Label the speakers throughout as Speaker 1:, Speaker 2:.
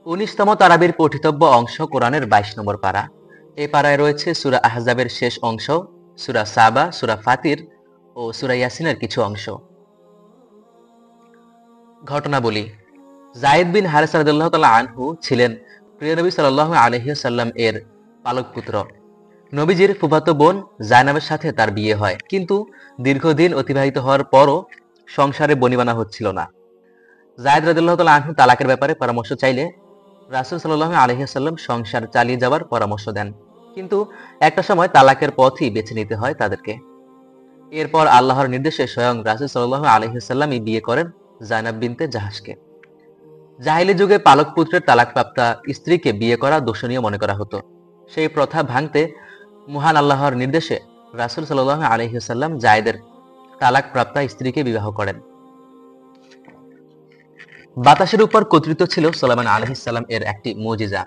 Speaker 1: 19তম তারাবির পঠিতব্য অংশ কোরআনের 22 নম্বর পারা। এই পারায় রয়েছে সূরা আহজাবের শেষ অংশ, সূরা সাবা, সূরা ফাতির ও সূরা ইয়াসিনের কিছু অংশ। ঘটনাবলী। যায়েদ বিন হারেস রাদিয়াল্লাহু তাআলা আনহু ছিলেন প্রিয় নবী সাল্লাল্লাহু আলাইহি ওয়াসাল্লাম এর পালক পুত্র। নবীজির ফুফাতো বোন জায়নাবের সাথে তার বিয়ে হয়, কিন্তু দীর্ঘদিন অতিবাহিত হওয়ার পরও সংসারে বনিবনা হচ্ছিল না। যায়েদ রাদিয়াল্লাহু তাআলা আনহু তালাকের ব্যাপারে পরামর্শ চাইলে রাসূল সাল্লাল্লাহু আলাইহি ওয়াসাল্লাম সংসার চালিয়ে যাওয়ার পরামর্শ দেন, কিন্তু একটা সময় তালাকের পথই বেছে নিতে হয় তাদেরকে। এরপর আল্লাহর নির্দেশে স্বয়ং রাসূল সাল্লাল্লাহু আলাইহি ওয়াসাল্লামই বিয়ে করেন জায়নাব বিনতে জাহাশকে। জাহিলি যুগে পালক পুত্রের তালাকপ্রাপ্তা স্ত্রীকে বিয়ে করা দোষণীয় মনে করা হতো। সেই প্রথা ভাঙতে মহান আল্লাহর নির্দেশে রাসূল সাল্লাল্লাহু আলাইহি ওয়াসাল্লাম জায়েদের তালাকপ্রাপ্তা স্ত্রীকে বিবাহ করেন। বাতাসের উপর কর্তৃত্ব ছিল সুলাইমান আলাইহিস সালাম এর একটি মুজিজা।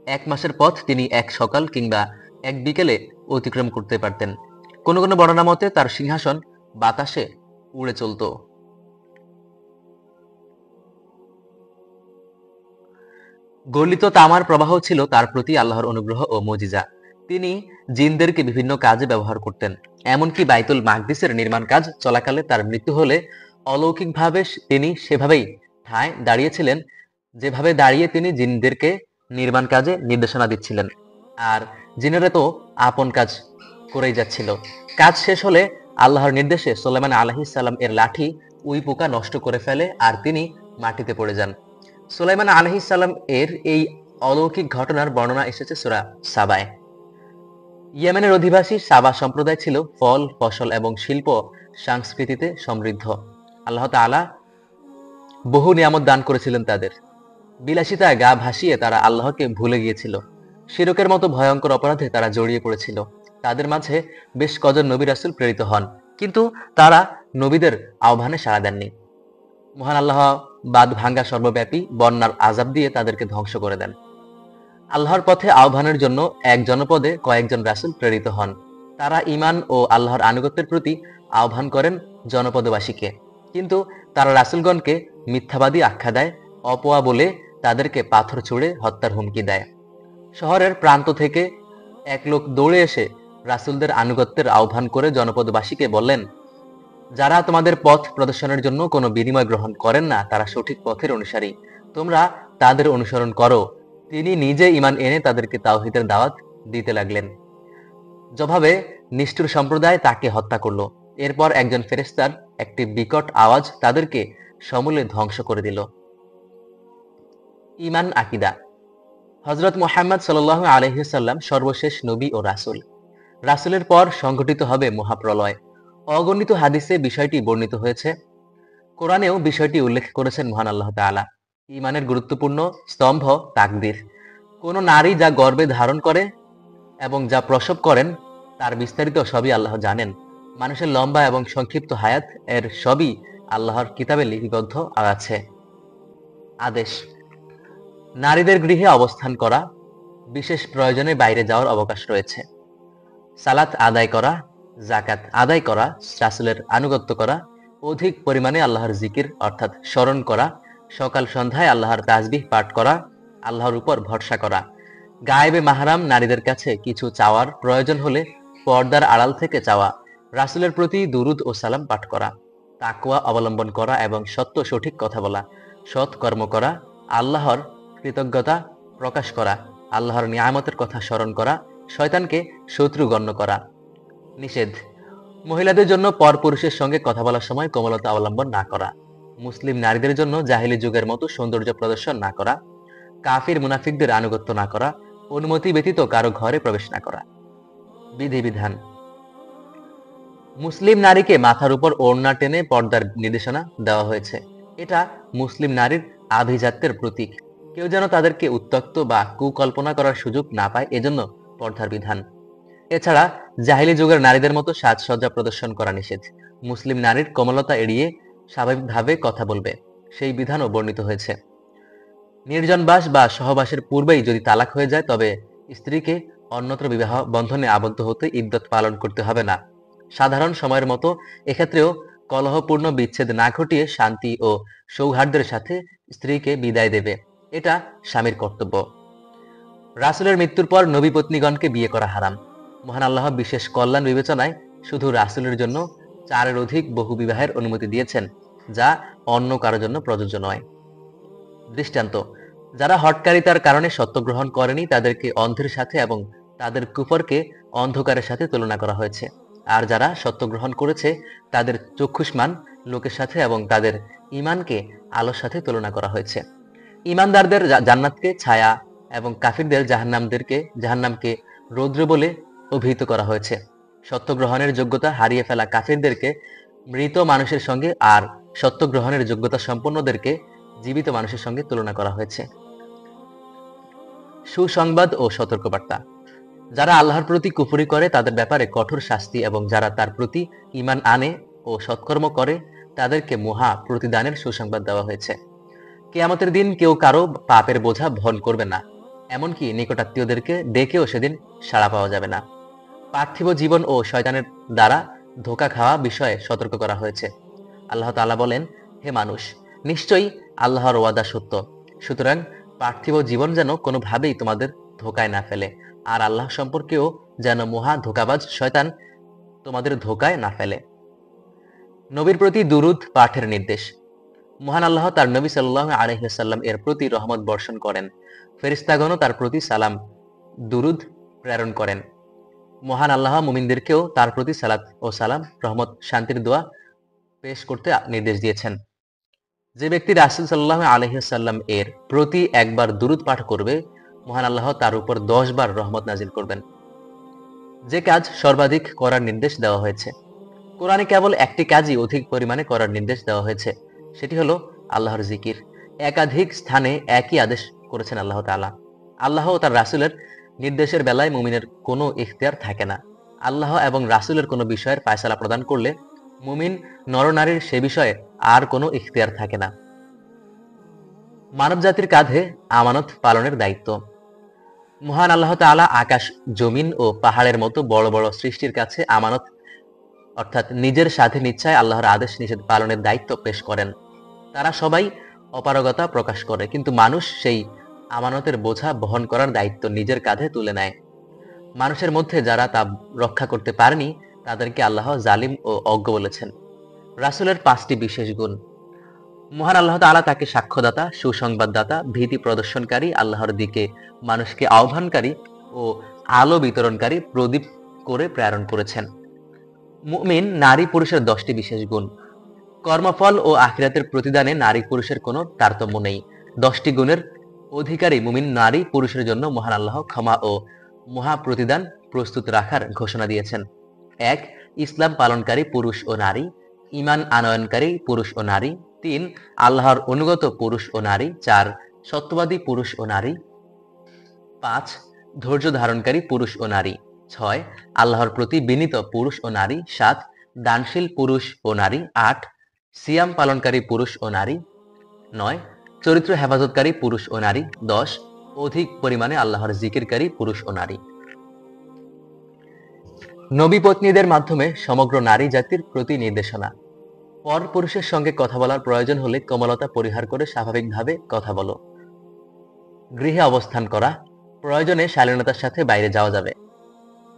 Speaker 1: 1 মাসের পথ তিনি এক সকাল কিংবা এক বিকেলে অতিক্রম করতে পারতেন। কোন কোন বর্ণনা মতে তার সিংহাসন বাতাসে উড়ে চলত। গলিত তামার প্রবাহ ছিল তার প্রতি আল্লাহর অনুগ্রহ ও মুজিজা। তিনি জিনদেরকে বিভিন্ন কাজে ব্যবহার করতেন। এমনকি বাইতুল মাকদিসের নির্মাণ কাজ চলাকালে তার মৃত্যু হলে অলৌকিকভাবে তিনি সেভাবেই ঠায় দাঁড়িয়েছিলেন, যেভাবে দাঁড়িয়ে তিনি জিনদেরকে নির্মাণ কাজে নির্দেশনা দিচ্ছিলেন। আর জিনেরা তো আপন কাজ করেই যাচ্ছিল। কাজ শেষ হলে আল্লাহর নির্দেশে সুলাইমান আলাইহিস সালাম এর লাঠি উই পোকা নষ্ট করে ফেলে আর তিনি মাটিতে পড়ে যান। সুলাইমান আলাইহিস সালাম এর এই অলৌকিক ঘটনার বর্ণনা এসেছে সূরা সাবায়। ইয়েমেনের অধিবাসী সাবা সম্প্রদায় ছিল ফল, ফসল এবং শিল্প সংস্কৃতিতে সমৃদ্ধ। আল্লাহ তাআলা বহু নিয়ামত দান করেছিলেন তাদের। বিলাসিতায় গা ভাসিয়ে তারা আল্লাহকে ভুলে গিয়েছিল। শিরকের মতো ভয়ঙ্কর অপরাধে তারা জড়িয়ে পড়েছিল। তাদের মাঝে বেশ কজন নবী রাসূল প্রেরিত হন, কিন্তু তারা নবীদের আহ্বানে সাড়া দেননি। মহান আল্লাহ বাদ ভাঙ্গা সর্বব্যাপী বন্যার আযাব দিয়ে তাদেরকে ধ্বংস করে দেন। আল্লাহর পথে আহ্বানের জন্য এক জনপদে কয়েকজন রাসূল প্রেরিত হন। তারা ঈমান ও আল্লাহর আনুগত্যের প্রতি আহ্বান করেন জনপদবাসীকে, কিন্তু তারা রাসূলগণকে মিথ্যাবাদী আখ্যা দেয়, অপোয়া বলে তাদেরকে পাথর ছুঁড়ে হত্যার হুমকি দেয়। শহরের প্রান্ত থেকে এক লোক দৌড়ে এসে রাসূলদের আনুগত্যের আহ্বান করে জনপদবাসীকে বললেন, যারা তোমাদের পথ প্রদর্শনের জন্য কোনো বিনিময় গ্রহণ করেন না তারা সঠিক পথের অনুসারী, তোমরা তাদের অনুসরণ করো। তিনি নিজে ঈমান এনে তাদেরকে তাওহীদের দাওয়াত দিতে লাগলেন। জবাবে নিষ্ঠুর সম্প্রদায় তাকে হত্যা করল। এরপর একজন ফেরেশতার একটি বিকট আওয়াজ তাদেরকে সমূলে ধ্বংস করে দিল। ঈমান আকীদা। হযরত মুহাম্মদ সাল্লাল্লাহু আলাইহি ওয়াসাল্লাম সর্বশেষ নবী ও রাসূল। রাসূলের পর সংঘটিত হবে মহাপ্রলয়। অগণিত হাদিসে বিষয়টি বর্ণিত হয়েছে। কোরআনেও বিষয়টি উল্লেখ করেছেন মহান আল্লাহ তাআলা। ঈমানের গুরুত্বপূর্ণ স্তম্ভ তাকদীর। কোন নারী যা গর্ভে ধারণ করে এবং যা প্রসব করেন তার বিস্তারিত সবই আল্লাহ জানেন। মানুষের লম্বা এবং সংক্ষিপ্ত হায়াত এর সবই আল্লাহর কিতাবে লিপিবদ্ধ আছে। আদেশ। নারীদের গৃহে অবস্থান করা, বিশেষ প্রয়োজনে বাইরে যাওয়ার অবকাশ রয়েছে। সালাত আদায় করা, যাকাত আদায় করা, রাসূলের আনুগত্য করা, অধিক পরিমাণে আল্লাহর জিকির অর্থাৎ স্মরণ করা, সকাল সন্ধ্যায় আল্লাহর তাসবিহ পাঠ করা, আল্লাহর উপর ভরসা করা, গায়েবে মাহরাম নারীদের কাছে কিছু চাওয়ার প্রয়োজন হলে পর্দার আড়াল থেকে চাওয়া, রাসূলের প্রতি দুরূদ ও সালাম পাঠ করা, তাকওয়া অবলম্বন করা এবং সত্য সঠিক কথা বলা, সৎ কর্ম করা, আল্লাহর কৃতজ্ঞতা প্রকাশ করা, আল্লাহর নিয়ামতের কথা স্মরণ করা, শয়তানকে শত্রু গণ্য করা। নিষেধ। মহিলাদের জন্য পরপুরুষের সঙ্গে কথা বলার সময় কোমলতা অবলম্বন না করা, মুসলিম নারীদের জন্য জাহিলি যুগের মতো সৌন্দর্য প্রদর্শন না করা, কাফির মুনাফিকদের আনুগত্য না করা, অনুমতি ব্যতীত কারো ঘরে প্রবেশ না করা। বিধিবিধান। মুসলিম নারীকে মাথার উপর ওড়না টেনে পর্দার নির্দেশনা দেওয়া হয়েছে। এটা মুসলিম নারীর আভিজাত্যের প্রতীক। কেউ যেন তাদেরকে উত্ত্যক্ত বা কুকল্পনা করার সুযোগ না পায়, এজন্য পর্দার বিধান। এছাড়া জাহিলি যুগের নারীদের মতো সাজসজ্জা প্রদর্শন করা নিষেধ। মুসলিম নারীর কোমলতা এড়িয়ে স্বাভাবিকভাবে কথা বলবে, সেই বিধানও বর্ণিত হয়েছে। নির্জনবাস বা সহবাসের পূর্বেই যদি তালাক হয়ে যায় তবে স্ত্রীকে অন্যত্র বিবাহ বন্ধনে আবদ্ধ হতে ইদ্যত পালন করতে হবে না। সাধারণ সময়ের মতো এক্ষেত্রেও কলহপূর্ণ বিচ্ছেদ না ঘটিয়ে শান্তি ও সৌহার্দ্যের সাথে স্ত্রীকে বিদায় দেবে। এটা স্বামীর কর্তব্য। রাসূলের মৃত্যুর পর নবী পত্নীগণকে বিয়ে করা হারাম। মহান আল্লাহ বিশেষ কল্যাণ বিবেচনায় শুধু রাসূলের জন্য 4-এর অধিক বহু বিবাহের অনুমতি দিয়েছেন, যা অন্য কারো জন্য প্রযোজ্য নয়। দৃষ্টান্ত: যারা হঠকারিতার কারণে সত্য গ্রহণ করেনি তাদেরকে অন্ধের সাথে এবং তাদের কুফরকে অন্ধকারের সাথে তুলনা করা হয়েছে। আর যারা সত্য গ্রহণ করেছে তাদের চক্ষুষ্মান লোকের সাথে এবং তাদের ঈমানকে আলোর সাথে তুলনা করা হয়েছে। ঈমানদারদের জান্নাতকে ছায়া এবং কাফিরদের জাহান্নামকে রৌদ্র বলে অভিহিত করা হয়েছে। সত্য গ্রহণের যোগ্যতা হারিয়ে ফেলা কাফিরদেরকে মৃত মানুষের সঙ্গে আর সত্য গ্রহণের যোগ্যতা সম্পন্নদেরকে জীবিত মানুষের সঙ্গে তুলনা করা হয়েছে। সুসংবাদ ও সতর্কবার্তা: যারা আল্লাহর প্রতি কুফরি করে তাদের ব্যাপারে কঠোর শাস্তি এবং যারা তার প্রতি ঈমান আনে ও সৎকর্ম করে তাদেরকে মহা প্রতিদানের সুসংবাদ দেওয়া হয়েছে। কিয়ামতের দিন কেউ কারো পাপের বোঝা বহন করবে না, এমনকি নিকটাত্মীয়দেরকে ডেকেও সেদিন সাড়া পাওয়া যাবে না। পার্থিব জীবন ও শয়তানের দ্বারা ধোঁকা খাওয়া বিষয়ে সতর্ক করা হয়েছে। আল্লাহ তাআলা বলেন, হে মানুষ, নিশ্চয়ই আল্লাহর ওয়াদা সত্য, সুতরাং পার্থিব জীবন যেন কোনোভাবেই তোমাদের ধোঁকায় না ফেলে, আর আল্লাহ সম্পর্কেও যেন মহা ধোঁকাবাজ শয়তান তোমাদের ধোঁকায় না ফেলে। নবীর প্রতি দুরূদ পাঠের নির্দেশ: মহান আল্লাহ তার নবী সাল্লাল্লাহু আলাইহি ওয়াসাল্লাম এর প্রতি রহমত বর্ষণ করেন। ফেরেশতাগণও তার প্রতি সালাম দুরূদ প্রেরণ করেন। মহান আল্লাহ মুমিনদেরকেও তার প্রতি সালাত ও সালাম, রহমত, শান্তির দোয়া পেশ করতে নির্দেশ দিয়েছেন। যে ব্যক্তি রাসূল সাল্লাল্লাহু আলাইহি ওয়াসাল্লাম এর প্রতি একবার দুরূদ পাঠ করবে, মহান আল্লাহ তার উপর 10 বার রহমত নাজিল করবেন। যে কাজ সর্বাধিক করার নির্দেশ দেওয়া হয়েছে: কোরআনে কেবল একটি কাজই অধিক পরিমাণে করার নির্দেশ দেওয়া হয়েছে, সেটি হলো আল্লাহর জিকির। একাধিক স্থানে একই আদেশ করেছেন আল্লাহ তাআলা। আল্লাহ ও তার রাসূলের নির্দেশের বেলায় মুমিনের কোনো ইখতিয়ার থাকে না। আল্লাহ এবং রাসূলের কোনো বিষয়ের ফায়সালা প্রদান করলে মুমিন নরনারীর সে বিষয়ে আর কোনো ইখতিয়ার থাকে না। মানব জাতির কাঁধে আমানত পালনের দায়িত্ব: মহান আল্লাহ তাআলা আকাশ, জমিন ও পাহাড়ের মতো বড় বড় সৃষ্টির কাছে আমানত অর্থাৎ নিজের স্বাধীন ইচ্ছায় আল্লাহর আদেশ নিষেধ পালনের দায়িত্ব পেশ করেন। তারা সবাই অপারগতা প্রকাশ করে, কিন্তু মানুষ সেই আমানতের বোঝা বহন করার দায়িত্ব নিজের কাঁধে তুলে নেয়। মানুষের মধ্যে যারা তা রক্ষা করতে পারেনি তাদেরকে আল্লাহ জালিম ও অজ্ঞ বলেছেন। রাসূলের 5টি বিশেষ গুণ: মহান আল্লাহ তাআলা তাকে সাক্ষ্যদাতা, সুসংবাদদাতা, ভীতি প্রদর্শনকারী, আল্লাহর দিকে মানুষকে আহ্বানকারী ও আলো বিতরণকারী প্রদীপ করে প্রেরণ করেছেন। মুমিন নারী পুরুষের 10টি বিশেষ গুণ: কর্মফল ও আখিরাতের প্রতিদানে নারী পুরুষের কোনো তারতম্য নেই। 10টি গুণের অধিকারী মুমিন নারী পুরুষের জন্য মহান আল্লাহ ক্ষমা ও মহা প্রতিদান প্রস্তুত রাখার ঘোষণা দিয়েছেন। 1. ইসলাম পালনকারী পুরুষ ও নারী। ঈমান আনয়নকারী পুরুষ ও নারী। 3. আল্লাহর অনুগত পুরুষ ও নারী। 4. সত্যবাদী পুরুষ ও নারী। 5. ধৈর্য ধারণকারী পুরুষ ও নারী। 6. আল্লাহর প্রতি বিনীত পুরুষ ও নারী। 7. দানশীল পুরুষ ও নারী। 8. সিয়াম পালনকারী পুরুষ ও নারী। 9. চরিত্র হেফাজতকারী পুরুষ ও নারী। 10. অধিক পরিমাণে আল্লাহর জিকিরকারী পুরুষ ও নারী। নবী পত্নীদের মাধ্যমে সমগ্র নারী জাতির প্রতি নির্দেশনা: পর পুরুষের সঙ্গে কথা বলার প্রয়োজন হলে কোমলতা পরিহার করে স্বাভাবিকভাবে কথা বলো। গৃহে অবস্থান করা, প্রয়োজনে শালীনতার সাথে বাইরে যাওয়া যাবে।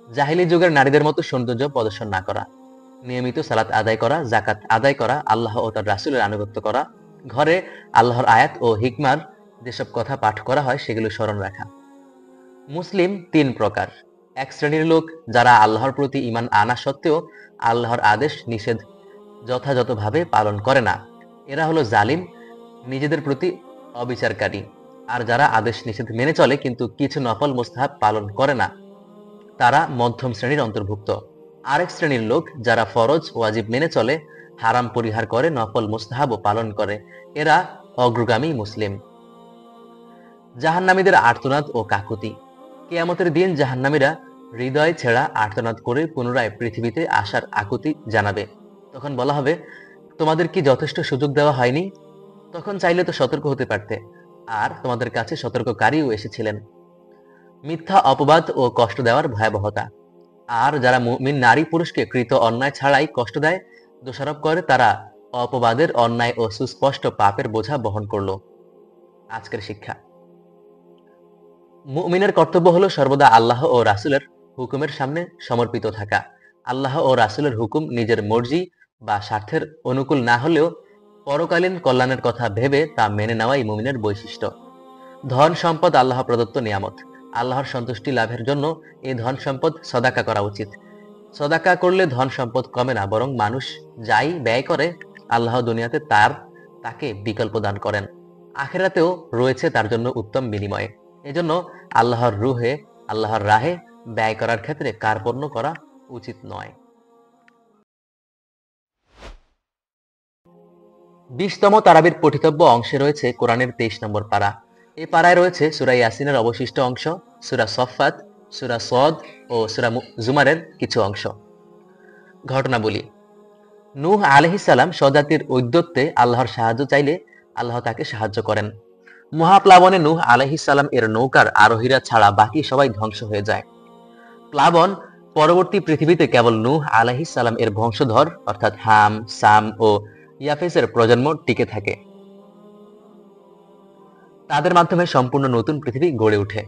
Speaker 1: জাহিলি যুগের নারীদের মতো সৌন্দর্য প্রদর্শন না করা। নিয়মিত সালাত আদায় করা, জাকাত আদায় করা, আল্লাহ ও তার রাসূলের আনুগত্য করা, ঘরে আল্লাহর আয়াত ও হিকমার যেসব কথা পাঠ করা হয় সেগুলো স্মরণ রাখা। মুসলিম 3 প্রকার: এক শ্রেণীর লোক যারা আল্লাহর প্রতি ঈমান আনা সত্ত্বেও আল্লাহর আদেশ নিষেধ যথাযথভাবে পালন করে না, এরা হলো জালিম, নিজেদের প্রতি অবিচারকারী। আর যারা আদেশ নিষেধ মেনে চলে কিন্তু কিছু নফল মুস্তাহাব পালন করে না, তারা মধ্যম শ্রেণীর অন্তর্ভুক্ত। আরেক শ্রেণীর লোক যারা ফরজ ওয়াজিব মেনে চলে, হারাম পরিহার করে, নফল মুস্তাহাবও পালন করে, এরা অগ্রগামী মুসলিম। জাহান্নামীদের আর্তনাদ ও কাকুতি: কিয়ামতের দিন জাহান্নামীরা হৃদয় ছেঁড়া আর্তনাদ করে পুনরায় পৃথিবীতে আসার আকুতি জানাবে। তখন বলা হবে, তোমাদের কি যথেষ্ট সুযোগ দেওয়া হয়নি? তখন চাইলে তো সতর্ক হতে পারতে, আর তোমাদের কাছে সতর্ককারীও এসেছিলেন। মিথ্যা অপবাদ ও কষ্ট দেওয়ার ভয়াবহতা: আর যারা মুমিন নারী পুরুষকে কৃত অন্যায় ছাড়াই কষ্ট দেয়, দোষারোপ করে, তারা অপবাদের, অন্যায় ও সুস্পষ্ট পাপের বোঝা বহন করল। আজকের শিক্ষা: মুমিনের কর্তব্য হলো সর্বদা আল্লাহ ও রাসূলের হুকুমের সামনে সমর্পিত থাকা। আল্লাহ ও রাসূলের হুকুম নিজের মর্জি বা স্বার্থের অনুকূল না হলেও পরকালীন কল্যাণের কথা ভেবে তা মেনে নেওয়াই মুমিনের বৈশিষ্ট্য। ধন সম্পদ আল্লাহ প্রদত্ত নিয়ামত। আল্লাহর সন্তুষ্টি লাভের জন্য এই ধন সম্পদ সদাকা করা উচিত। সদাকা করলে ধন সম্পদ কমে না, বরং মানুষ যাই ব্যয় করে আল্লাহ দুনিয়াতে তাকে বিকল্প দান করেন। আখিরাতেও রয়েছে তার জন্য উত্তম বিনিময়। এজন্য আল্লাহর রাহে ব্যয় করার ক্ষেত্রে কার্পণ্য করা উচিত নয়। 20তম তারাবির পঠিতব্য অংশে রয়েছে কোরআনের 23 নম্বর পারা। এ পারায় রয়েছে সূরা ইয়াসিনের অবশিষ্ট অংশ, সূরা সফফাত, সূরা সদ ও সূরা জুমারের কিছু অংশ। ঘটনাবলী: নূহ আলাইহিস সালাম স্বজাতির ঔদ্ধত্যে আল্লাহর সাহায্য চাইলে আল্লাহ তাকে সাহায্য করেন। মহাপ্লাবনে নূহ আলাইহিস সালাম এর নৌকার আরোহীরা ছাড়া বাকি সবাই ধ্বংস হয়ে যায়। প্লাবন পরবর্তী পৃথিবীতে কেবল নূহ আলাইহিস সালাম এর বংশধর অর্থাৎ হাম, সাম ও ইয়াফেসের প্রজন্ম টিকে থাকে। তাদের মাধ্যমে সম্পূর্ণ নতুন পৃথিবী গড়ে ওঠে।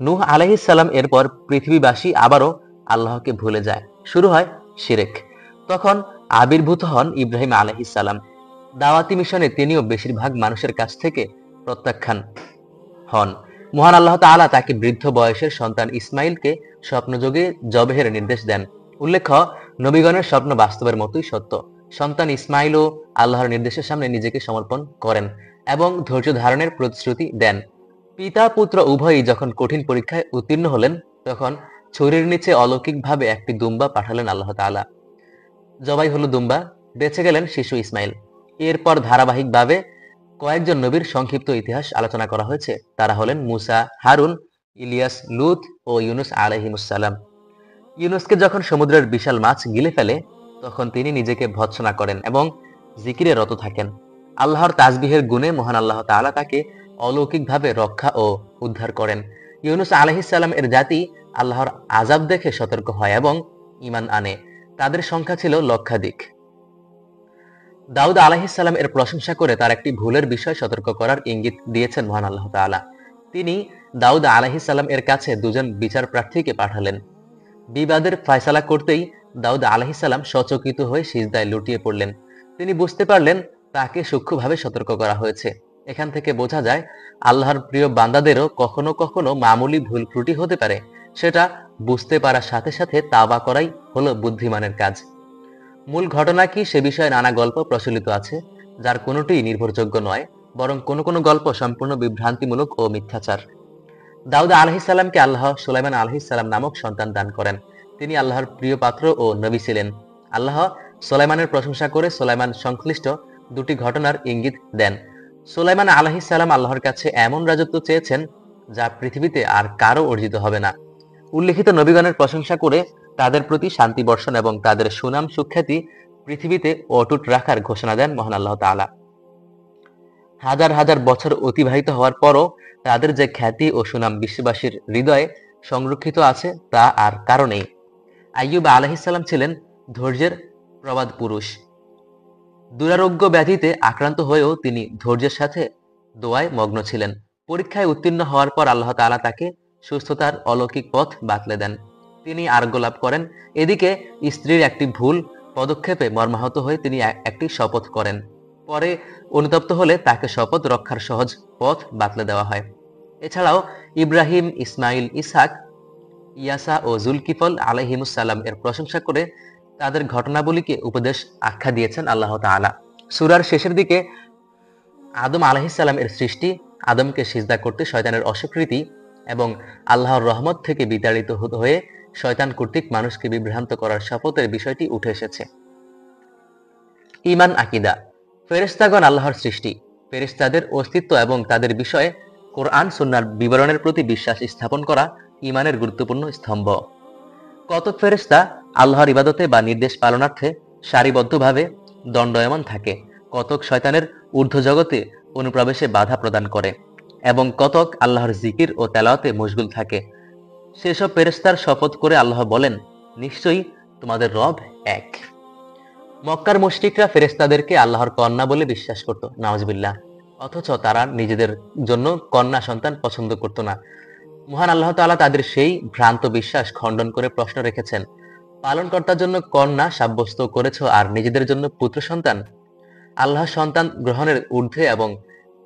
Speaker 1: নূহ আলাইহিস সালাম এরপর পৃথিবীবাসী আবারও আল্লাহকে ভুলে যায়। শুরু হয় শিরক। তখন আবির্ভূত হন ইব্রাহিম আলাইহিস সালাম। দাওয়াতি মিশনে তিনিও বেশিরভাগ মানুষের কাছ থেকে প্রত্যাখ্যান হন। মহান আল্লাহ তাআলা তাকে বৃদ্ধ বয়সের সন্তান ইসমাইলকে স্বপ্নযোগে জবেহের নির্দেশ দেন। উল্লেখ্য, নবীগণের স্বপ্ন বাস্তবের মতোই সত্য। সন্তান ইসমাইলও আল্লাহর নির্দেশের সামনে নিজেকে সমর্পণ করেন এবং ধৈর্য ধারণের প্রতিশ্রুতি দেন। পিতা পুত্র উভয়ই যখন কঠিন পরীক্ষায় উত্তীর্ণ হলেন, তখন ছুরির নিচে অলৌকিকভাবে একটি দুম্বা পাঠালেন আল্লাহ তাআলা। জবাই হলো দুম্বা, বেঁচে গেলেন শিশু ইসমাইল। এরপর ধারাবাহিকভাবে কয়েকজন নবীর সংক্ষিপ্ত ইতিহাস আলোচনা করা হয়েছে। তারা হলেন মুসা, হারুন, ইলিয়াস, লূত ও ইউনুস আলাইহিমুসসালাম। ইউনুসকে যখন সমুদ্রের বিশাল মাছ গিলে ফেলে, তখন তিনি নিজেকে ভৎসনা করেন এবং জিকিরে রত থাকেন। আল্লাহর তাসবিহের গুণে মহান আল্লাহ তাআলা তাকে অলৌকিকভাবে রক্ষা ও উদ্ধার করেন। ইউনুস আলাইহিস সালাম এর জাতি আল্লাহর আযাব দেখে সতর্ক হয় এবং ঈমান আনে। তাদের সংখ্যা ছিল লক্ষাধিক। দাউদ আলাইহিস সালাম এর প্রশংসা করে তার একটি ভুলের বিষয় সতর্ক করার ইঙ্গিত দিয়েছেন মহান আল্লাহ তাআলা। তিনি দাউদ আলাইহিস সালাম এর কাছে দুজন বিচার প্রার্থীকে পাঠালেন। বিবাদের ফয়সালা করতেই দাউদ আলাইহিস সালাম সচকিত হয়ে সিজদায় লুটিয়ে পড়লেন। তিনি বুঝতে পারলেন তাকে সূক্ষ্মভাবে সতর্ক করা হয়েছে। এখান থেকে বোঝা যায় আল্লাহর প্রিয় বান্দাদেরও কখনো কখনো মামুলি ভুল ত্রুটি হতে পারে। সেটা বুঝতে পারার সাথে সাথে তাওবা করাই হলো বুদ্ধিমানের কাজ। মূল ঘটনা কি সে বিষয়ে নানা গল্প প্রচলিত আছে, যার কোনোটিই নির্ভরযোগ্য নয়, বরং কোনো কোনো গল্প সম্পূর্ণ বিভ্রান্তিমূলক ও মিথ্যাচার। দাউদ আলাইহিস সালামকে আল্লাহ সুলাইমান আলাইহিস সালাম নামক সন্তান দান করেন। তিনি আল্লাহর প্রিয় পাত্র ও নবী ছিলেন। আল্লাহ সুলাইমানের প্রশংসা করে সুলাইমান সংশ্লিষ্ট দুটি ঘটনার ইঙ্গিত দেন। সুলাইমান আলাইহিস সালাম আল্লাহর কাছে এমন রাজত্ব চেয়েছেন যা পৃথিবীতে আর কারো অর্জিত হবে না। উল্লেখিত নবীগণের প্রশংসা করে তাদের প্রতি শান্তি বর্ষণ এবং তাদের সুনাম সুখ্যাতি পৃথিবীতে অটুট রাখার ঘোষণা দেন মহান আল্লাহ তাআলা। হাজার হাজার বছর অতিবাহিত হওয়ার পরও তাদের যে খ্যাতি ও সুনাম বিশ্ববাসীর হৃদয়ে সংরক্ষিত আছে তা আর কারণেই। আইয়ুব আলাইহিস সালাম ছিলেন ধৈর্যের প্রবাদ পুরুষ। দুরারোগ্য ব্যাধিতে আক্রান্ত হয়েও তিনি ধৈর্যের সাথে দোয়ায় মগ্ন ছিলেন। পরীক্ষায় উত্তীর্ণ হওয়ার পর আল্লাহ তাআলা তাকে সুস্থতার অলৌকিক পথ বাতলে দেন। তিনি আরোগ্য লাভ করেন। এদিকে স্ত্রীর একটি ভুল পদক্ষেপে মর্মাহত হয়ে তিনি একটি শপথ করেন। পরে অনুতপ্ত হলে তাকে শপথ রক্ষার সহজ পথ বাতলে দেওয়া হয়। এছাড়াও ইব্রাহিম, ইসমাইল, ইসহাক, ইয়াসা ও জুলকিফল আলাইহিমুসসালাম এর প্রশংসা করে তাদের ঘটনাবলীকে উপদেশ আখ্যা দিয়েছেন আল্লাহ তাআলা। সূরার শেষের দিকে আদম আলাইহিস সালাম এর সৃষ্টি, আদমকে সিজদা করতে শয়তানের অস্বীকৃতি এবং আল্লাহর রহমত থেকে বিতাড়িত হয়ে শয়তান কর্তৃক মানুষকে বিভ্রান্ত করার শপথের বিষয়টি উঠে এসেছে। ঈমান আকীদা: ফেরেশতাগণ আল্লাহর সৃষ্টি। ফেরেশতাদের অস্তিত্ব এবং তাদের বিষয়ে কোরআন সুন্নাহর বিবরণের প্রতি বিশ্বাস স্থাপন করা ঈমানের গুরুত্বপূর্ণ স্তম্ভ। কতক ফেরেশতা আল্লাহর ইবাদতে বা নির্দেশ পালনার্থে সারিবদ্ধভাবে দণ্ডায়মান থাকে, কতক শয়তানের ঊর্ধ্ব জগতে অনুপ্রবেশে বাধা প্রদান করে এবং কতক আল্লাহর জিকির ও তেলাওয়াতে মশগুল থাকে। সেসব ফেরেশতার শপথ করে আল্লাহ বলেন, নিশ্চয়ই তোমাদের রব এক। মক্কার মুশরিকরা ফেরেশতাদেরকে আল্লাহর কন্যা বলে বিশ্বাস করত, নাউজুবিল্লাহ। অথচ তারা নিজেদের জন্য কন্যা সন্তান পছন্দ করত না। মহান আল্লাহ তাআলা তাদের সেই ভ্রান্ত বিশ্বাস খণ্ডন করে প্রশ্ন রেখেছেন, পালনকর্তার জন্য কন্যা সাব্যস্ত করেছ আর নিজেদের জন্য পুত্র সন্তান। আল্লাহ সন্তান গ্রহণের ঊর্ধ্বে এবং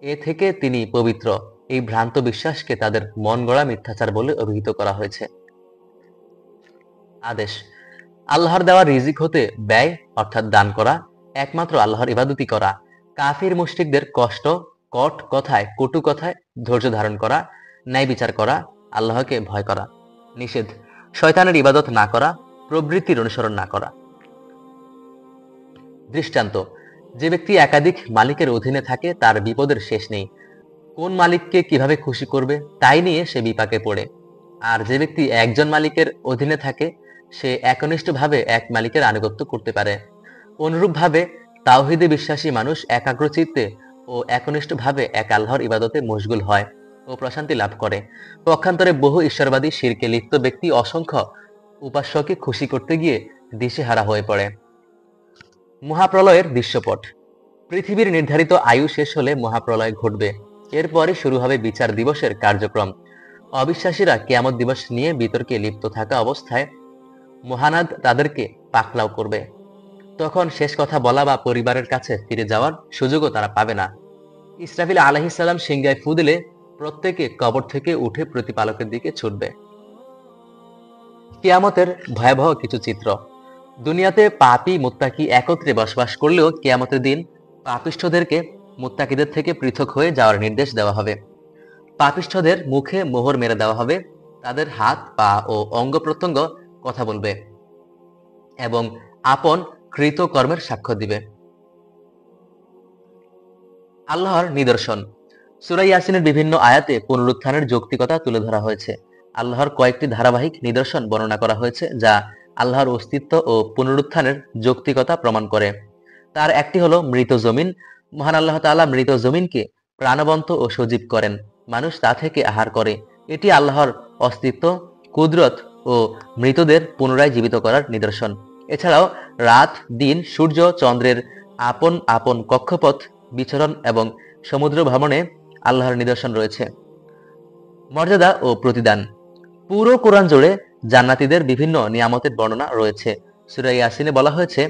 Speaker 1: এ থেকে তিনি পবিত্র। এই ভ্রান্ত বিশ্বাসকে তাদের মন গড়া মিথ্যাচার বলে অভিহিত করা হয়েছে। আদেশ: আল্লাহর দেওয়া রিজিক হতে ব্যয় অর্থাৎ দান করা, একমাত্র আল্লাহর ইবাদতি করা, কাফির মুশরিকদের কষ্ট, কট কথায়, কটু কথায় ধৈর্য ধারণ করা, ন্যায় বিচার করা, আল্লাহকে ভয় করা। নিষেধ: শয়তানের ইবাদত না করা, প্রবৃত্তির অনুসরণ না করা। দৃষ্টান্ত: যে ব্যক্তি একাধিক মালিকের অধীনে থাকে তার বিপদের শেষ নেই। কোন মালিককে কিভাবে খুশি করবে তাই নিয়ে সে বিপাকে পড়ে। আর যে ব্যক্তি একজন মালিকের অধীনে থাকে সে একনিষ্ঠভাবে এক মালিকের আনুগত্য করতে পারে। অনুরূপভাবে তাওহীদে বিশ্বাসী মানুষ একাগ্রচিত্তে ও একনিষ্ঠভাবে এক আল্লাহর ইবাদতে মশগুল হয় ও প্রশান্তি লাভ করে। পক্ষান্তরে বহু ঈশ্বরবাদী শিরকে লিপ্ত ব্যক্তি অসংখ্য উপাস্যকে খুশি করতে গিয়ে দিশেহারা হয়ে পড়ে। মহাপ্রলয়ের দৃশ্যপট: পৃথিবীর নির্ধারিত আয়ু শেষ হলে মহাপ্রলয় ঘটবে। এরপরই শুরু হবে বিচার দিবসের কার্যক্রম। অবিশ্বাসীরা কিয়ামত দিবস নিয়ে বিতর্কে লিপ্ত থাকা অবস্থায় মহানাদ তাদেরকে পাকড়াও করবে। তখন শেষ কথা বলা বা পরিবারের কাছে ফিরে যাওয়ার সুযোগও তারা পাবে না। ইসরাফিল আলাইহিস সালাম সিংহায় ফু দিলে প্রত্যেকে কবর থেকে উঠে প্রতিপালকের দিকে ছুটবে। কিয়ামতের ভয়াবহ কিছু চিত্র: দুনিয়াতে পাপী মুত্তাকি একত্রে বসবাস করলেও কিয়ামতের দিন পাপিষ্ঠদেরকে মুত্তাকিদের থেকে পৃথক হয়ে যাওয়ার নির্দেশ দেওয়া হবে। পাপিষ্ঠদের মুখে মোহর মেরে দেওয়া হবে, তাদের হাত, পা ও অঙ্গ প্রত্যঙ্গ কথা বলবে এবং আপন কৃত কর্মের সাক্ষ্য দিবে। আল্লাহর নিদর্শন: সূরা ইয়াসিনের বিভিন্ন আয়াতে পুনরুত্থানের যৌক্তিকতা তুলে ধরা হয়েছে। আল্লাহর কয়েকটি ধারাবাহিক নিদর্শন বর্ণনা করা হয়েছে যা আল্লাহর অস্তিত্ব ও পুনরুত্থানের যৌক্তিকতা প্রমাণ করে। তার একটি হলো মৃত জমিন। মহান আল্লাহ তাআলা মৃত জমিনকে প্রাণবন্ত ও সজীব করেন, মানুষ তা থেকে আহার করে। এটি আল্লাহর অস্তিত্ব, কুদরত ও মৃতদের পুনরায় জীবিত করার নিদর্শন। এছাড়াও রাত, দিন, সূর্য, চন্দ্রের আপন আপন কক্ষপথ বিচরণ এবং সমুদ্র ভ্রমণে আল্লাহর নিদর্শন রয়েছে। মর্যাদা ও প্রতিদান: পুরো কোরআন জুড়ে জান্নাতীদের বিভিন্ন নিয়ামতের বর্ণনা রয়েছে। সূরা ইয়াসিনে বলা হয়েছে,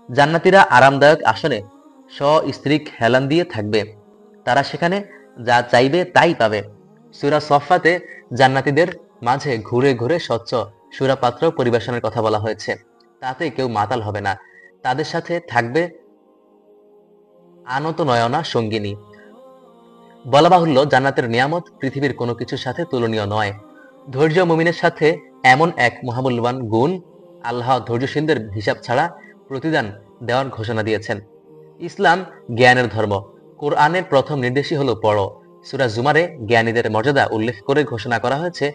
Speaker 1: জান্নাতীরা আরামদায়ক আসনে সস্ত্রীক হেলান দিয়ে থাকবে, তারা সেখানে যা চাইবে তাই পাবে। সূরা সফফাতে জান্নাতীদের মাঝে ঘুরে ঘুরে স্বচ্ছ সুরাপাত্র পরিবেশনের কথা বলা হয়েছে, তাতে কেউ মাতাল হবে না, তাদের সাথে থাকবে আনত নয়না সঙ্গিনী। বলা বাহুল্য, জান্নাতের নিয়ামত পৃথিবীর কোনো কিছুর সাথে তুলনীয় নয়। ধৈর্য মুমিনের সাথে এমন এক মহামূল্যবান গুণ, আল্লাহ ধৈর্যশীলদের হিসাব ছাড়া প্রতিদান দেওয়ার ঘোষণা দিয়েছেন। ইসলাম জ্ঞানের ধর্ম। কোরআনের প্রথম নির্দেশই হলো পড়ো। সূরা জুমারে জ্ঞানীদের মর্যাদা উল্লেখ করে ঘোষণা করা হয়েছে,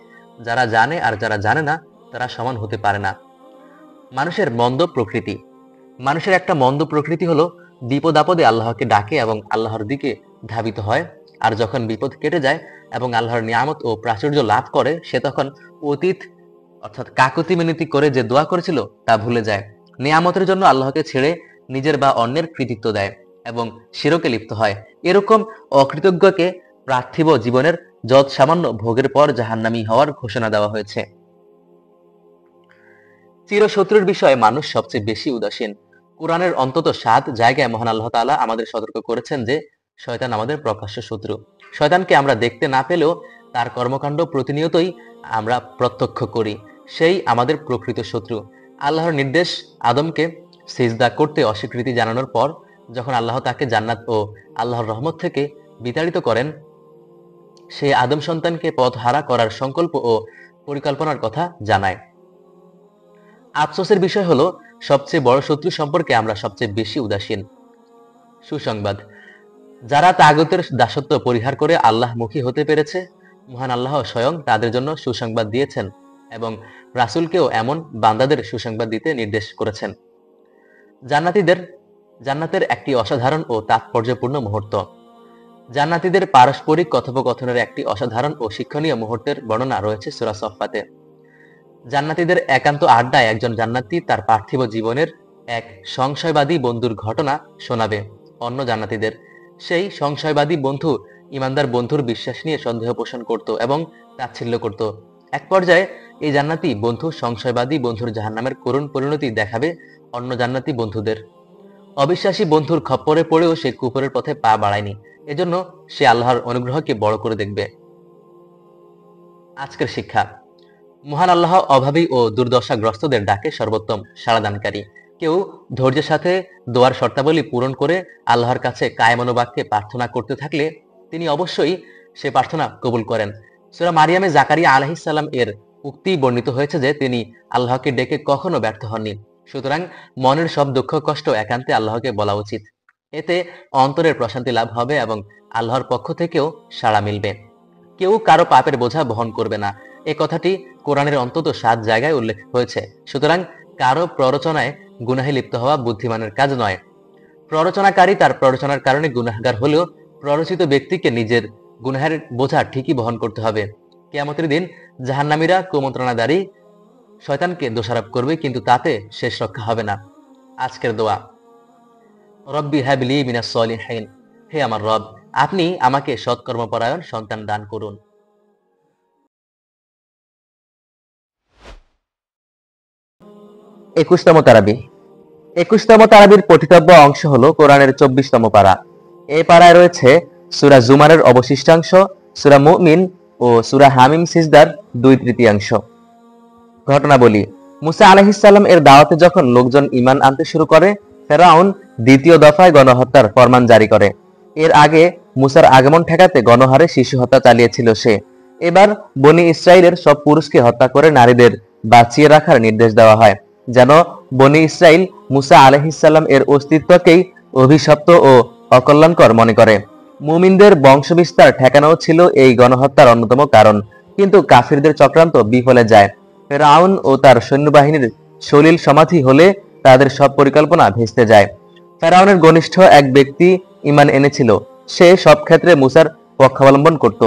Speaker 1: যারা জানে আর যারা জানে না তারা সমান হতে পারে না। মানুষের মন্দ প্রকৃতি। মানুষের একটা মন্দ প্রকৃতি হলো বিপদ আপদে আল্লাহকে ডাকে এবং আল্লাহর দিকে ধাবিত হয়, আর যখন বিপদ কেটে যায় এবং আল্লাহর নিয়ামত ও প্রাচুর্য লাভ করে সে তখন অতীত অর্থাৎ কাকুতি মিনতি করে যে দোয়া করেছিল তা ভুলে যায়, নিয়ামতের জন্য আল্লাহকে ছেড়ে নিজের বা অন্যের কৃতিত্ব দেয় এবং শিরকে লিপ্ত হয়। এরকম অকৃতজ্ঞকে পার্থিব জীবনের যৎ সামান্য ভোগের পর জাহান্নামী হওয়ার ঘোষণা দেওয়া হয়েছে। চিরশত্রুর বিষয়ে মানুষ সবচেয়ে বেশি উদাসীন। কোরআনের অন্তত 7 জায়গায় মহান আল্লাহ তাআলা আমাদের সতর্ক করেছেন যে শয়তান আমাদের প্রকাশ্য শত্রু। শয়তানকে আমরা দেখতে না পেলেও তার কর্মকাণ্ড প্রতিনিয়তই আমরা প্রত্যক্ষ করি, সেই আমাদের প্রকৃত শত্রু। আল্লাহর নির্দেশ আদমকে সিজদা করতে অস্বীকৃতি জানানোর পর যখন আল্লাহ তাকে জান্নাত ও আল্লাহর রহমত থেকে বিতাড়িত করেন, সে আদম সন্তানকে পথহারা করার সংকল্প ও পরিকল্পনার কথা জানায়। আফসোসের বিষয় হলো সবচেয়ে বড় শত্রু সম্পর্কে আমরা সবচেয়ে বেশি উদাসীন। সুসংবাদ: যারা তাগুতের দাসত্ব পরিহার করে আল্লাহমুখী হতে পেরেছে, মহান আল্লাহ স্বয়ং তাদের জন্য সুসংবাদ দিয়েছেন এবং রাসূলকেও এমন বান্দাদের সুসংবাদ দিতে নির্দেশ করেছেন। জান্নাতের একটি অসাধারণ ও তাৎপর্যপূর্ণ মুহূর্ত। জান্নাতীদের পারস্পরিক কথোপকথনের একটি অসাধারণ ও শিক্ষণীয় মুহূর্তের বর্ণনা রয়েছে সূরা সফফাতে। জান্নাতীদের একান্ত আড্ডায় একজন জান্নাতী তার পার্থিব জীবনের এক সংশয়বাদী বন্ধুর ঘটনা শোনাবে অন্য জান্নাতীদের। সেই সংশয়বাদী বন্ধু ইমানদার বন্ধুর বিশ্বাস নিয়ে সন্দেহ পোষণ করত এবং তাচ্ছিল্য করত। এক পর্যায়ে এই জান্নাতি বন্ধু সংশয়বাদী বন্ধুর জাহান্নামের করুণ পরিণতি দেখাবে অন্য জান্নাতি বন্ধুদের। অবিশ্বাসী বন্ধুর খপ্পরে পড়েও সে কুফরের পথে পা বাড়ায়নি, এজন্য সে আল্লাহর অনুগ্রহকে বড় করে দেখবে। আজকের শিক্ষা। মহান আল্লাহ অভাবী ও দুর্দশাগ্রস্তদের ডাকে সর্বোত্তম সাড়াদানকারী। কেউ ধৈর্যের সাথে দোয়ার শর্তাবলী পূরণ করে আল্লাহর কাছে কায়মনোবাক্যে প্রার্থনা করতে থাকলে তিনি অবশ্যই সে প্রার্থনা কবুল করেন। সূরা মারিয়ামে জাকারিয়া আলাইহিস সালাম এর উক্তি বর্ণিত হয়েছে যে তিনি আল্লাহকে ডেকে কখনো ব্যর্থ হননি। সুতরাং মনের সব দুঃখ কষ্ট একান্তে আল্লাহকে বলা উচিত। এতে অন্তরের প্রশান্তি লাভ হবে এবং আল্লাহর পক্ষ থেকেও সাড়া মিলবে। কেউ কারো পাপের বোঝা বহন করবে না, এ কথাটি কোরআনের অন্তত 7 জায়গায় উল্লেখ হয়েছে। সুতরাং কারো প্ররোচনায় গুনাহে লিপ্ত হওয়া বুদ্ধিমানের কাজ নয়। প্ররোচনাকারী তার প্ররোচনার কারণে গুনাহগার হলেও প্ররোচিত ব্যক্তিকে নিজের গুনাহের বোঝা ঠিকই বহন করতে হবে। কিয়ামতের দিন জাহান্নামীরা কুমন্ত্রণাদারী শয়তানকে দোষারোপ করবে, কিন্তু তাতে শেষ রক্ষা হবে না। আজকের দোয়া। রব্বি হাবলি মিনাস সলিহিন, হে আমার রব, আপনি আমাকে সৎকর্মপরায়ণ সন্তান দান করুন। 21তম তারাবি। 21তম তারাবির পঠিতব্য অংশ হলো কোরআনের 24তম পারা। এই পারায় রয়েছে সূরা জুমারের অবশিষ্টাংশ, সূরা মুমিন ও সূরা হামিম সিজদার 2/3। ঘটনা বলি। মুসা আলাইহিস সালাম এর দাওয়াতে যখন লোকজন ঈমান আনতে শুরু করে, ফেরাউন দ্বিতীয় দফায় গণহত্যার ফরমান জারি করে। এর আগে মুসার আগমন ঠেকাতে গণহারে শিশু হত্যা চালিয়েছিল সে। এবার বনি ইসরাইলের সব পুরুষকে হত্যা করে নারীদের বাঁচিয়ে রাখার নির্দেশ দেওয়া হয়, যেন বনি ইসরাইল মুসা আলাইহিস সালাম এর অস্তিত্বকেই অভিশপ্ত ও অকল্যাণকর মনে করে। মুমিনদের বংশবিস্তার ঠেকানোও ছিল এই গণহত্যার অন্যতম কারণ, কিন্তু কাফিরদের চক্রান্ত বিফলে যায়। ফেরাউন ও তার সৈন্যবাহিনীর সলিল সমাধি হলে তাদের সব পরিকল্পনা ভেস্তে যায়। ফেরাউনের ঘনিষ্ঠ এক ব্যক্তি ঈমান এনেছিল। সে সব ক্ষেত্রে মুসার পক্ষাবলম্বন করত।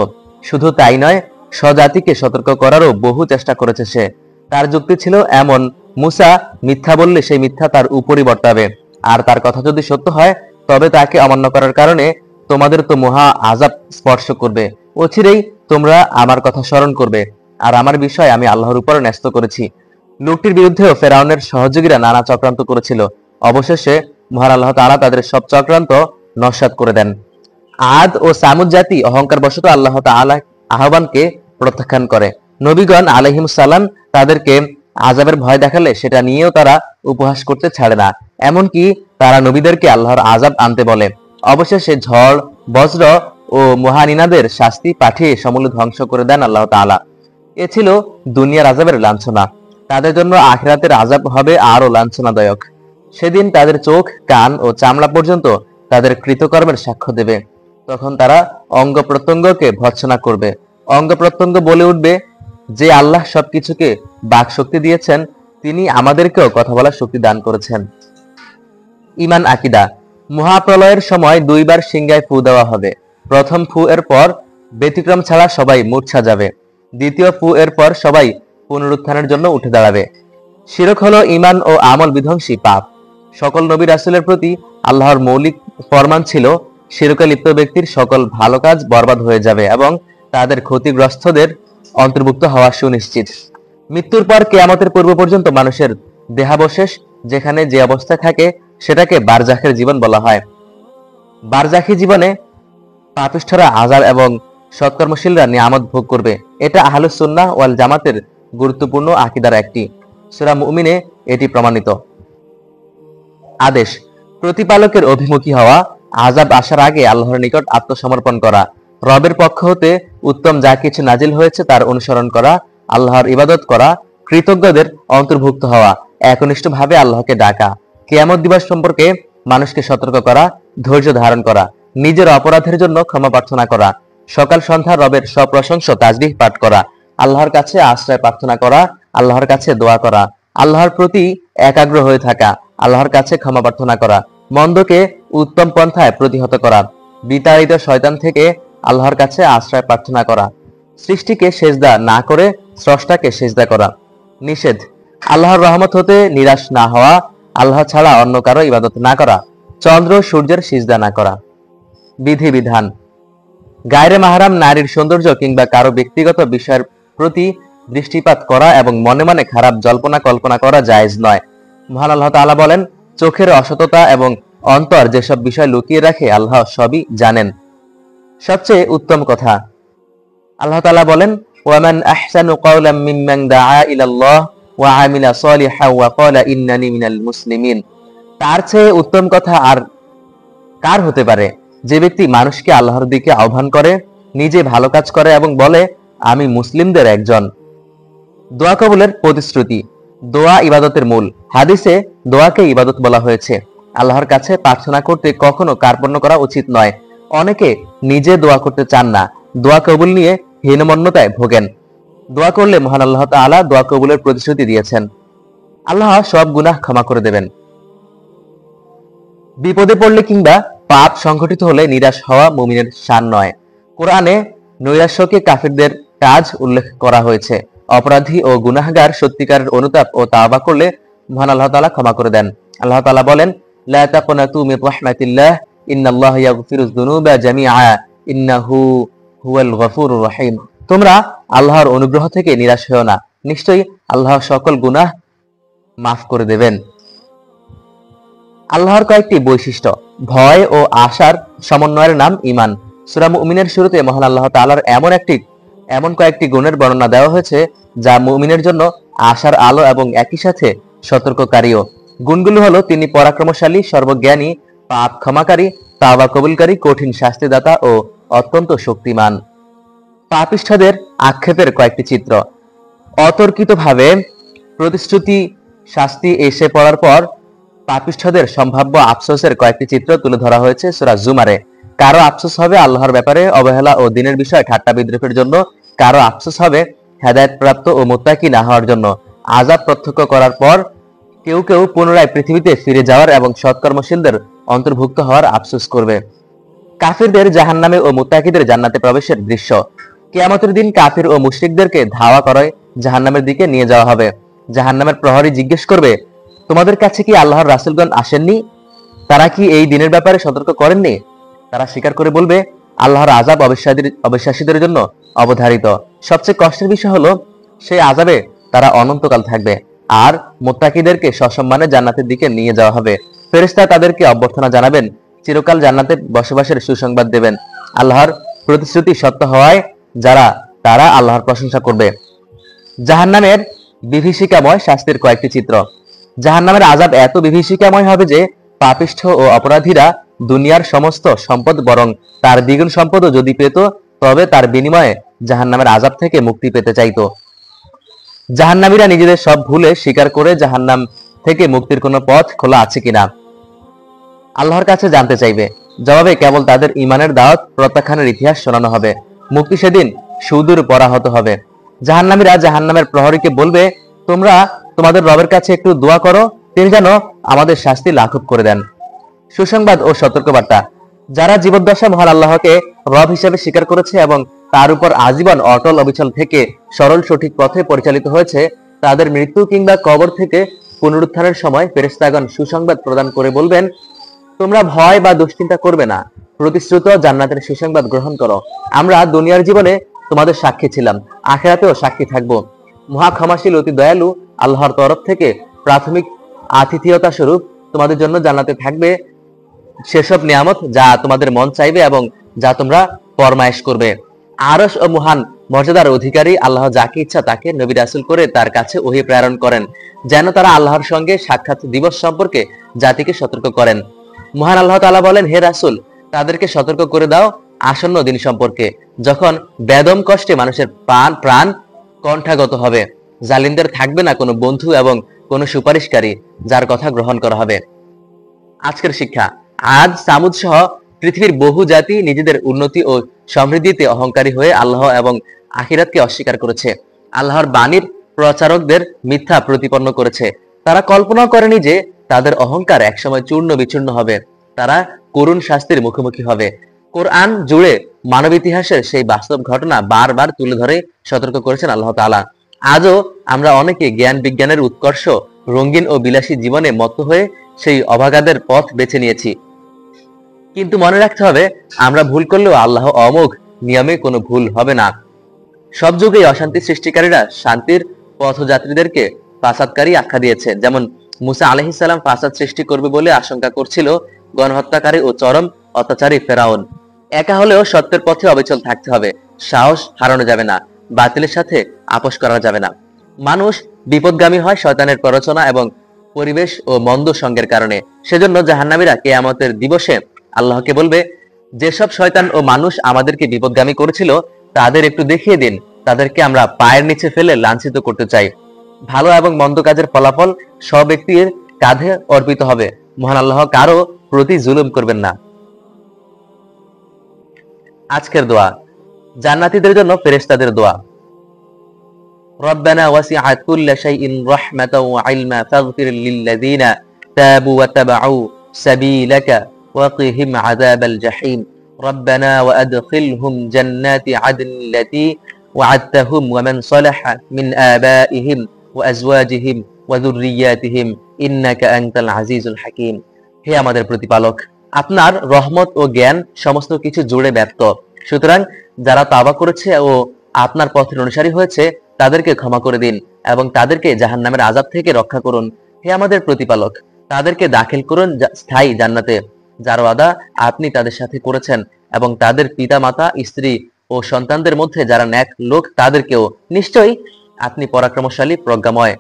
Speaker 1: শুধু তাই নয়, স্বজাতিকে সতর্ক করারও বহু চেষ্টা করেছে সে। তার যুক্তি ছিল এমন, মুসা মিথ্যা বললে সেই মিথ্যা তার উপরই বর্তাবে, আর তার কথা যদি সত্য হয় তবে তাকে অমান্য করার কারণে তোমাদের তো মহা আযাব স্পর্শ করবে। অচিরেই তোমরা আমার কথা স্মরণ করবে, আর আমার বিষয় আমি আল্লাহর উপর ন্যস্ত করেছি। লোকটির বিরুদ্ধেও ফেরাউনের সহযোগীরা নানা চক্রান্ত করেছিল। অবশেষে মহান আল্লাহ তাআলা তাদের সব চক্রান্ত নস্যাৎ করে দেন। আদ ও সামুদ জাতি অহংকারবশত আল্লাহ তাআলা আহ্বানকে প্রত্যাখ্যান করে। নবীগণ আলাইহিমুস সালাম তাদেরকে আযাবের ভয় দেখালে সেটা নিয়েও তারা উপহাস করতে ছাড়ে না, এমনকি তারা নবীদেরকে আল্লাহর আযাব আনতে বলে। অবশেষে ঝড়, বজ্র ও মহানিনাদের শাস্তি পাঠিয়ে সমূলে ধ্বংস করে দেন আল্লাহ তাআলা। এ ছিল দুনিয়ার আযাবের লাঞ্ছনা। তাদের জন্য আখিরাতের আযাব হবে আরো লাঞ্ছনাদায়ক। সেদিন তাদের চোখ, কান ও চামড়া পর্যন্ত তাদের কৃতকর্মের সাক্ষ্য দেবে। তখন তারা অঙ্গ প্রত্যঙ্গকে ভর্ৎসনা করবে। অঙ্গ প্রত্যঙ্গ বলে উঠবে, যে আল্লাহ সবকিছুকে বাক শক্তি দিয়েছেন, তিনি আমাদেরকেও কথা বলার শক্তি দান করেছেন। ঈমান আকীদা। মহাপ্রলয়ের সময় 2 বার সিংহায় ফু দেওয়া হবে। প্রথম ফু এর পর ব্যতিক্রম ছাড়া সবাই মূর্ছা যাবে। দ্বিতীয় ফু এর পর সবাই পুনরুত্থানের জন্য উঠে দাঁড়াবে। শিরক হলো ঈমান ও আমল বিধ্বংসী পাপ। সকল নবী রাসূলের প্রতি আল্লাহর মৌলিক ফরমান ছিল, শিরকে লিপ্ত ব্যক্তির সকল ভালো কাজ বরবাদ হয়ে যাবে এবং তাদের ক্ষতিগ্রস্তদের অন্তর্ভুক্ত হওয়া সুনিশ্চিত। মৃত্যুর পর কিয়ামতের পূর্ব পর্যন্ত মানুষের দেহাবশেষ যেখানে যে অবস্থায় থাকে সেটাকে বারজাখের জীবন বলা হয়। বারজাখী জীবনে পাপিষ্ঠরা আযাব এবং সৎকর্মশীলরা নিয়ামত ভোগ করবে। এটা আহলুস সুন্নাহ ওয়াল জামাতের গুরুত্বপূর্ণ আকীদার একটি। সূরা মুমিনে এটি প্রমাণিত। আদেশ। প্রতিপালকের অভিমুখী হওয়া, আযাব আসার আগে আল্লাহর নিকট আত্মসমর্পণ করা, রবের পক্ষ হতে উত্তম যা কিছু নাজিল হয়েছে তার অনুসরণ করা, আল্লাহর ইবাদত করা, কৃতজ্ঞদের অন্তর্ভুক্ত হওয়া, একনিষ্ঠভাবে আল্লাহকে ডাকা, কিয়ামত দিবস সম্পর্কে মানুষকে সতর্ক করা, ধৈর্য ধারণ করা, নিজের অপরাধের জন্য ক্ষমা প্রার্থনা করা, সকাল সন্ধ্যা রবের সপ্রশংস তাসবিহ পাঠ করা, আল্লাহর কাছে আশ্রয় প্রার্থনা করা, আল্লাহর কাছে দোয়া করা, আল্লাহর প্রতি একাগ্র হয়ে থাকা, আল্লাহর কাছে ক্ষমা প্রার্থনা করা, মন্দকে উত্তম পন্থায় প্রতিহত করা, বিতাড়িত শয়তান থেকে আল্লাহর কাছে আশ্রয় প্রার্থনা করা, সৃষ্টিকে সেজদা না করে স্রষ্টাকে সেজদা করা। নিষেধ। আল্লাহর রহমত হতে নিরাশ না হওয়া, আল্লাহ ছাড়া অন্য কারো ইবাদত না করা, চন্দ্র সূর্যের সিজদা না করা। বিধিবিধান। গায়রে মাহরাম নারীর সৌন্দর্য কিংবা কারো ব্যক্তিগত বিষয়ের প্রতি দৃষ্টিপাত করা এবং মনে মনে খারাপ জল্পনা কল্পনা করা জায়েজ নয়। মহান আল্লাহ তাআলা বলেন, চোখের অসততা এবং অন্তর যেসব বিষয় লুকিয়ে রাখে আল্লাহ সবই জানেন। সবচেয়ে উত্তম কথা, আল্লাহ তাআলা বলেন, ওয়ামান আহসানু কাওলাম মিম্মান দাআ ইলাল্লাহ ওয়া আমিলা সলিহান ওয়া ক্বালা ইন্নানি মিনাল মুসলিমিন। তার চেয়ে উত্তম কথা আর কার হতে পারে, যে ব্যক্তি মানুষকে আল্লাহর দিকে আহ্বান করে, নিজে ভালো কাজ করে এবং বলে আমি মুসলিমদের একজন। দোয়া কবুলের প্রতিশ্রুতি। দোয়া ইবাদতের মূল। হাদিসে দোয়াকে ইবাদত বলা হয়েছে। আল্লাহর কাছে প্রার্থনা করতে কখনো কার্পণ্য করা উচিত নয়। অনেকে নিজে দোয়া করতে চান না, দোয়া কবুল নিয়ে হীনমন্যতায় ভোগেন। দোয়া করলে মহান আল্লাহ তাআলা দোয়া কবুলের প্রতিশ্রুতি দিয়েছেন। আল্লাহ সব গুনাহ ক্ষমা করে দেবেন। বিপদে পড়লে কিংবা পাপ সংঘটিত হলে নিরাশ হওয়া মুমিনের শান নয়। কোরআনে নৈরাশ্যকে কাফিরদের কাজ উল্লেখ করা হয়েছে। অপরাধী ও গুনাহগার সত্যিকারের অনুতাপ ও তাওবা করলে মহান আল্লাহ তাআলা ক্ষমা করে দেন। আল্লাহ তাআলা বলেন, লা তাকুনাতু মির রাহমাতিল্লাহ ইন্নাল্লাহা ইয়াগফিরুয যুনুবা জামিআ ইন্নাহু হুয়াল গফুরুর রহিম। তোমরা আল্লাহর অনুগ্রহ থেকে নিরাশ হও না, নিশ্চয়ই আল্লাহ সকল গুনাহ মাফ করে দেবেন। আল্লাহর কয়েকটি বৈশিষ্ট্য। ভয় ও আশার সমন্বয়ের নাম ঈমান। সূরা মুমিনের শুরুতে মহান আল্লাহ তাআলার এমন কয়েকটি গুণের বর্ণনা দেওয়া হয়েছে যা মুমিনের জন্য আশার আলো এবং একই সাথে সতর্ককারীও। গুণগুলো হলো, তিনি পরাক্রমশালী, সর্বজ্ঞানী, পাপ ক্ষমাকারী, তাওবা কবুলকারী, কঠিন শাস্তিদাতা ও অত্যন্ত শক্তিমান। পাপিষ্ঠদের আক্ষেপের কয়েকটি চিত্র। অতর্কিতভাবে প্রতিশ্রুতি শাস্তি এসে পড়ার পর পাপিষ্ঠদের সম্ভাব্য আফসোসের কয়েকটি চিত্র তুলে ধরা হয়েছে সূরা জুমারে। কারো আফসোস হবে আল্লাহর ব্যাপারে অবহেলা ও দ্বীনের বিষয়ে ঠাট্টা বিদ্রূপের জন্য, কারো আফসোস হবে হেদায়েত প্রাপ্ত ও মুত্তাকি না হওয়ার জন্য। আযাব প্রত্যক্ষ করার পর কেউ কেউ পুনরায় পৃথিবীতে ফিরে যাওয়ার এবং সৎকর্মশীলদের অন্তর্ভুক্ত হওয়ার আফসোস করবে। কাফিরদের জাহান্নামে ও মুত্তাকিদের জান্নাতে প্রবেশের দৃশ্য। কিয়ামতের দিন কাফির ও মুশরিকদেরকে ধাওয়া করে জাহান্নামের দিকে নিয়ে যাওয়া হবে। জাহান্নামের প্রহরী জিজ্ঞেস করবে, তোমাদের কাছে কি আল্লাহর রাসূলগণ আসেননি? তারা কি এই দিনের ব্যাপারে সতর্ক করেননি? তারা স্বীকার করে বলবে, আল্লাহর আযাব অবিশ্বাসীদের জন্য অবধারিত। সবচেয়ে কষ্টের বিষয় হলো, সেই আযাবে তারা অনন্তকাল থাকবে। আর মুত্তাকিদেরকে সসম্মানে জান্নাতের দিকে নিয়ে যাওয়া হবে। ফেরেশতা তাদেরকে অভ্যর্থনা জানাবেন, চিরকাল জান্নাতে বসবাসের সুসংবাদ দেবেন। আল্লাহর প্রতিশ্রুতি সত্য হওয়ায় তারা আল্লাহর প্রশংসা করবে। জাহান্নামের বিভীষিকাময় শাস্তির কয়েকটি চিত্র। জাহান্নামের আযাব এত বিভীষিকাময় হবে যে পাপিষ্ঠ ও অপরাধীরা দুনিয়ার সমস্ত সম্পদ বরং তার দ্বিগুণ সম্পদও যদি পেত, তবে তার বিনিময়ে জাহান্নামের আযাব থেকে মুক্তি পেতে চাইত। জাহান্নামীরা নিজেদের সব ভুলে স্বীকার করে জাহান্নাম থেকে মুক্তির কোনো পথ খোলা আছে কিনা আল্লাহর কাছে জানতে চাইবে। জবাবে কেবল তাদের ঈমানের দাওয়াত প্রত্যাখ্যানের ইতিহাস শোনানো হবে। মুক্তি সেদিন সুদূর পরাহত হবে। জাহান্নামীরা জাহান্নামের প্রহরীকে বলবে, তোমরা তোমাদের রবের কাছে একটু দোয়া করো, তিনি যেন আমাদের শাস্তি লাঘব করে দেন। সুসংবাদ ও সতর্কবার্তা। যারা জীবদ্দশা মহান আল্লাহকে রব হিসেবে স্বীকার করেছে এবং তার উপর আজীবন অটল অবিচল থেকে সরল সঠিক পথে পরিচালিত হয়েছে, তাদের মৃত্যু কিংবা কবর থেকে পুনরুত্থানের সময় ফেরেশতাগণ সুসংবাদ প্রদান করে বলবেন, তোমরা ভয় বা দুশ্চিন্তা করবে না, প্রতিশ্রুত জান্নাতের সুসংবাদ গ্রহণ করো। আমরা দুনিয়ার জীবনে তোমাদের সাক্ষী ছিলাম, আখিরাতেও সাক্ষী থাকবো। মহা ক্ষমাশীল অতি দয়ালু আল্লাহর তরফ থেকে প্রাথমিক আতিথেয়তা স্বরূপ তোমাদের জন্য জান্নাতে থাকবে সেসব নিয়ামত যা তোমাদের মন চাইবে এবং যা তোমরা ফরমায়েশ করবে। আরশ ও মহান মর্যাদার অধিকারী আল্লাহ যাকে ইচ্ছা তাকে নবী রাসূল করে তার কাছে ওহী প্রেরণ করেন, যেন তারা আল্লাহর সঙ্গে সাক্ষাৎ দিবস সম্পর্কে জাতিকে সতর্ক করেন। মহান আল্লাহ তাআলা বলেন, হে রাসূল, তাদেরকে সতর্ক করে দাও আসন্ন দিন সম্পর্কে, যখন বেদম কষ্টে মানুষের প্রাণ কণ্ঠাগত হবে। জালিমদের থাকবে না কোনো বন্ধু এবং কোনো সুপারিশকারী যার কথা গ্রহণ করা হবে। আজকের শিক্ষা। আজ সামুদ সহ পৃথিবীর বহু জাতি নিজেদের উন্নতি ও সমৃদ্ধিতে অহংকারী হয়ে আল্লাহ এবং আখিরাতকে অস্বীকার করেছে। আল্লাহর বাণীর প্রচারকদের মিথ্যা প্রতিপন্ন করেছে। তারা কল্পনা করেনি যে তাদের অহংকার একসময় চূর্ণ বিচূর্ণ হবে, তারা করুণ শাস্তির মুখোমুখি হবে। কোরআন জুড়ে মানব ইতিহাসের সেই বাস্তব ঘটনা বারবার তুলে ধরে সতর্ক করেছেন আল্লাহ তাআলা। আজও আমরা অনেকে জ্ঞান বিজ্ঞানের উৎকর্ষ, রঙিন ও বিলাসী জীবনে মত্ত হয়ে সেই অভাগাদের পথ বেছে নিয়েছি। কিন্তু মনে রাখতে হবে, আমরা ভুল করলেও আল্লাহ অমোঘ নিয়মে কোনো ভুল হবে না। সব যুগেই অশান্তি সৃষ্টিকারীরা শান্তির পথযাত্রীদেরকে ফাসাদকারী আখ্যা দিয়েছে। যেমন মুসা আলাইহিস সালাম ফাসাদ সৃষ্টি করবে বলে আশঙ্কা করছিল গণহত্যাকারী ও চরম অত্যাচারী ফেরাউন। একা হলেও সত্যের পথে অবিচল থাকতে হবে, সাহস হারানো যাবে না, বাতিলের সাথে আপোষ করা যাবে না। মানুষ বিপদগামী হয় শয়তানের প্ররোচনা এবং পরিবেশ ও মন্দ সঙ্গের কারণে। সেজন্য জাহান্নামীরা কিয়ামতের দিবসে আল্লাহকে বলবে, যেসব শয়তান ও মানুষ আমাদেরকে বিপদগামী করেছিল তাদের একটু দেখিয়ে দিন, তাদেরকে আমরা পায়ের নিচে ফেলে লাঞ্ছিত করতে চাই। ভালো এবং মন্দ কাজের ফলাফল সব ব্যক্তির কাঁধে অর্পিত হবে। মহান আল্লাহ কারো প্রতি জুলুম করবেন না। আজকের দোয়া, জান্নাতীদের জন্য ফেরেশতাদের দোয়া। রব্বানা ওয়াসিআত কুল্লা শাইইন রাহমাতাও ওয়া ইলমা ফাগফির লিল্লাযিনা তাবু ওয়া তাবাউ সাবিলাকা ওয়া কিহিম আযাবাল জাহিম। রব্বানা ওয়া আদখিলহুম জান্নাতি আদন আল্লাতী ওয়া'আদতাহুম ওয়া মান সালাহা মিন আবাইহিম ওয়া আজওয়াজিহিম ওয়া যুররিয়াতিহিম ইন্নাকা আনতাল আজিজুল হাকীম। হে আমাদের প্রতিপালক, আপনার রহমত ও জ্ঞান সমস্ত কিছু জুড়ে ব্যপ্ত। সুতরাং যারা তাওবা করেছে ও আপনার পথের অনুসারী হয়েছে তাদেরকে ক্ষমা করে দিন এবং তাদেরকে জাহান্নামের আযাব থেকে রক্ষা করুন। হে আমাদের প্রতিপালক, তাদেরকে দাখিল করুন স্থায়ী জান্নাতে, যার ওয়াদা আপনি তাদের সাথে করেছেন, এবং তাদের পিতা মাতা, স্ত্রী ও সন্তানদের মধ্যে যারা নেক লোক তাদেরকেও। নিশ্চয়ই আপনি পরাক্রমশালী, প্রজ্ঞাময়।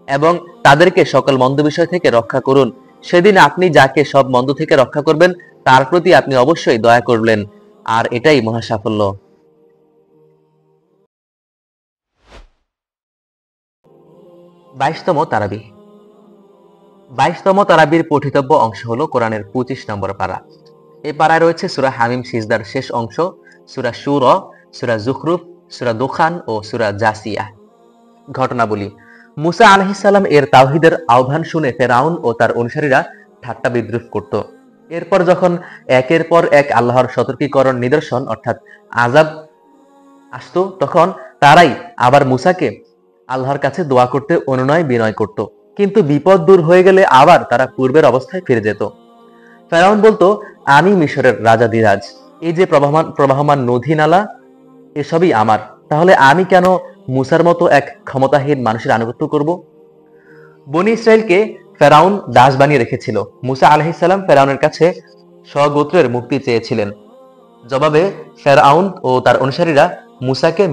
Speaker 1: এবং তাদেরকে সকল মন্দ বিষয় থেকে রক্ষা করুন। সেদিন আপনি যাকে সব মন্দ থেকে রক্ষা করবেন তার প্রতি আপনি অবশ্যই দয়া করবেন, আর এটাই মহা সাফল্য। 22তম তারাবি। 22তম তারাবির পঠিতব্য অংশ হলো কোরআনের 25 নম্বর পারা। এই পারায় রয়েছে সূরা হামিম সিজদার শেষ অংশ, সূরা শুরা, সূরা যুখরুফ, সূরা দুখান ও সূরা জাসিয়া। ঘটনাবলী: মুসা আলাইহিস সালাম এর তাওহীদের আহ্বান শুনে ফেরাউন ও তার অনুসারীরা ঠাট্টা বিদ্রুপ করত। এরপর যখন একের পর এক আল্লাহর সতর্কীকরণ নিদর্শন অর্থাৎ আযাব আসতো, তখন তারাই আবার মুসাকে আল্লাহর কাছে দোয়া করতে অনুনয় বিনয় করত। কিন্তু বিপদ দূর হয়ে গেলে আবার তারা পূর্বের অবস্থায় ফিরে যেত। ফেরাউন বলতো, আমি মিশরের রাজাধিরাজ, এই যে প্রবাহমান নদী নালা এসবই আমার, তাহলে আমি কেন মুসার মতো এক ক্ষমতাহীন মানুষের আনুগত্য করব? বনী ইসরাইলকে ফেরাউন দাস বানিয়ে রেখেছিল। মুসা আলাইহিস সালাম ফেরাউনের কাছে স্বগোত্রের মুক্তি চেয়েছিলেন। জবাবে ফেরাউন ও তার অনুসারীরা মুসাকে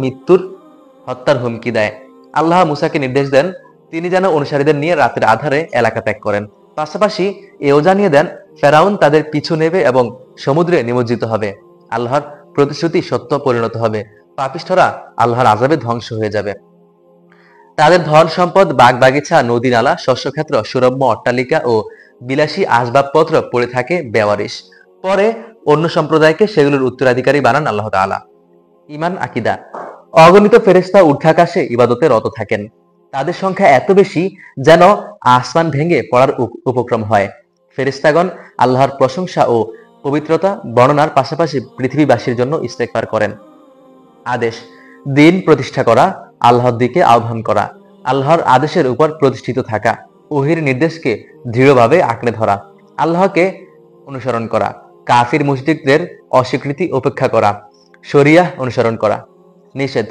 Speaker 1: হত্যার হুমকি দেয়। আল্লাহ মুসাকে নির্দেশ দেন তিনি যেন অনুসারীদের নিয়ে রাতের আধারে এলাকা ত্যাগ করেন। পাশাপাশি এও জানিয়ে দেন ফেরাউন তাদের পিছু নেবে এবং সমুদ্রে নিমজ্জিত হবে। আল্লাহর প্রতিশ্রুতি সত্য পরিণত হবে, পাপিষ্ঠরা আল্লাহর আযাবে ধ্বংস হয়ে যাবে। তাদের ধন সম্পদ, বাগ বাগিচা, নদী নালা, শস্যক্ষেত্র, সুরম্য অট্টালিকা ও বিলাসী আসবাবপত্র পড়ে থাকে বেওয়ারিশ। পরে অন্য সম্প্রদায়কে সেগুলোর উত্তরাধিকারী বানান আল্লাহ তাআলা। ঈমান আকীদা: অগণিত ফেরেশতা ঊর্ধ্বাকাশে ইবাদতে রত থাকেন। তাদের সংখ্যা এত বেশি যেন আসমান ভেঙে পড়ার উপক্রম হয়। ফেরেশতাগণ আল্লাহর প্রশংসা ও পবিত্রতা বর্ণনার পাশাপাশি পৃথিবীবাসীর জন্য ইস্তেগফার করেন। আদেশ: দিন প্রতিষ্ঠা করা, আল্লাহর দিকে আহ্বান করা, আল্লাহর আদেশের উপর প্রতিষ্ঠিত থাকা, ওহীর নির্দেশকে দৃঢ়ভাবে আঁকড়ে ধরা, আল্লাহকে অনুসরণ করা, কাফির মুশরিকদের অস্বীকৃতি উপেক্ষা করা, শরিয়াহ অনুসরণ করা। নিষেধ: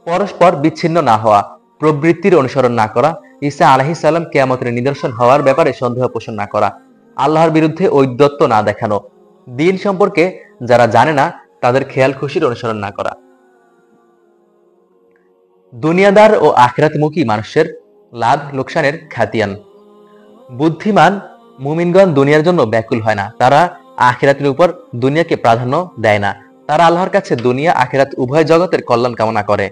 Speaker 1: পরস্পর বিচ্ছিন্ন না হওয়া, প্রবৃত্তির অনুসরণ না করা, ঈসা আলাইহিস সালাম কিয়ামতের নিদর্শন হওয়ার ব্যাপারে সন্দেহ পোষণ না করা, আল্লাহর বিরুদ্ধে ঔদ্ধত্য না দেখানো, দিন সম্পর্কে যারা জানে না তাদের খেয়াল খুশির অনুসরণ না করা। দুনিয়াদার ও আখিরাতমুখী মানুষের লাভ লোকসানের খাতিয়ান। বুদ্ধিমান মুমিনগণ দুনিয়ার জন্য ব্যাকুল হয় না, তারা আখিরাতের উপর দুনিয়াকে প্রাধান্য দেয় না। তারা আল্লাহর কাছে দুনিয়া আখিরাত উভয় জগতের কল্যাণ কামনা করে।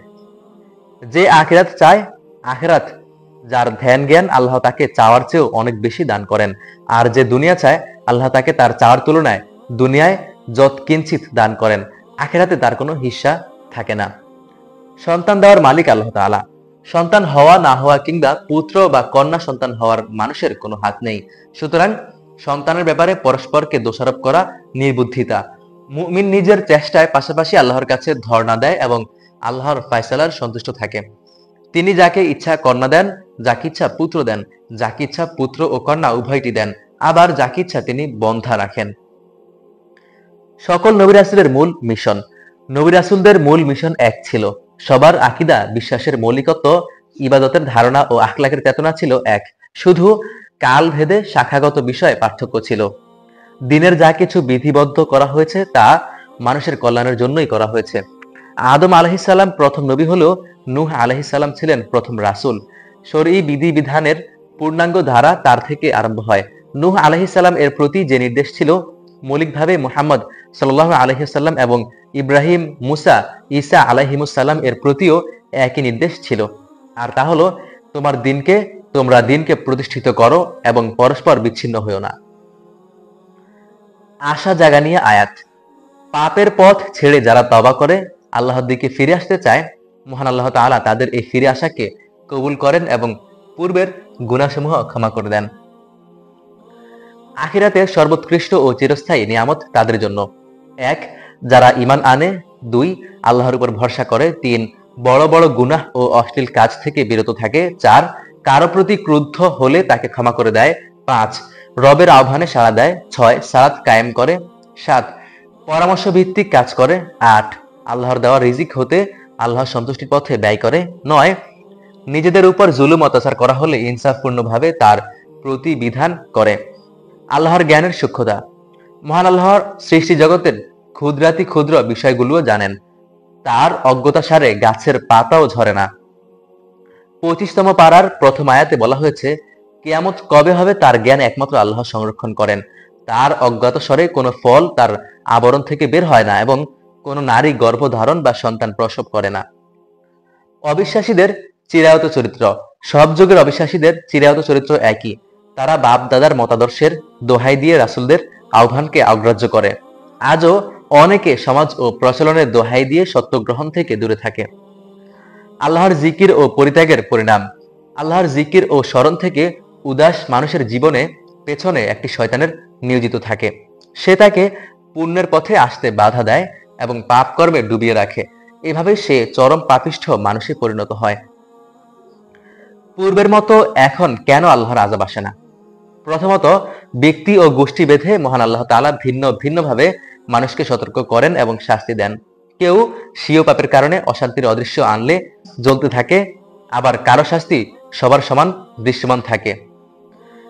Speaker 1: যে আখিরাত চায়, আখিরাত যার ধ্যান জ্ঞান, আল্লাহ তাকে চাওয়ার চেয়েও অনেক বেশি দান করেন। আর যে দুনিয়া চায়, আল্লাহ তাকে তার চাওয়ার তুলনায় দুনিয়ায় যত কিঞ্চিত দান করেন, আখিরাতে তার কোনো হিস্সা থাকে না। সন্তান দেওয়ার মালিক আল্লাহ তাআলা। সন্তান হওয়া না হওয়া কিংবা পুত্র বা কন্যা সন্তান হওয়ার মানুষের কোনো হাত নেই। সুতরাং সন্তানের ব্যাপারে পরস্পরকে দোষারোপ করা নির্বুদ্ধিতা। মুমিন নিজের চেষ্টায় পাশাপাশি আল্লাহর কাছে ধর্ণা দেয় এবং আল্লাহর ফয়সালার সন্তুষ্ট থাকে। তিনি যাকে ইচ্ছা কন্যা দেন, যাকে ইচ্ছা পুত্র দেন, যাকে ইচ্ছা পুত্র ও কন্যা উভয়টি দেন, আবার যাকে ইচ্ছা তিনি বন্ধা রাখেন। সকল নবী রাসূলের মূল মিশন। নবী রাসূলদের মূল মিশন এক ছিল। সবার আকীদা, বিশ্বাসের মৌলিকত্ব, ইবাদতের ধারণা ও আখলাকের চেতনা ছিল এক। শুধু কালভেদে শাখাগত বিষয়ে পার্থক্য ছিল। দিনের যা কিছু বিধিবদ্ধ করা হয়েছে তা মানুষের কল্যাণের জন্যই করা হয়েছে। আদম আলাইহিস সালাম প্রথম নবী হলেও নূহ আলাইহিস সালাম ছিলেন প্রথম রাসূল। শরঈ বিধিবিধানের পূর্ণাঙ্গ ধারা তার থেকে আরম্ভ হয়। নূহ আলাইহিস সালাম এর প্রতি যে নির্দেশ ছিল, মৌলিকভাবে মুহাম্মদ সাল্লাল্লাহু আলাইহি ওয়াসাল্লাম এবং ইব্রাহিম, মুসা, ঈসা আলাইহিমুস সালাম এর প্রতিও একই নির্দেশ ছিল। আর তা হলো, তোমরা দিনকে প্রতিষ্ঠিত করো এবং পরস্পর বিচ্ছিন্ন হইও না। আশা জাগানিয়া আয়াত। পাপের পথ ছেড়ে যারা তওবা করে আল্লাহর দিকে ফিরে আসতে চায়, মহান আল্লাহ তাআলা তাদের এই ফিরে আসাকে কবুল করেন এবং পূর্বের গুনাহসমূহ ক্ষমা করে দেন। আখিরাতের সর্বোৎকৃষ্ট ও চিরস্থায়ী নিয়ামত তাদের জন্য: ১. যারা ঈমান আনে। ২. আল্লাহর উপর ভরসা করে। ৩. বড় বড় গুনাহ ও অশ্লীল কাজ থেকে বিরত থাকে। ৪. কারো প্রতি ক্রুদ্ধ হলে তাকে ক্ষমা করে দেয়। ৫. রবের আহ্বানে সাড়া দেয়। ৬. সালাত কায়েম করে। ৭. পরামর্শ ভিত্তিক কাজ করে। ৮. আল্লাহর দেওয়া রিজিক হতে আল্লাহর সন্তুষ্টির পথে ব্যয় করে। ৯. নিজেদের উপর জুলুম অত্যাচার করা হলে ইনসাফপূর্ণভাবে তার প্রতিবিধান করে। আল্লাহর জ্ঞানের সূক্ষ্মতা। মহান আল্লাহর সৃষ্টি জগতের ক্ষুদ্রাতি ক্ষুদ্র বিষয়গুলোও জানেন। তার অজ্ঞতা সারে গাছের পাতাও ঝরে না। ২৫তম পারার প্রথম আয়াতে বলা হয়েছে, কিয়ামত কবে হবে তার জ্ঞান একমাত্র আল্লাহ সংরক্ষণ করেন। তার অজ্ঞাত স্বরে কোনো ফল তার আবরণ থেকে বের হয় না এবং কোনো নারী গর্ভধারণ বা সন্তান প্রসব করে না। অবিশ্বাসীদের চিরায়ত চরিত্র। সব যুগের অবিশ্বাসীদের চিরায়ত চরিত্র একই। তারা বাপ দাদার মতাদর্শের দোহাই দিয়ে রাসূলদের আহ্বানকে অগ্রাহ্য করে। আজও অনেকে সমাজ ও প্রচলনের দোহাই দিয়ে সত্য গ্রহণ থেকে দূরে থাকে। আল্লাহর জিকির ও পরিত্যাগের পরিণাম। আল্লাহর জিকির ও স্মরণ থেকে উদাস মানুষের জীবনে পেছনে একটি শয়তানের নিয়োজিত থাকে। সে তাকে পুণ্যের পথে আসতে বাধা দেয় এবং পাপ কর্মে ডুবিয়ে রাখে। এভাবে সে চরম পাপিষ্ঠ মানুষে পরিণত হয়। পূর্বের মতো এখন কেন আল্লাহর আযাব আসে না? প্রথমত, ব্যক্তি ও গোষ্ঠী ভেদে মহান আল্লাহ তাআলা ভিন্ন ভিন্নভাবে মানুষকে সতর্ক করেন এবং শাস্তি দেন। কেউ স্বীয় পাপের কারণে অশান্তির অদৃশ্য আনলে জ্বলতে থাকে, আবার কারো শাস্তি সবার সমান দৃশ্যমান থাকে।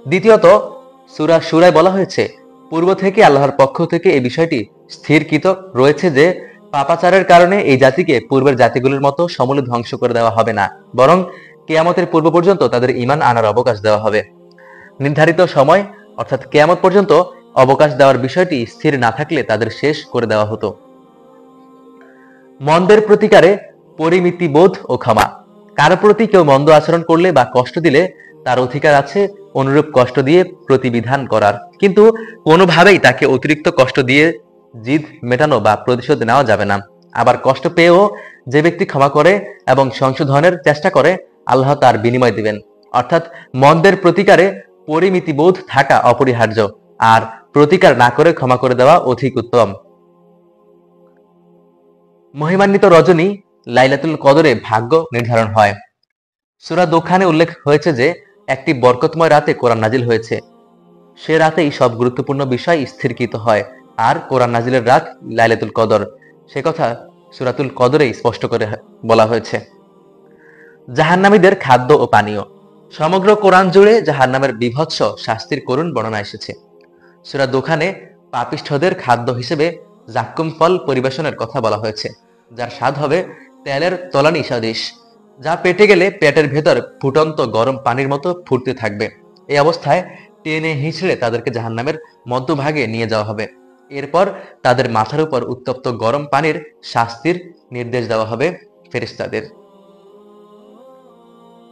Speaker 1: দ্বিতীয়ত, সূরা শুরায় বলা হয়েছে, পূর্ব থেকে আল্লাহর পক্ষ থেকে এই বিষয়টি স্থিরকৃত রয়েছে যে পাপাচারের কারণে এই জাতিকে পূর্বের জাতিগুলোর মতো সমূলে ধ্বংস করে দেওয়া হবে না, বরং কিয়ামতের পূর্ব পর্যন্ত তাদের ঈমান আনার অবকাশ দেওয়া হবে। নির্ধারিত সময় অর্থাৎ কিয়ামত পর্যন্ত অবকাশ দেওয়ার বিষয়টি স্থির না থাকলে তাদের শেষ করে দেওয়া হতো। মন্দের প্রতিকারে পরিমিতিবোধ ও ক্ষমা। কারো প্রতি কেউ মন্দ আচরণ করলে বা কষ্ট দিলে তার অধিকার আছে অনুরূপ কষ্ট দিয়ে প্রতিবিধান করার, কিন্তু কোনোভাবেই তাকে অতিরিক্ত কষ্ট দিয়ে জিদ মেটানো বা প্রতিশোধ নেওয়া যাবে না। আবার কষ্ট পেয়েও যে ব্যক্তি ক্ষমা করে এবং সংশোধনের চেষ্টা করে, আল্লাহ তার বিনিময় দিবেন। অর্থাৎ মন্দের প্রতিকারে পরিমিতিবোধ থাকা অপরিহার্য, আর প্রতিকার না করে ক্ষমা করে দেওয়া অধিক উত্তম। মহিমান্বিত রজনী লাইলাতুল কদরে ভাগ্য নির্ধারণ হয়। সূরা দোখানে উল্লেখ হয়েছে যে একটি বরকতময় রাতে কোরআন নাজিল হয়েছে। সে রাতেই সব গুরুত্বপূর্ণ বিষয় স্থিরকৃত হয়, আর কোরআন নাজিলের রাত লাইলাতুল কদর, সে কথা সূরাতুল কদরেই স্পষ্ট করে বলা হয়েছে। জাহান্নামীদের খাদ্য ও পানীয়। সমগ্র কোরআন জুড়ে জাহান্নামের বীভৎস শাস্তির করুণ বর্ণনা এসেছে। সূরা দোখানে পাপিষ্ঠদের খাদ্য হিসেবে জাক্কুম ফল পরিবেশনের কথা বলা হয়েছে, যার স্বাদ হবে তেলের তলানি সদৃশ, যা পেটে গেলে পেটের ভেতর ফুটন্ত গরম পানির মতো ফুটতে থাকবে। এই অবস্থায় টেনে হিঁচড়ে তাদেরকে জাহান্নামের মধ্যভাগে নিয়ে যাওয়া হবে। এরপর তাদের মাথার উপর উত্তপ্ত গরম পানির শাস্তির নির্দেশ দেওয়া হবে ফেরেশতাদের।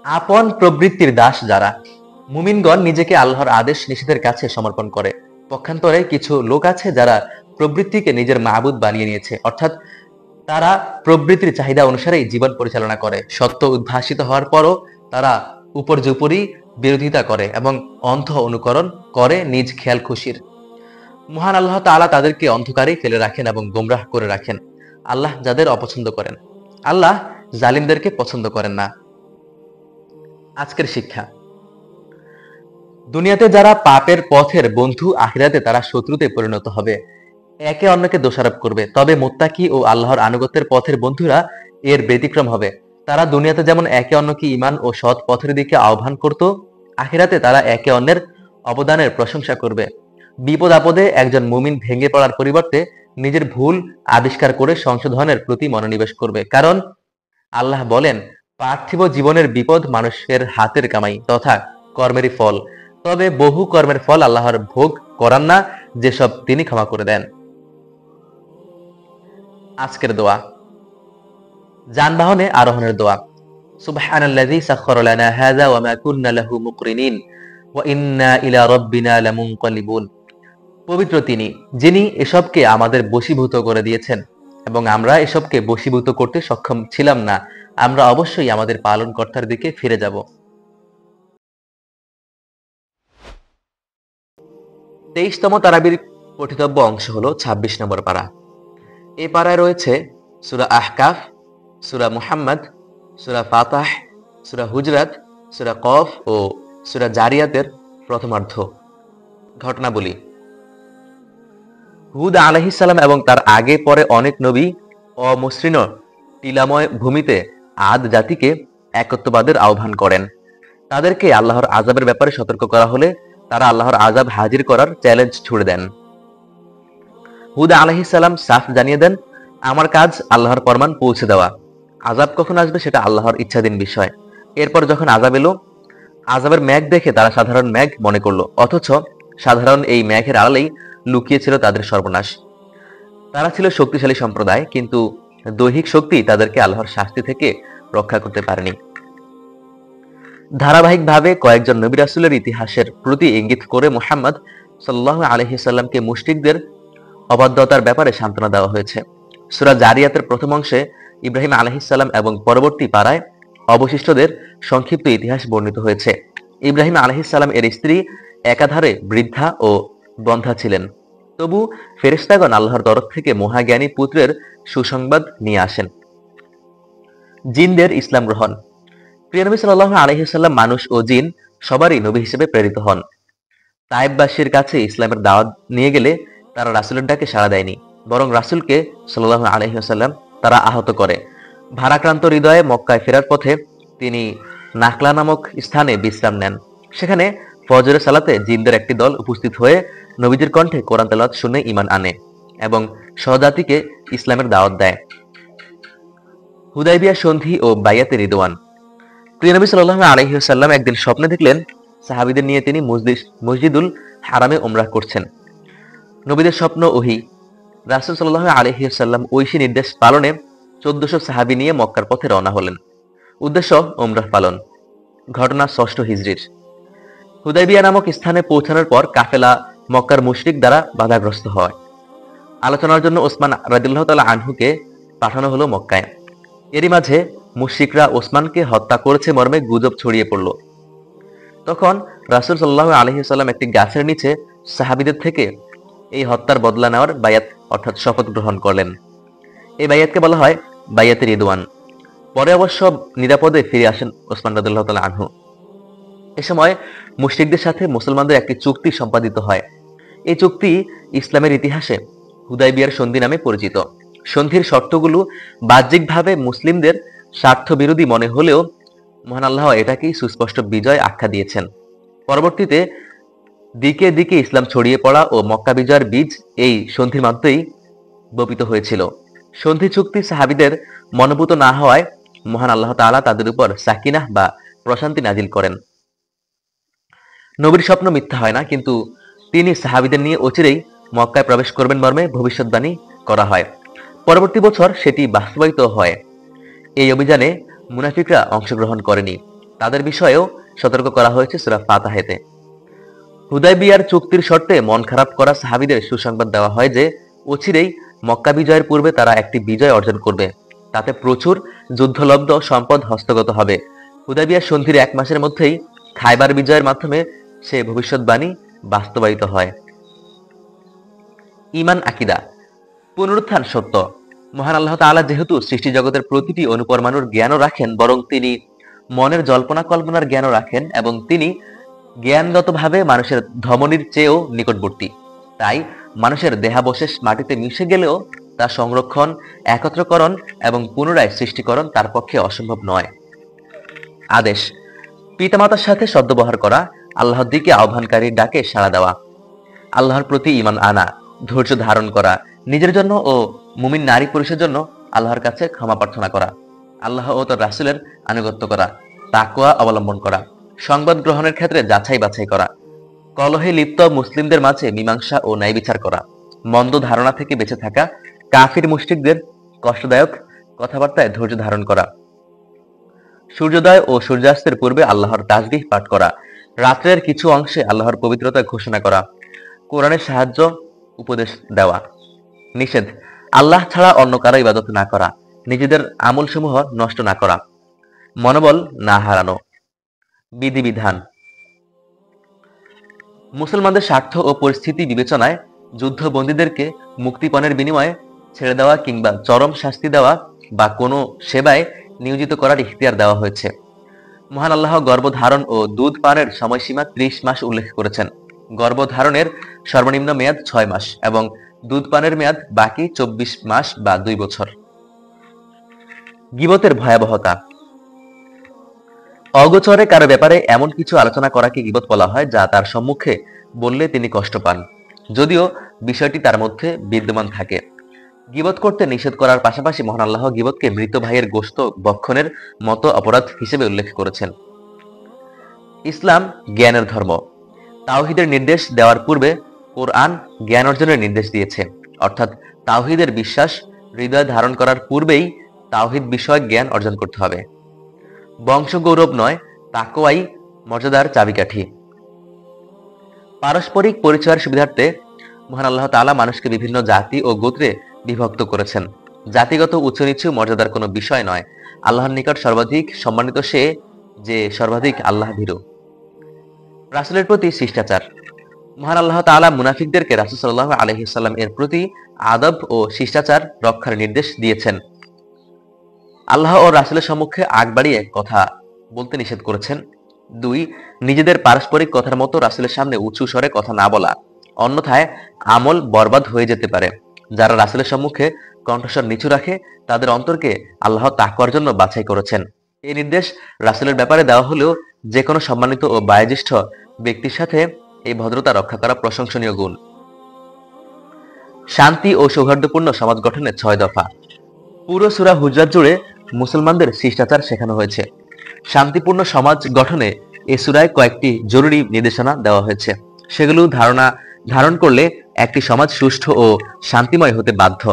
Speaker 1: আপন প্রবৃত্তির দাস যারা। মুমিনগণ নিজেকে আল্লাহর আদেশ নিষেধের কাছে সমর্পণ করে। পক্ষান্তরে কিছু লোক আছে যারা প্রবৃত্তিকে নিজের মাবুদ বানিয়ে নিয়েছে, অর্থাৎ তারা প্রবৃত্তির চাহিদা অনুসারেই জীবন পরিচালনা করে। সত্য উদ্ভাসিত হওয়ার পরও তারা উপর্যুপরি বিরোধিতা করে এবং অন্ধ অনুকরণ করে নিজ খেয়াল খুশির। মহান আল্লাহ তাআলা তাদেরকে অন্ধকারেই ফেলে রাখেন এবং গোমরাহ করে রাখেন। আল্লাহ যাদের অপছন্দ করেন, আল্লাহ জালিমদেরকে পছন্দ করেন না। আজকের শিক্ষা। দুনিয়াতে যারা পাপের পথের বন্ধু, আখিরাতে তারা শত্রুতে পরিণত হবে। একে অন্যকে দোষারোপ করবে। তবে মুত্তাকি ও আল্লাহর আনুগত্যের পথের বন্ধুরা এর ব্যতিক্রম হবে। তারা দুনিয়াতে যেমন একে অন্যকে ঈমান ও সৎ পথের দিকে আহ্বান করত, আখিরাতে তারা একে অন্যের অবদানের প্রশংসা করবে। বিপদ আপদে একজন মুমিন ভেঙে পড়ার পরিবর্তে নিজের ভুল আবিষ্কার করে সংশোধনের প্রতি মনোনিবেশ করবে। কারণ আল্লাহ বলেন, পার্থিব জীবনের বিপদ মানুষের হাতের কামাই তথা কর্মেরই ফল। তবে বহু কর্মের ফল আল্লাহর ভোগ করান না, যেসব তিনি ক্ষমা করে দেন। আজকের দোয়া, যানবাহনে আরোহণের দোয়া। সুবহানাল্লাযী সাখখারা লানা হাযা ওয়া মা কুন্না লাহু মুকরিনিন ওয়া ইন্না ইলা রাব্বিনা লামুনকালিবুন। পবিত্র তিনি, যিনি এসবকে আমাদের বশীভূত করে দিয়েছেন এবং আমরা এসবকে বশীভূত করতে সক্ষম ছিলাম না। আমরা অবশ্যই আমাদের পালনকর্তার দিকে ফিরে যাব। 23তম তারাবির পঠিতব্য অংশ হলো 26 নম্বর পারা। এই পারায় রয়েছে সূরা আহকাফ, সূরা মুহাম্মদ, সূরা ফাতাহ, সূরা হুজরাত, সূরা কফ ও সূরা জারিয়াতের প্রথমার্ধ। ঘটনাবলী। হুদ আলাইহিস সালাম এবং তার আগে পরে অনেক নবী অমসৃণ টিলাময় ভূমিতে আদ জাতিকে একত্ববাদের আহ্বান করেন। তাদেরকে আল্লাহর আযাবের ব্যাপারে সতর্ক করা হলে তারা আল্লাহর আযাব হাজির করার চ্যালেঞ্জ ছুড়ে দেন। হুদ আলাইহিস সালাম সাফ জানিয়ে দেন, আমার কাজ আল্লাহর ফরমান পৌঁছে দেওয়া। আযাব কখন আসবে সেটা আল্লাহর ইচ্ছাধীন বিষয়। এরপর যখন আযাব এলো, আযাবের মেঘ দেখে তারা সাধারণ মেঘ মনে করলো, অথচ সাধারণ এই মেঘের আড়ালেই লুকিয়ে ছিল তাদের সর্বনাশ। তারা ছিল শক্তিশালী সম্প্রদায়, কিন্তু দৈহিক শক্তি তাদেরকে আল্লাহর শাস্তি থেকে রক্ষা করতে পারেনি। ধারাবাহিকভাবে কয়েকজন নবী রাসূলের ইতিহাসের প্রতি ইঙ্গিত করে মুহাম্মদ সাল্লাল্লাহু আলাইহি সাল্লামকে মুশরিকদের অবাধ্যতার ব্যাপারে সান্ত্বনা দেওয়া হয়েছে। সূরা জারিয়াতের প্রথম অংশে ইব্রাহিম আলাইহিস সালাম এবং পরবর্তী পারায় অবশিষ্টদের সংক্ষিপ্ত ইতিহাস বর্ণিত হয়েছে। ইব্রাহিম আলাইহিস সালাম এর স্ত্রী একাধারে বৃদ্ধা ও বন্ধ্যা ছিলেন। তবু ফেরেশতাগণ আল্লাহর তরফ থেকে মহাজ্ঞানী পুত্রের সুসংবাদ নিয়ে আসেন। জিনদের ইসলাম গ্রহণ। প্রিয় নবী সাল্লাল্লাহু আলাইহি সাল্লাম মানুষ ও জিন সবারই নবী হিসেবে প্রেরিত হন। তায়েববাসীর কাছে ইসলামের দাওয়াত নিয়ে গেলে তারা রাসূলের ডাকে সাড়া দেয়নি, বরং রাসূলকে সাল্লাল্লাহু আলাইহি ওয়াসাল্লাম তারা আহত করে। ভারাক্রান্ত হৃদয়ে মক্কায় ফেরার পথে তিনি নাকলা নামক স্থানে বিশ্রাম নেন। সেখানে ফজরের সালাতে জিনদের একটি দল উপস্থিত হয়ে নবীজির কণ্ঠে কোরআন তেলাওয়াত শুনে ঈমান আনে এবং সহজাতিকে ইসলামের দাওয়াত দেয়। হুদাইবিয়া সন্ধি ও বাইয়াতে রিদওয়ান। প্রিয় নবী সাল্লাল্লাহু আলাইহি ওয়াসাল্লাম একদিন স্বপ্নে দেখলেন সাহাবীদের নিয়ে তিনি মসজিদুল হারামে উমরাহ করছেন। নবীদের স্বপ্ন ওহী। রাসূল সাল্লাল্লাহু আলাইহি ওয়াসাল্লাম ঐশী নির্দেশ পালনে 1400 সাহাবী নিয়ে মক্কার পথে রওনা হলেন। উদ্দেশ্য উমরাহ পালন। ঘটনা 6ষ্ঠ হিজরির। হুদাইবিয়া নামক স্থানে পৌঁছানোর পর কাফেলা মক্কার মুশরিক দ্বারা বাধাগ্রস্ত হয়। আলোচনার জন্য ওসমান রাদিয়াল্লাহু তাআলা আনহুকে পাঠানো হলো মক্কায়। এরই মাঝে মুশরিকরা ওসমানকে হত্যা করেছে মর্মে গুজব ছড়িয়ে পড়ল। তখন রাসূল সাল্লাল্লাহু আলাইহি ওয়াসাল্লাম একটি গাছের নিচে সাহাবীদের থেকে এই হত্যার বদলা নেওয়ার বায়াত অর্থাৎ শপথ গ্রহণ করলেন। এই বায়াতকে বলা হয় বায়াতে রিদওয়ান। পরে অবশ্য নিরাপদে ফিরে আসেন ওসমান রাদিয়াল্লাহু তাআলা আনহু। এ সময় মুশরিকদের সাথে মুসলমানদের একটি চুক্তি সম্পাদিত হয়। এই চুক্তি ইসলামের ইতিহাসে হুদাইবিয়ার সন্ধি নামে পরিচিত। সন্ধির শর্তগুলো বাহ্যিকভাবে মুসলিমদের স্বার্থ বিরোধী মনে হলেও মহান আল্লাহ এটাকেই সুস্পষ্ট বিজয় আখ্যা দিয়েছেন। পরবর্তীতে দিকে দিকে ইসলাম ছড়িয়ে পড়া ও মক্কা বিজয়ের বীজ এই সন্ধির মাধ্যমেই বপিত হয়েছিল। সন্ধি চুক্তি সাহাবীদের মনোভূত না হওয়ায় মহান আল্লাহ তাআলা তাদের উপর সাকিনাহ বা প্রশান্তি নাজিল করেন। নবীর স্বপ্ন মিথ্যা হয় না, কিন্তু তিনি সাহাবীদের নিয়ে অচিরেই মক্কায় প্রবেশ করবেন মর্মে ভবিষ্যৎবাণী করা হয়। পরবর্তী বছর সেটি বাস্তবায়িত হয়। এই অভিযানে মুনাফিকরা অংশগ্রহণ করেনি। তাদের বিষয়েও সতর্ক করা হয়েছে সূরা ফাতাহেতে। হুদাইবিয়ার চুক্তির শর্তে মন খারাপ করা সাহাবীদের সুসংবাদ দেওয়া হয় যে অচিরেই মক্কা বিজয়ের পূর্বে তারা একটি বিজয় অর্জন করবে। তাতে প্রচুর যুদ্ধলব্ধ সম্পদ হস্তগত হবে। হুদাইবিয়ার সন্ধির 1 মাসের মধ্যেই খায়বার বিজয়ের মাধ্যমে সে ভবিষ্যৎবাণী বাস্তবায়িত হয়। ঈমান আকীদা। পুনরুত্থান সত্য। মহান আল্লাহ তাআলা যেহেতু সৃষ্টি জগতের প্রতিটি অণুপরমাণুর জ্ঞানও রাখেন, বরং তিনি মনের জল্পনা কল্পনার জ্ঞানও রাখেন এবং তিনি জ্ঞানগতভাবে মানুষের ধমনীর চেয়েও নিকটবর্তী। তাই মানুষের দেহাবশেষ মাটিতে মিশে গেলেও তা সংরক্ষণ, একত্রকরণ এবং পুনরায় সৃষ্টিকরণ তার পক্ষে অসম্ভব নয়। আদেশ: পিতামাতার সাথে সদ্ব্যবহার করা, আল্লাহর দিকে আহ্বানকারীর ডাকে সাড়া দেওয়া, আল্লাহর প্রতি ঈমান আনা, ধৈর্য ধারণ করা, নিজের জন্য ও মুমিন নারী পুরুষের জন্য আল্লাহর কাছে ক্ষমা প্রার্থনা করা, আল্লাহ ও তার রাসূলের আনুগত্য করা, তাকওয়া অবলম্বন করা, সংবাদ গ্রহণের ক্ষেত্রে যাচাই বাছাই করা, কলহে লিপ্ত মুসলিমদের মাঝে মীমাংসা ও ন্যায় বিচার করা, মন্দ ধারণা থেকে বেঁচে থাকা, কাফির মুশরিকদের কষ্টদায়ক কথাবার্তায় ধৈর্য ধারণ করা, সূর্যোদয় ও সূর্যাস্তের পূর্বে আল্লাহর তাসবিহ পাঠ করা, রাত্রের কিছু অংশে আল্লাহর পবিত্রতা ঘোষণা করা, কোরআনের সাহায্য উপদেশ দেওয়া। নিষেধ: আল্লাহ ছাড়া অন্য কারো ইবাদত না করা, নিজেদের আমলসমূহ নষ্ট না করা, মনোবল না হারানো। বিধিবিধান: মুসলমানদের স্বার্থ ও পরিস্থিতি বিবেচনায় যুদ্ধবন্দীদেরকে মুক্তিপণের বিনিময়ে ছেড়ে দেওয়া কিংবা চরম শাস্তি দেওয়া বা কোনো সেবায় নিয়োজিত করার ইখতিয়ার দেওয়া হয়েছে। মহান আল্লাহ গর্ভধারণ ও দুধ পানের সময়সীমা 30 মাস উল্লেখ করেছেন। গর্ভধারণের সর্বনিম্ন মেয়াদ 6 মাস এবং দুধ পানের মেয়াদ বাকি 24 মাস বা 2 বছর। গীবতের ভয়াবহতা: অগোচরে কারো ব্যাপারে এমন কিছু আলোচনা করাকে গীবত বলা হয় যা তার সম্মুখে বললে তিনি কষ্ট পান, যদিও বিষয়টি তার মধ্যে বিদ্যমান থাকে। গীবত করতে নিষেধ করার পাশাপাশি মহান আল্লাহ গীবতকে মৃত ভাইয়ের গোশত ভক্ষণের মতো অপরাধ হিসেবে উল্লেখ করেছেন। ইসলাম জ্ঞানের ধর্ম। তাওহীদের নির্দেশ দেওয়ার পূর্বে কোরআন জ্ঞান অর্জনের নির্দেশ দিয়েছে, অর্থাৎ তাওহীদের বিশ্বাস হৃদয়ে ধারণ করার পূর্বেই তাওহীদ বিষয়ক জ্ঞান অর্জন করতে হবে। বংশগৌরব নয়, তাকওয়াই মর্যাদার চাবিকাঠি। পারস্পরিক পরিচয়ের সুবিধার্থে মহান আল্লাহ তাআলা মানুষকে বিভিন্ন জাতি ও গোত্রে বিভক্ত করেছেন। জাতিগত উচ্চ নিচু মর্যাদার কোনো বিষয় নয়। আল্লাহর নিকট সর্বাধিক সম্মানিত সে যে সর্বাধিক আল্লাহ ভীরু। রাসূলের প্রতি শিষ্টাচার। মহান আল্লাহ তাআলা মুনাফিকদেরকে রাসূল সাল্লাল্লাহু আলাইহি ওয়াসাল্লাম এর প্রতি আদব ও শিষ্টাচার রক্ষার নির্দেশ দিয়েছেন। আল্লাহ ও রাসূলের সম্মুখে আগ বাড়িয়ে কথা বলতে নিষেধ করেছেন। 2. নিজেদের পারস্পরিক কথার মতো রাসূলের সামনে উঁচু স্বরে কথা না বলা, অন্যথায় আমল বরবাদ হয়ে যেতে পারে। যারা রাসূলের সম্মুখে কণ্ঠস্বর নিচু রাখে তাদের অন্তরকে আল্লাহ তাকওয়ার জন্য বাছাই করেছেন। এই নির্দেশ রাসূলের ব্যাপারে দেওয়া হলেও যে কোনো সম্মানিত ও বয়োজ্যেষ্ঠ ব্যক্তির সাথে এই ভদ্রতা রক্ষা করা প্রশংসনীয় গুণ। শান্তি ও সৌহার্দ্যপূর্ণ সমাজ গঠনের 6 দফা। পুরো সূরা হুজরাত জুড়ে মুসলমানদের শিষ্টাচার শেখানো হয়েছে। শান্তিপূর্ণ সমাজ গঠনে এই সূরায় কয়েকটি জরুরি নির্দেশনা দেওয়া হয়েছে। সেগুলো ধারণ করলে একটি সমাজ সুষ্ঠু ও শান্তিময় হতে বাধ্য।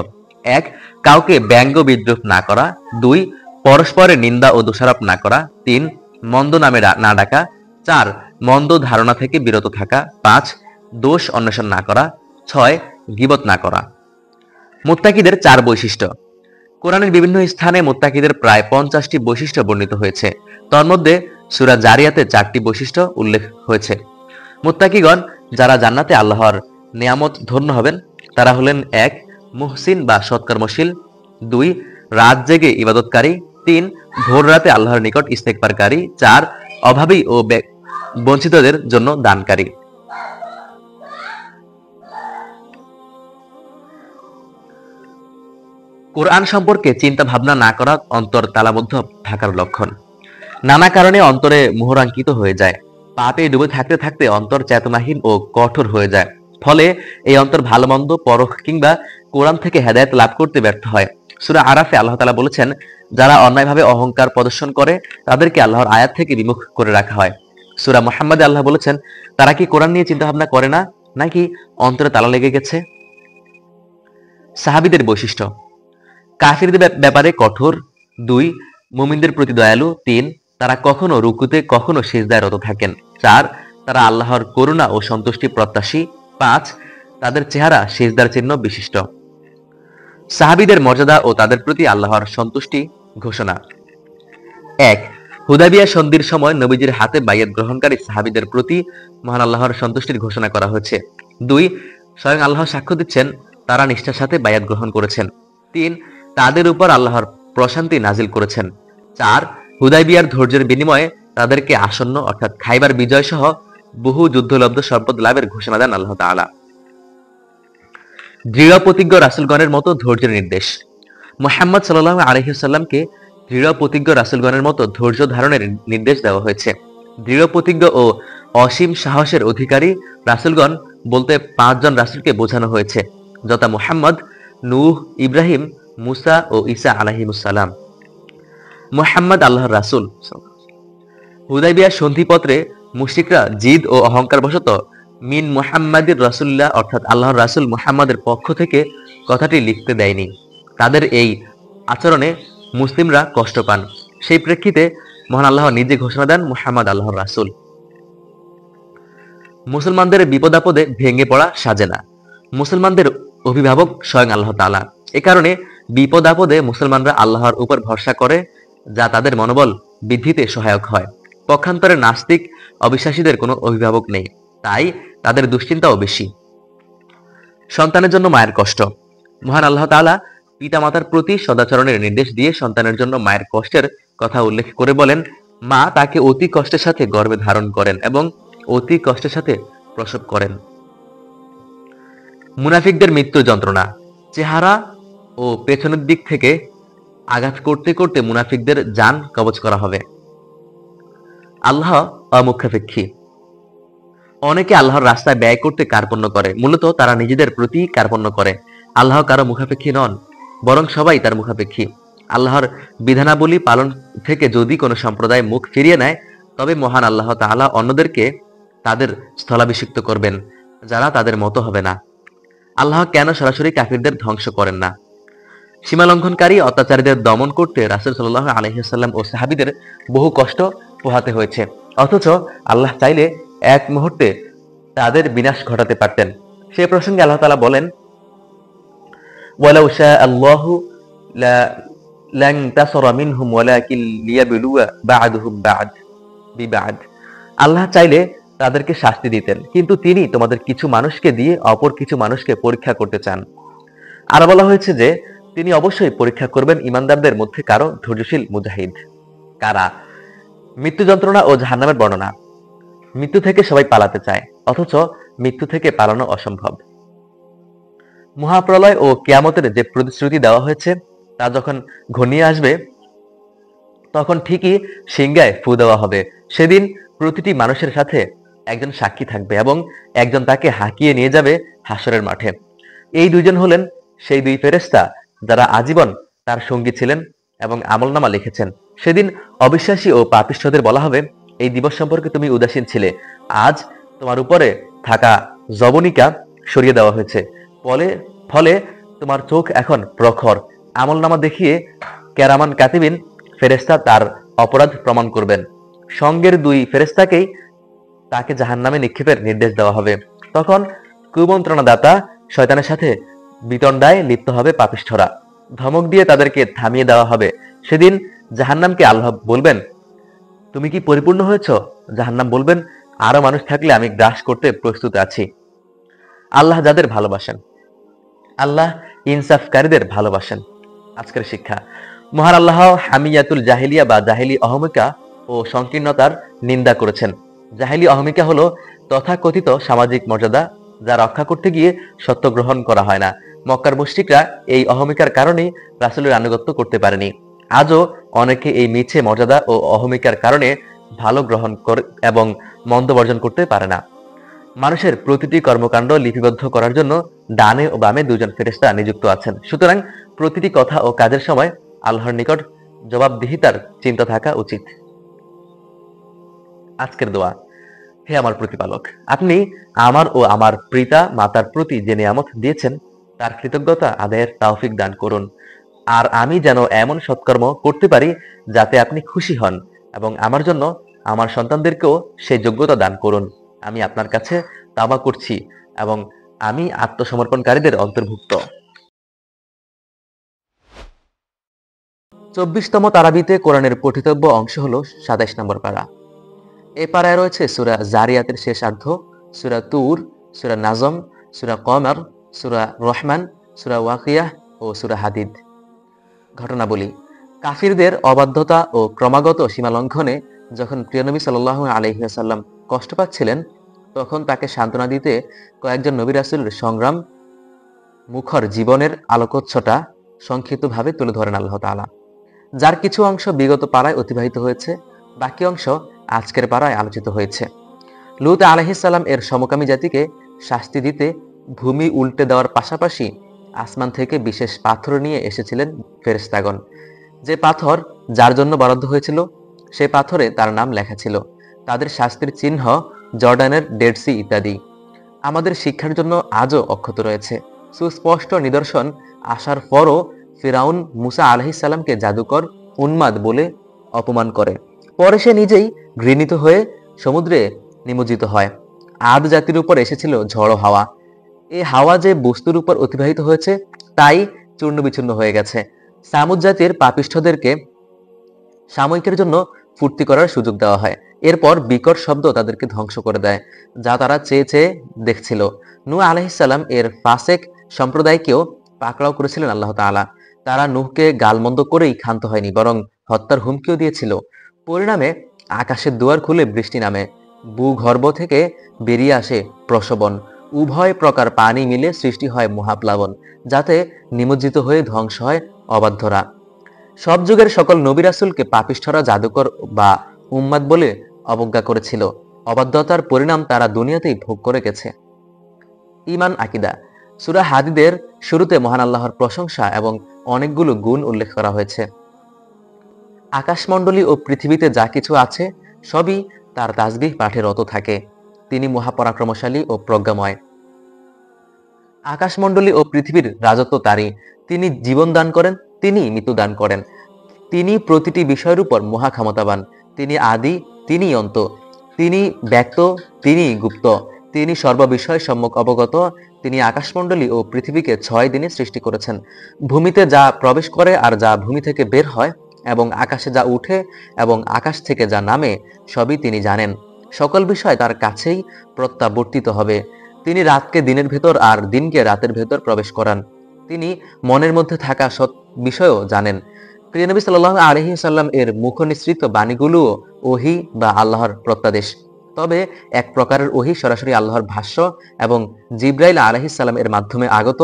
Speaker 1: 1. কাউকে ব্যঙ্গ বিদ্রূপ না করা। 2. পরস্পরের নিন্দা ও দোষারোপ না করা। 3. মন্দ নামে না ডাকা। 4. মন্দ ধারণা থেকে বিরত থাকা। 5. দোষ অন্বেষণ না করা। 6. গীবত না করা। মুত্তাকিদের 4 বৈশিষ্ট্য। কোরআনের বিভিন্ন স্থানে মুত্তাকিদের প্রায় 50টি বৈশিষ্ট্য বর্ণিত হয়েছে। তন্মধ্যে সূরা জারিয়াতে 4টি বৈশিষ্ট্য উল্লেখ হয়েছে। মুত্তাকিগণ যারা জান্নাতে আল্লাহর নিয়ামত ধন্য হবেন তারা হলেন: 1. মুহসিন বা সৎকর্মশীল। 2. রাত জেগে ইবাদতকারী। 3. ভোর রাতে আল্লাহর নিকট ইস্তেগফারকারী। 4. অভাবী ও বঞ্চিতদের জন্য দানকারী। কোরআন সম্পর্কে চিন্তা ভাবনা না করা অন্তর তালাবদ্ধ থাকার লক্ষণ। নানা কারণে অন্তরে মোহরাঙ্কিত হয়ে যায়। পাপে ডুবে থাকতে থাকতে অন্তর চেতনাহীন ও কঠোর হয়ে যায়। ফলে এই অন্তর ভালো মন্দ পরখ কিংবা কোরআন থেকে হেদায়েত লাভ করতে ব্যর্থ হয়। সূরা আরাফে আল্লাহ তাআলা বলেছেন, যারা অন্যায়ভাবে অহংকার প্রদর্শন করে তাদেরকে আল্লাহর আয়াত থেকে বিমুখ করে রাখা হয়। সূরা মুহাম্মাদে আল্লাহ বলেছেন, তারা কি কোরআন নিয়ে চিন্তা ভাবনা করে না, নাকি অন্তরে তালা লেগে গেছে? সাহাবীদের বৈশিষ্ট্য। কাফিরদের ব্যাপারে কঠোর। 2. মুমিনদের প্রতি দয়ালু। 3. তারা কখনো রুকুতে কখনো সিজদায় রত থাকেন। 4. তারা আল্লাহর করুণা ও সন্তুষ্টি প্রত্যাশী। 5. তাদের চেহারা সিজদার চিহ্ন বিশিষ্ট। সাহাবীদের মর্যাদা ও তাদের প্রতি আল্লাহর সন্তুষ্টি ঘোষণা। 1. হুদায়বিয়া সন্ধির সময় নবীজির হাতে বাইয়াত গ্রহণকারী সাহাবীদের প্রতি মহান আল্লাহর সন্তুষ্টির ঘোষণা করা হয়েছে। 2. স্বয়ং আল্লাহ সাক্ষ্য দিচ্ছেন তারা নিষ্ঠার সাথে বাইয়াত গ্রহণ করেছেন। 3. তাদের উপর আল্লাহর প্রশান্তি নাজিল করেছেন। 4. হুদায়বিয়ার ধৈর্যের বিনিময়ে তাদেরকে আসন্ন অর্থাৎ খাইবার বিজয় সহ বহু যুদ্ধলব্ধ সম্পদ লাভের ঘোষণা দেন আল্লাহ তাআলা। দৃঢ় প্রতিজ্ঞ রাসূলগণের মতো ধৈর্যের নির্দেশ। মুহাম্মদ সাল্লাল্লাহু আলাইহি ওয়াসাল্লামকে দৃঢ় প্রতিজ্ঞ রাসূলগণের মতো ধৈর্য ধারণের নির্দেশ দেওয়া হয়েছে। দৃঢ় প্রতিজ্ঞ ও অসীম সাহসের অধিকারী রাসূলগণ বলতে 5 জন রাসূলকে বোঝানো হয়েছে, যথা মুহাম্মদ, নূহ, ইব্রাহিম, মুসা ও ঈসা আলাইহিমুসসালাম। মুহাম্মদ আল্লাহর রাসূল। হুদায়বিয়া সন্ধিপত্রে মুশরিকরা জিদ ও অহংকার বশত মিন মুহাম্মাদির রাসূলুল্লাহ অর্থাৎ আল্লাহর রাসূল মুহাম্মাদের পক্ষ থেকে কথাটি লিখতে দেয়নি। তাদের এই আচরণে মুসলিমরা কষ্ট পান। সেই প্রেক্ষিতে মহান আল্লাহ নিজে ঘোষণা দেন মুহাম্মদ আল্লাহর রাসূল। মুসলমানদের বিপদাপদে ভেঙে পড়া সাজে না। মুসলমানদের অভিভাবক স্বয়ং আল্লাহ তাআলা। এ কারণে বিপদ আপদে মুসলমানরা আল্লাহর উপর ভরসা করে, যা তাদের মনোবল বৃদ্ধিতে সহায়ক হয়। পক্ষান্তরে নাস্তিক অবিশ্বাসীদের কোনো অভিভাবক নেই, তাই তাদের দুশ্চিন্তাও বেশি। সন্তানের জন্য মায়ের কষ্ট। মহান আল্লাহ তাআলা পিতামাতার প্রতি সদাচরণের নির্দেশ দিয়ে সন্তানের জন্য মায়ের কষ্টের কথা উল্লেখ করে বলেন, মা তাকে অতি কষ্টের সাথে গর্ভে ধারণ করেন এবং অতি কষ্টের সাথে প্রসব করেন। মুনাফিকদের মৃত্যুর যন্ত্রণা। চেহারা ও পেছনের দিক থেকে আঘাত করতে করতে মুনাফিকদের জান কবজ করা হবে। আল্লাহ অমুখাপেক্ষী। অনেকে আল্লাহর রাস্তায় ব্যয় করতে কার্পণ্য করে, মূলত তারা নিজেদের প্রতি কার্পণ্য করে। আল্লাহ কারো মুখাপেক্ষী নন, বরং সবাই তার মুখাপেক্ষী। আল্লাহর বিধানাবলী পালন থেকে যদি কোনো সম্প্রদায় মুখ ফিরিয়ে নেয়, তবে মহান আল্লাহ তাআলা অন্যদেরকে তাদের স্থলাভিষিক্ত করবেন, যারা তাদের মতো হবে না। আল্লাহ কেন সরাসরি কাফিরদের ধ্বংস করেন না? সীমালঙ্ঘনকারী অত্যাচারীদের দমন করতে রাসূল সাল্লাল্লাহু আলাইহি ওয়াসাল্লাম ও সাহাবীদের বহু কষ্ট পোহাতে হয়েছে, অথচ আল্লাহ চাইলে এক মুহূর্তে তাদের বিনাশ ঘটাতে পারতেন। সে প্রসঙ্গে আল্লাহ তাআলা বলেন, ওয়ালাউ শাআল্লাহু লানতাসারা মিনহুম ওয়ালাকিন লিয়াবলুয়া বা'দুহুম বিবা'দ। আল্লাহ চাইলে তাদেরকে শাস্তি দিতেন, কিন্তু তিনি তোমাদের কিছু মানুষকে দিয়ে অপর কিছু মানুষকে পরীক্ষা করতে চান। আর বলা হয়েছে যে তিনি অবশ্যই পরীক্ষা করবেন ঈমানদারদের মধ্যে কারো ধৈর্যশীল মুজাহিদ কারা। মৃত্যু যন্ত্রণা ও জাহান্নামের বর্ণনা। মৃত্যু থেকে সবাই পালাতে চায়, অথচ মৃত্যু থেকে পালানো অসম্ভব। মহাপ্রলয় ও কিয়ামতের যে প্রতিশ্রুতি দেওয়া হয়েছে, তা যখন ঘনিয়ে আসবে তখন ঠিকই সিংহায় ফু দেওয়া হবে। সেদিন প্রতিটি মানুষের সাথে একজন সাক্ষী থাকবে এবং একজন তাকে হাঁকিয়ে নিয়ে যাবে হাসরের মাঠে। এই দুইজন হলেন সেই দুই ফেরেশতা যারা আজীবন তার সঙ্গী ছিলেন এবং আমলনামা লিখেছেন। সেদিন অবিশ্বাসী ও পাপিষ্ঠদের বলা হবে, এই দিবস সম্পর্কে তুমি উদাসীন ছিলে, আজ তোমার উপরে থাকা জবনিকা সরিয়ে দেওয়া হয়েছে, ফলে তোমার চোখ এখন প্রখর। আমলনামা দেখিয়ে কেরামান কাতিবিন ফেরেশতা তার অপরাধ প্রমাণ করবেন। সঙ্গের দুই ফেরেশতাকেই তাকে জাহান্নামে নিক্ষেপের নির্দেশ দেওয়া হবে। তখন কুমন্ত্রণাদাতা শয়তানের সাথে বিতণ্ডায় লিপ্ত হবে পাপিষ্ঠরা। ধমক দিয়ে তাদেরকে থামিয়ে দেওয়া হবে। সেদিন জাহান্নামকে আল্লাহ বলবেন, তুমি কি পরিপূর্ণ হয়েছ? জাহান্নাম বলবেন, আরো মানুষ থাকলে আমি গ্রাস করতে প্রস্তুত আছি। আল্লাহ যাদের ভালোবাসেন, আল্লাহ ইনসাফকারীদের ভালোবাসেন। আজকের শিক্ষা। মহান আল্লাহ হামিয়াতুল জাহিলিয়া বা জাহিলি অহমিকা ও সংকীর্ণতার নিন্দা করেছেন। জাহিলি অহমিকা হলো তথাকথিত সামাজিক মর্যাদা, যা রক্ষা করতে গিয়ে সত্য গ্রহণ করা হয় না। মক্কার মুশরিকরা এই অহমিকার কারণেই রাসূলের আনুগত্য করতে পারেনি। আজও অনেকে এই মিছে মর্যাদা ও অহমিকার কারণে ভালো গ্রহণ করে এবং মন্দ বর্জন করতে পারে না। মানুষের প্রতিটি কর্মকাণ্ড লিপিবদ্ধ করার জন্য ডানে ও বামে দুজন ফেরেশতা নিযুক্ত আছেন। সুতরাং প্রতিটি কথা ও কাজের সময় আল্লাহর নিকট জবাবদিহিতার চিন্তা থাকা উচিত। আজকের দোয়া। হে আমার প্রতিপালক, আপনি আমার ও আমার পিতা মাতার প্রতি যে নিয়ামত দিয়েছেন, তার কৃতজ্ঞতা আদায়ের তৌফিক দান করুন। আর আমি যেন এমন সৎকর্ম করতে পারি যাতে আপনি খুশি হন, এবং আমার জন্য আমার সন্তানদেরকেও সেই যোগ্যতা দান করুন। আমি আপনার কাছে তাওবা করছি এবং আমি আত্মসমর্পণকারীদের অন্তর্ভুক্ত। 24তম তারাবিতে কোরআনের পঠিতব্য অংশ হলো 27 নম্বর পারা। এ পারায় রয়েছে সূরা জারিয়াতের শেষার্ধ, সূরা তুর, সূরা নাজম, সূরা কমর, সূরা রহমান, সূরা ওয়াকিয়াহ ও সূরা হাদিদ। ঘটনাবলী। কাফিরদের অবাধ্যতা ও ক্রমাগত সীমালঙ্ঘনে যখন প্রিয় নবী সাল্লাল্লাহু আলাইহি ওয়াসাল্লাম কষ্ট পাচ্ছিলেন, তখন তাকে সান্ত্বনা দিতে কয়েকজন নবী রাসূলের সংগ্রাম মুখর জীবনের আলোকোৎসটা সংক্ষিপ্তভাবে তুলে ধরেন আল্লাহ তাআলা, যার কিছু অংশ বিগত পাড়ায় অতিবাহিত হয়েছে, বাকি অংশ আজকের পাড়ায় আলোচিত হয়েছে। লূত আলাইহিস সালাম এর সমকামী জাতিকে শাস্তি দিতে ভূমি উল্টে দেওয়ার পাশাপাশি আসমান থেকে বিশেষ পাথর নিয়ে এসেছিলেন ফেরেশতাগণ। যে পাথর যার জন্য বরাদ্দ হয়েছিল সে পাথরে তার নাম লেখা ছিল। তাদের শাস্তির চিহ্ন জর্ডানের ডেড সি ইত্যাদি আমাদের শিক্ষার জন্য আজও অক্ষত রয়েছে। সুস্পষ্ট নিদর্শন আসার পরও ফিরাউন মুসা আলাইহিস সালামকে জাদুকর, উন্মাদ বলে অপমান করে। পরে সে নিজেই ঘৃণিত হয়ে সমুদ্রে নিমজ্জিত হয়। আদ জাতির উপর এসেছিল ঝড়ো হাওয়া। এই হাওয়া যে বস্তুর উপর অতিবাহিত হয়েছে তাই চূর্ণ বিচূর্ণ হয়ে গেছে। সামুদ জাতির পাপিষ্ঠদেরকে সাময়িকের জন্য ফুর্তি করার সুযোগ দেওয়া হয়। এরপর বিকট শব্দ তাদেরকে ধ্বংস করে দেয়, যা তারা চেয়ে চেয়ে দেখছিল। নূহ আলাইহিস সালাম এর ফাসেক সম্প্রদায়কেও পাকড়াও করেছিলেন আল্লাহ তাআলা। তারা নূহকে গালমন্দ করেই ক্ষান্ত হয়নি, বরং হত্যার হুমকিও দিয়েছিল। পরিণামে আকাশের দুয়ার খুলে বৃষ্টি নামে, ভূগর্ভ থেকে বেরিয়ে আসে প্রসবন। উভয় প্রকার পানি মিলে সৃষ্টি হয় মহাপ্লাবন, যাতে নিমজ্জিত হয়ে ধ্বংস হয় অবাধ্যরা। সব যুগের সকল নবী রাসূলকে পাপিষ্ঠরা জাদুকর বা উম্মাদ বলে অবজ্ঞা করেছিল। অবাধ্যতার পরিণাম তারা দুনিয়াতেই ভোগ করে গেছে। ঈমান আকীদা। সূরা হাদীদের শুরুতে মহান আল্লাহর প্রশংসা এবং অনেকগুলো গুণ উল্লেখ করা হয়েছে। আকাশমণ্ডলী ও পৃথিবীতে যা কিছু আছে সবই তার তাসবিহ পাঠে রত থাকে। তিনি মহাপরাক্রমশালী ও প্রজ্ঞাময়। আকাশমণ্ডলী ও পৃথিবীর রাজত্ব তারই। তিনি জীবন দান করেন, তিনি মৃত্যু দান করেন। তিনি প্রতিটি বিষয়ের উপর মহা ক্ষমতাবান। তিনি আদি, তিনি অন্ত। তিনি ব্যক্ত, তিনি গুপ্ত। তিনি সর্ববিষয় সম্যক অবগত। তিনি আকাশমণ্ডলী ও পৃথিবীকে 6 দিনে সৃষ্টি করেছেন। ভূমিতে যা প্রবেশ করে আর যা ভূমি থেকে বের হয়, এবং আকাশে যা উঠে এবং আকাশ থেকে যা নামে, সবই তিনি জানেন। সকল বিষয় তার কাছেই প্রত্যাবর্তিত হবে। তিনি রাতকে দিনের ভেতর আর দিনকে রাতের ভেতর প্রবেশ করান। তিনি মনের মধ্যে থাকা সৎ বিষয়ও জানেন। প্রিয় নবী সাল্লাল্লাহু আলাইহি ওয়াসাল্লাম এর মুখনিসৃত বাণীগুলোও ওহী বা আল্লাহর প্রত্যাদেশ। তবে এক প্রকারের ওহী সরাসরি আল্লাহর ভাষ্য এবং জিবরাইল আলাইহিস সালাম এর মাধ্যমে আগত,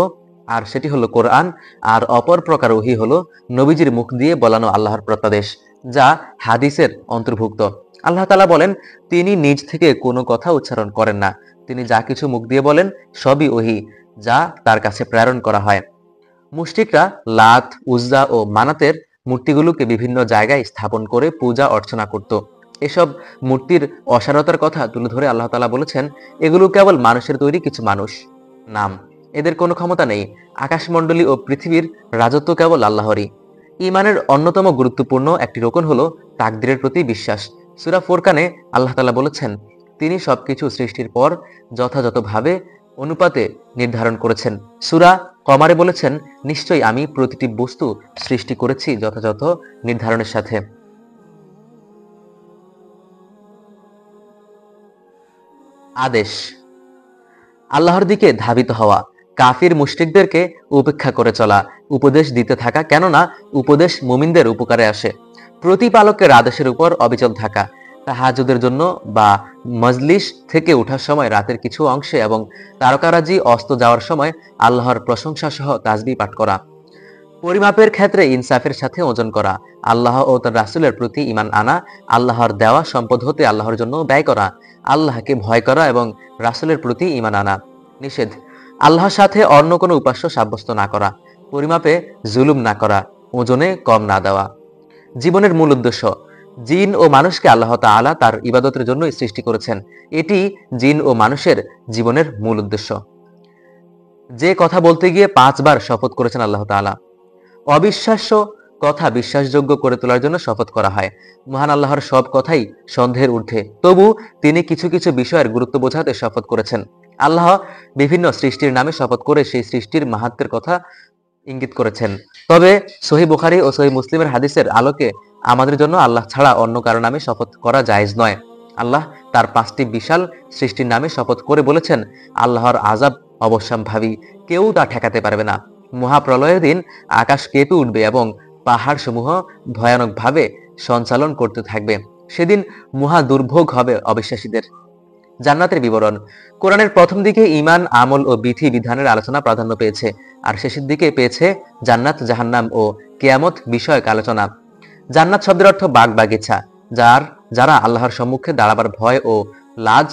Speaker 1: আর সেটি হলো কোরআন। আর অপর প্রকার ওহী হলো নবীজির মুখ দিয়ে বলানো আল্লাহর প্রত্যাদেশ, যা হাদিসের অন্তর্ভুক্ত। আল্লাহ তাআলা বলেন, তিনি নিজ থেকে কোনো কথা উচ্চারণ করেন না। তিনি যা কিছু মুখ দিয়ে বলেন সবই ওহী, যা তার কাছে প্রেরণ করা হয়। মুশরিকরা লাত, উজ্জা ও মানাতের মূর্তিগুলোকে বিভিন্ন জায়গায় স্থাপন করে পূজা অর্চনা করত। এসব মূর্তির অসারতার কথা তুলে ধরে আল্লাহ তাআলা বলেছেন, এগুলো কেবল মানুষের তৈরি কিছু মানুষ নাম, এদের কোনো ক্ষমতা নেই। আকাশমণ্ডলী ও পৃথিবীর রাজত্ব কেবল আল্লাহরই। ঈমানের অন্যতম গুরুত্বপূর্ণ একটি রোকন হলো তাকদীরের প্রতি বিশ্বাস। সূরা ফুরকানে আল্লাহ তাআলা বলেছেন, তিনি সবকিছু সৃষ্টির পর যথাযথভাবে অনুপাতে নির্ধারণ করেছেন। সূরা কমারে বলেছেন, নিশ্চয়ই আমি প্রতিটি বস্তু সৃষ্টি করেছি যথাযথ নির্ধারণের সাথে। আদেশ। আল্লাহর দিকে ধাবিত হওয়া, কাফির মুশরিকদেরকে উপেক্ষা করে চলা, উপদেশ দিতে থাকা, কেননা উপদেশ মুমিনদের উপকারে আসে। প্রতিপালকের আদেশের উপর অবিচল থাকা, তাহাজ্জুদের জন্য বা মজলিস থেকে ওঠার সময় রাতের কিছু অংশে এবং তারকারাজি অস্ত যাওয়ার সময় আল্লাহর প্রশংসা সহ তাসবিহ পাঠ করা। পরিমাপের ক্ষেত্রে ইনসাফের সাথে ওজন করা, আল্লাহ ও তার রাসূলের প্রতি ঈমান আনা, আল্লাহর দেওয়া সম্পদ হতে আল্লাহর জন্য ব্যয় করা, আল্লাহকে ভয় করা এবং রাসূলের প্রতি ঈমান আনা। নিষেধ, আল্লাহর সাথে অন্য কোনো উপাস্য সাব্যস্ত না করা, পরিমাপে জুলুম না করা, ওজনে কম না দেওয়া। জীবনের মূল উদ্দেশ্য। জিন ও মানুষকে আল্লাহ তাআলা তার ইবাদতের জন্য সৃষ্টি করেছেন। এটি জিন ও মানুষের জীবনের মূল উদ্দেশ্য। যে কথা বলতে গিয়ে 5 বার শপথ করেছেন আল্লাহ তাআলা। অবিশ্বাস্য কথা বিশ্বাসযোগ্য করে তোলার জন্য শপথ করা হয়। মহান আল্লাহর সব কথাই সন্দেহের ঊর্ধ্বে, তবু তিনি কিছু কিছু বিষয়ের গুরুত্ব বোঝাতে শপথ করেছেন। আল্লাহ বিভিন্ন সৃষ্টির নামে শপথ করে সেই সৃষ্টির মাহাত্ম্যের কথা ইঙ্গিত করেছেন। তবে সহিহ বুখারী ও সহিহ মুসলিমের হাদিসের আলোকে আমাদের জন্য আল্লাহ ছাড়া অন্য কারো নামে শপথ করা জায়েজ নয়। আল্লাহ তার 5টি বিশাল সৃষ্টির নামে শপথ করে বলেছেন, আল্লাহর আযাব অবশ্যম্ভাবী, কেউ তা ঠেকাতে পারবে না। মহাপ্রলয়ের দিন আকাশ কেঁপে উঠবে এবং পাহাড় সমূহ ভয়ানকভাবে সঞ্চালন করতে থাকবে। সেদিন মহা দুর্ভোগ হবে অবিশ্বাসীদের। জান্নাতের বিবরণ। কোরআনের প্রথম দিকে ঈমান, আমল ও বিধি বিধানের আলোচনা প্রাধান্য পেয়েছে, আর শেষের দিকে পেয়েছে জান্নাত, জাহান্নাম ও কিয়ামত বিষয়ক আলোচনা। জান্নাত শব্দের অর্থ বাগ বাগিচা, যারা আল্লাহর সম্মুখে দাঁড়াবার ভয় ও লাজ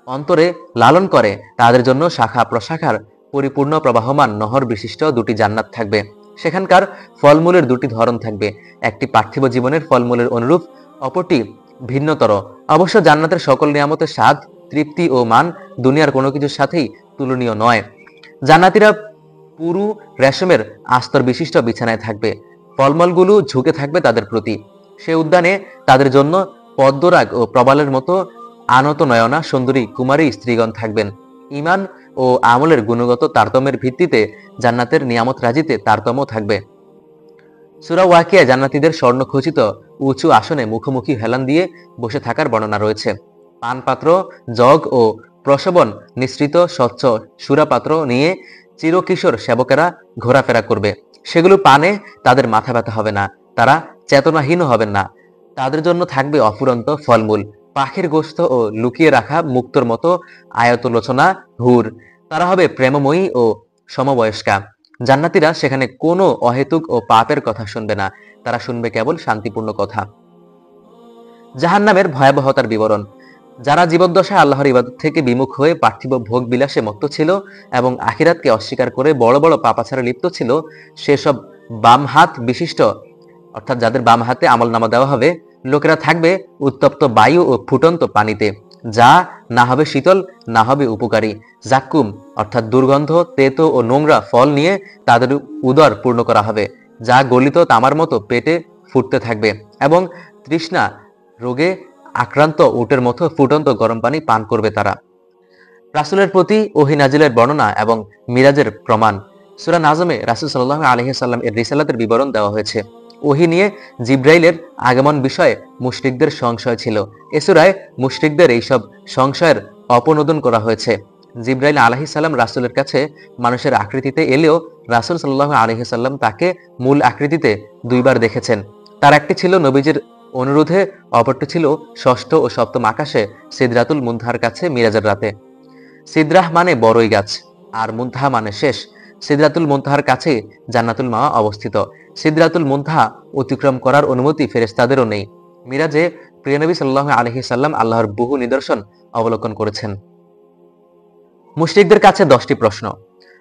Speaker 1: অন্তরে লালন করে তাদের জন্য শাখা প্রশাখার পরিপূর্ণ প্রবাহমান নহর বিশিষ্ট দুটি জান্নাত থাকবে। সেখানকার ফলমূলের দুটি ধরন থাকবে, একটি পার্থিব জীবনের ফলমূলের অনুরূপ, অপরটি ভিন্নতর। অবশ্য জান্নাতের সকল নিয়ামতের স্বাদ, তৃপ্তি ও মান দুনিয়ার কোনো কিছুর সাথেই তুলনীয় নয়। জান্নাতীরা পুরু রেশমের আস্তর বিশিষ্ট বিছানায় থাকবে, ফলমূলগুলো ঝুঁকে থাকবে তাদের প্রতি। সে উদ্যানে তাদের জন্য পদ্মরাগ ও প্রবালের মতো আনত নয়না সুন্দরী কুমারী স্ত্রীগণ থাকবেন। ঈমান ও আমলের গুণগত তারতম্যের ভিত্তিতে জান্নাতের নিয়ামত রাজিতে তারতম্য থাকবে। সূরা ওয়াকিয়া জান্নাতীদের স্বর্ণখচিত উঁচু আসনে মুখোমুখি হেলান দিয়ে বসে থাকার বর্ণনা রয়েছে। পানপাত্র, জগ ও প্রসবন নিঃসৃত স্বচ্ছ সুরাপাত্র নিয়ে চিরকিশোর সেবকেরা ঘোরাফেরা করবে। সেগুলো পানে তাদের মাথা ব্যথা হবে না, তারা চেতনাহীন হবেন না। তাদের জন্য থাকবে অফুরন্ত ফলমূল, পাখির গোশত ও লুকিয়ে রাখা মুক্তোর মতো আয়তলোচনা হুর। তারা হবে প্রেমময়ী ও সমবয়স্কা। জান্নাতীরা সেখানে কোনো অহেতুক ও পাপের কথা শুনবে না, তারা শুনবে কেবল শান্তিপূর্ণ কথা। জাহান্নামের ভয়াবহতার বিবরণ। যারা জীবদ্দশায় আল্লাহর ইবাদত থেকে বিমুখ হয়ে পার্থিব ভোগ বিলাসে মত্ত ছিল এবং আখিরাতকে অস্বীকার করে বড় বড় পাপাচারে লিপ্ত ছিল, সেসব বাম হাত বিশিষ্ট, অর্থাৎ যাদের বাম হাতে আমলনামা দেওয়া হবে, লোকেরা থাকবে উত্তপ্ত বায়ু ও ফুটন্ত পানিতে, যা না হবে শীতল না হবে উপকারী। জাক্কুম অর্থাৎ দুর্গন্ধ, তেতো ও নোংরা ফল নিয়ে তাদের উদর পূর্ণ করা হবে, যা গলিত তামার মতো পেটে ফুটতে থাকবে, এবং তৃষ্ণা রোগে আক্রান্ত উটের মতো ফুটন্ত গরম পানি পান করবে তারা। রাসূলের প্রতি ওহী নাজিলের বর্ণনা এবং মিরাজের প্রমাণ। সূরা নাজমে রাসূল সাল্লাল্লাহু আলাইহি ওয়াসাল্লাম এর রিসালাতের বিবরণ দেওয়া হয়েছে। ওহী নিয়ে জিবরাইলের আগমন বিষয়ে মুশরিকদের সংশয় ছিল। এ সূরায় মুশরিকদের এইসব সংশয়ের অপনোদন করা হয়েছে। জিবরাইল আলাইহিস সালাম রাসূলের কাছে মানুষের আকৃতিতে এলেও রাসূল সাল্লাল্লাহু আলাইহি ওয়াসাল্লাম তাকে মূল আকৃতিতে দুইবার দেখেছেন। তার একটি ছিল নবীজির অনুরোধে, অপরটি ছিল ষষ্ঠ ও সপ্তম আকাশে সিদরাতুল মুনতাহার কাছে মিরাজের রাতে। সিদরাহ মানে বড়ই গাছ, আর মুনতাহা মানে শেষ। সিদরাতুল মুনতাহার কাছে জান্নাতুল মাওয়া অবস্থিত। সিদরাতুল মুনতাহা অতিক্রম করার অনুমতি ফেরেশতাদেরও নেই। মিরাজে প্রিয় নবী সাল্লাল্লাহু আলাইহি সাল্লাম আল্লাহর বহু নিদর্শন অবলোকন করেছেন। মুশরিকদের কাছে 10টি প্রশ্ন।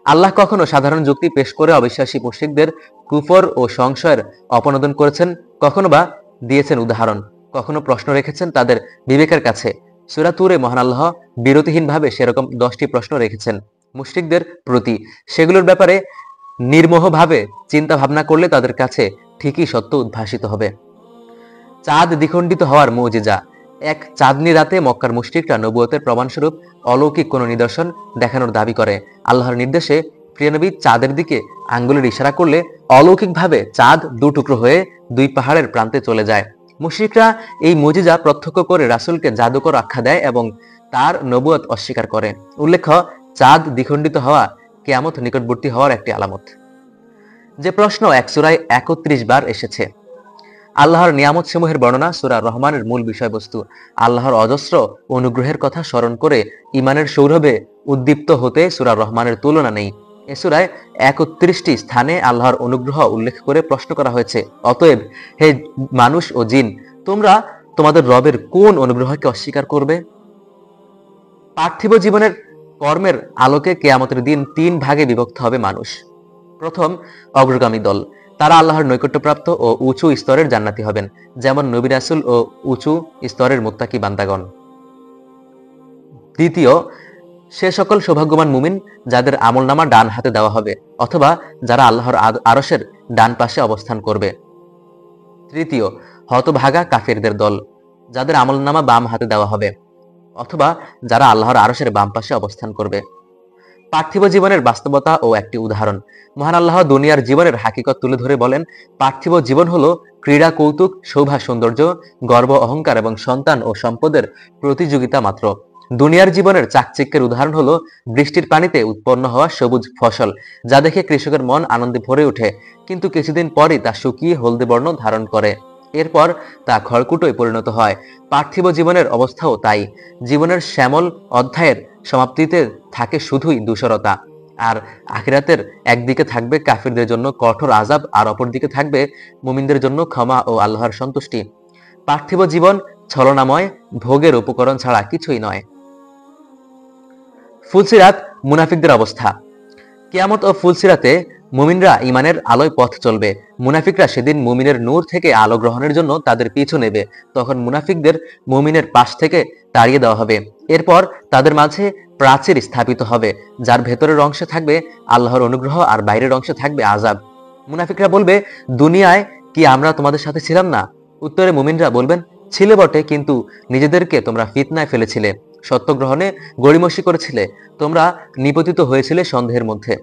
Speaker 1: আল্লাহ কখনো সাধারণ যুক্তি পেশ করে অবিশ্বাসী মুশরিকদের কুফর ও সংশয়ের অপনোদন করেছেন, কখনো বা দিয়েছেন উদাহরণ, কখনো প্রশ্ন রেখেছেন তাদের বিবেকের কাছে। সূরা তুরে মহান আল্লাহ বিরতিহীনভাবে সেরকম 10টি প্রশ্ন রেখেছেন মুশরিকদের প্রতি। সেগুলোর ব্যাপারে নির্মোহভাবে চিন্তা ভাবনা করলে তাদের কাছে ঠিকই সত্য উদ্ভাসিত হবে। চাঁদ দ্বিখণ্ডিত হওয়ার মুজিজা। এক চাঁদনি রাতে মক্কার মুশরিকরা নবুয়তের প্রমাণস্বরূপ অলৌকিক কোনো নিদর্শন দেখানোর দাবি করে। আল্লাহর নির্দেশে প্রিয় নবী চাঁদের দিকে আঙ্গুলের ইশারা করলে অলৌকিকভাবে চাঁদ দুটুকরো হয়ে দুই পাহাড়ের প্রান্তে চলে যায়। মুশরিকরা এই মুজিজা প্রত্যক্ষ করে রাসূলকে জাদুকর আখ্যা দেয় এবং তার নবুয়ত অস্বীকার করে। উল্লেখ্য, চাঁদ দ্বিখণ্ডিত হওয়া কিয়ামত নিকটবর্তী হওয়ার একটি আলামত। যে প্রশ্ন এক সূরায় 31 বার এসেছে। আল্লাহর নিয়ামত সমূহের বর্ণনা। সূরা রহমানের মূল বিষয়বস্তু আল্লাহর অজস্র অনুগ্রহের কথা স্মরণ করে ঈমানের সৌরভে উদ্দীপ্ত হতে সূরা রহমানের তুলনা নেই। এ সূরায় 31টি স্থানে আল্লাহর অনুগ্রহ উল্লেখ করে প্রশ্ন করা হয়েছে, অতএব হে মানুষ ও জিন, তোমরা তোমাদের রবের কোন অনুগ্রহকে অস্বীকার করবে? পার্থিব জীবনের কর্মের আলোকে কিয়ামতের দিন 3 ভাগে বিভক্ত হবে মানুষ। প্রথম, অগ্রগামী দল। তারা আল্লাহর নৈকট্যপ্রাপ্ত ও উঁচু স্তরের জান্নাতি হবেন, যেমন নবী রাসূল ও উঁচু স্তরের মুত্তাকি বান্দাগণ। দ্বিতীয়, সে সকল সৌভাগ্যবান মুমিন যাদের আমলনামা ডান হাতে দেওয়া হবে, অথবা যারা আল্লাহর আরশের ডান পাশে অবস্থান করবে। তৃতীয়, হতভাগা কাফিরদের দল, যাদের আমলনামা বাম হাতে দেওয়া হবে, অথবা যারা আল্লাহর আরশের বাম পাশে অবস্থান করবে। পার্থিব জীবনের বাস্তবতা ও একটি উদাহরণ। মহান আল্লাহ দুনিয়ার জীবনের হাকিকত তুলে ধরে বলেন, পার্থিব জীবন হলো ক্রীড়া, কৌতুক, শোভা, সৌন্দর্য, গর্ব, অহংকার এবং সন্তান ও সম্পদের প্রতিযোগিতা মাত্র। দুনিয়ার জীবনের চাকচিক্যের উদাহরণ হলো বৃষ্টির পানিতে উৎপন্ন হওয়া সবুজ ফসল, যা দেখে কৃষকের মন আনন্দে ভরে ওঠে, কিন্তু কিছুদিন পরই তা শুকিয়ে হলদে বর্ণ ধারণ করে। এরপর তা খড়কুটোয় পরিণত হয়। পার্থিব জীবনের অবস্থাও তাই। জীবনের শ্যামল অধ্যায়ের সমাপ্তিতে থাকে শুধুই ধূসরতা। আর আখিরাতের একদিকে থাকবে কাফিরদের জন্য কঠোর আযাব, আর অপরদিকে থাকবে মুমিনদের জন্য ক্ষমা ও আল্লাহর সন্তুষ্টি। পার্থিব জীবন ছলনাময়, ভোগের উপকরণ ছাড়া কিছুই নয়। ফুলসিরাত মুনাফিকদের অবস্থা। কিয়ামত ও ফুলসিরাতে মুমিনরা ইমানের আলোয় পথ চলবে। মুনাফিকরা সেদিন মুমিনের নূর থেকে আলো গ্রহণের জন্য তাদের পিছু নেবে। তখন মুনাফিকদের মুমিনের পাশ থেকে তাড়িয়ে দেওয়া হবে। এরপর তাদের মাঝে প্রাচীর স্থাপিত হবে, যার ভেতরের অংশে থাকবে আল্লাহর অনুগ্রহ আর বাইরের অংশে থাকবে আযাব। মুনাফিকরা বলবে, দুনিয়ায় কি আমরা তোমাদের সাথে ছিলাম না? উত্তরে মুমিনরা বলবেন, ছিলে বটে, কিন্তু নিজেদেরকে তোমরা ফিতনায় ফেলেছিলে, সত্য গ্রহণে গড়িমসি করেছিলে, তোমরা নিপতিত হয়েছিলে সন্দেহের মধ্যে।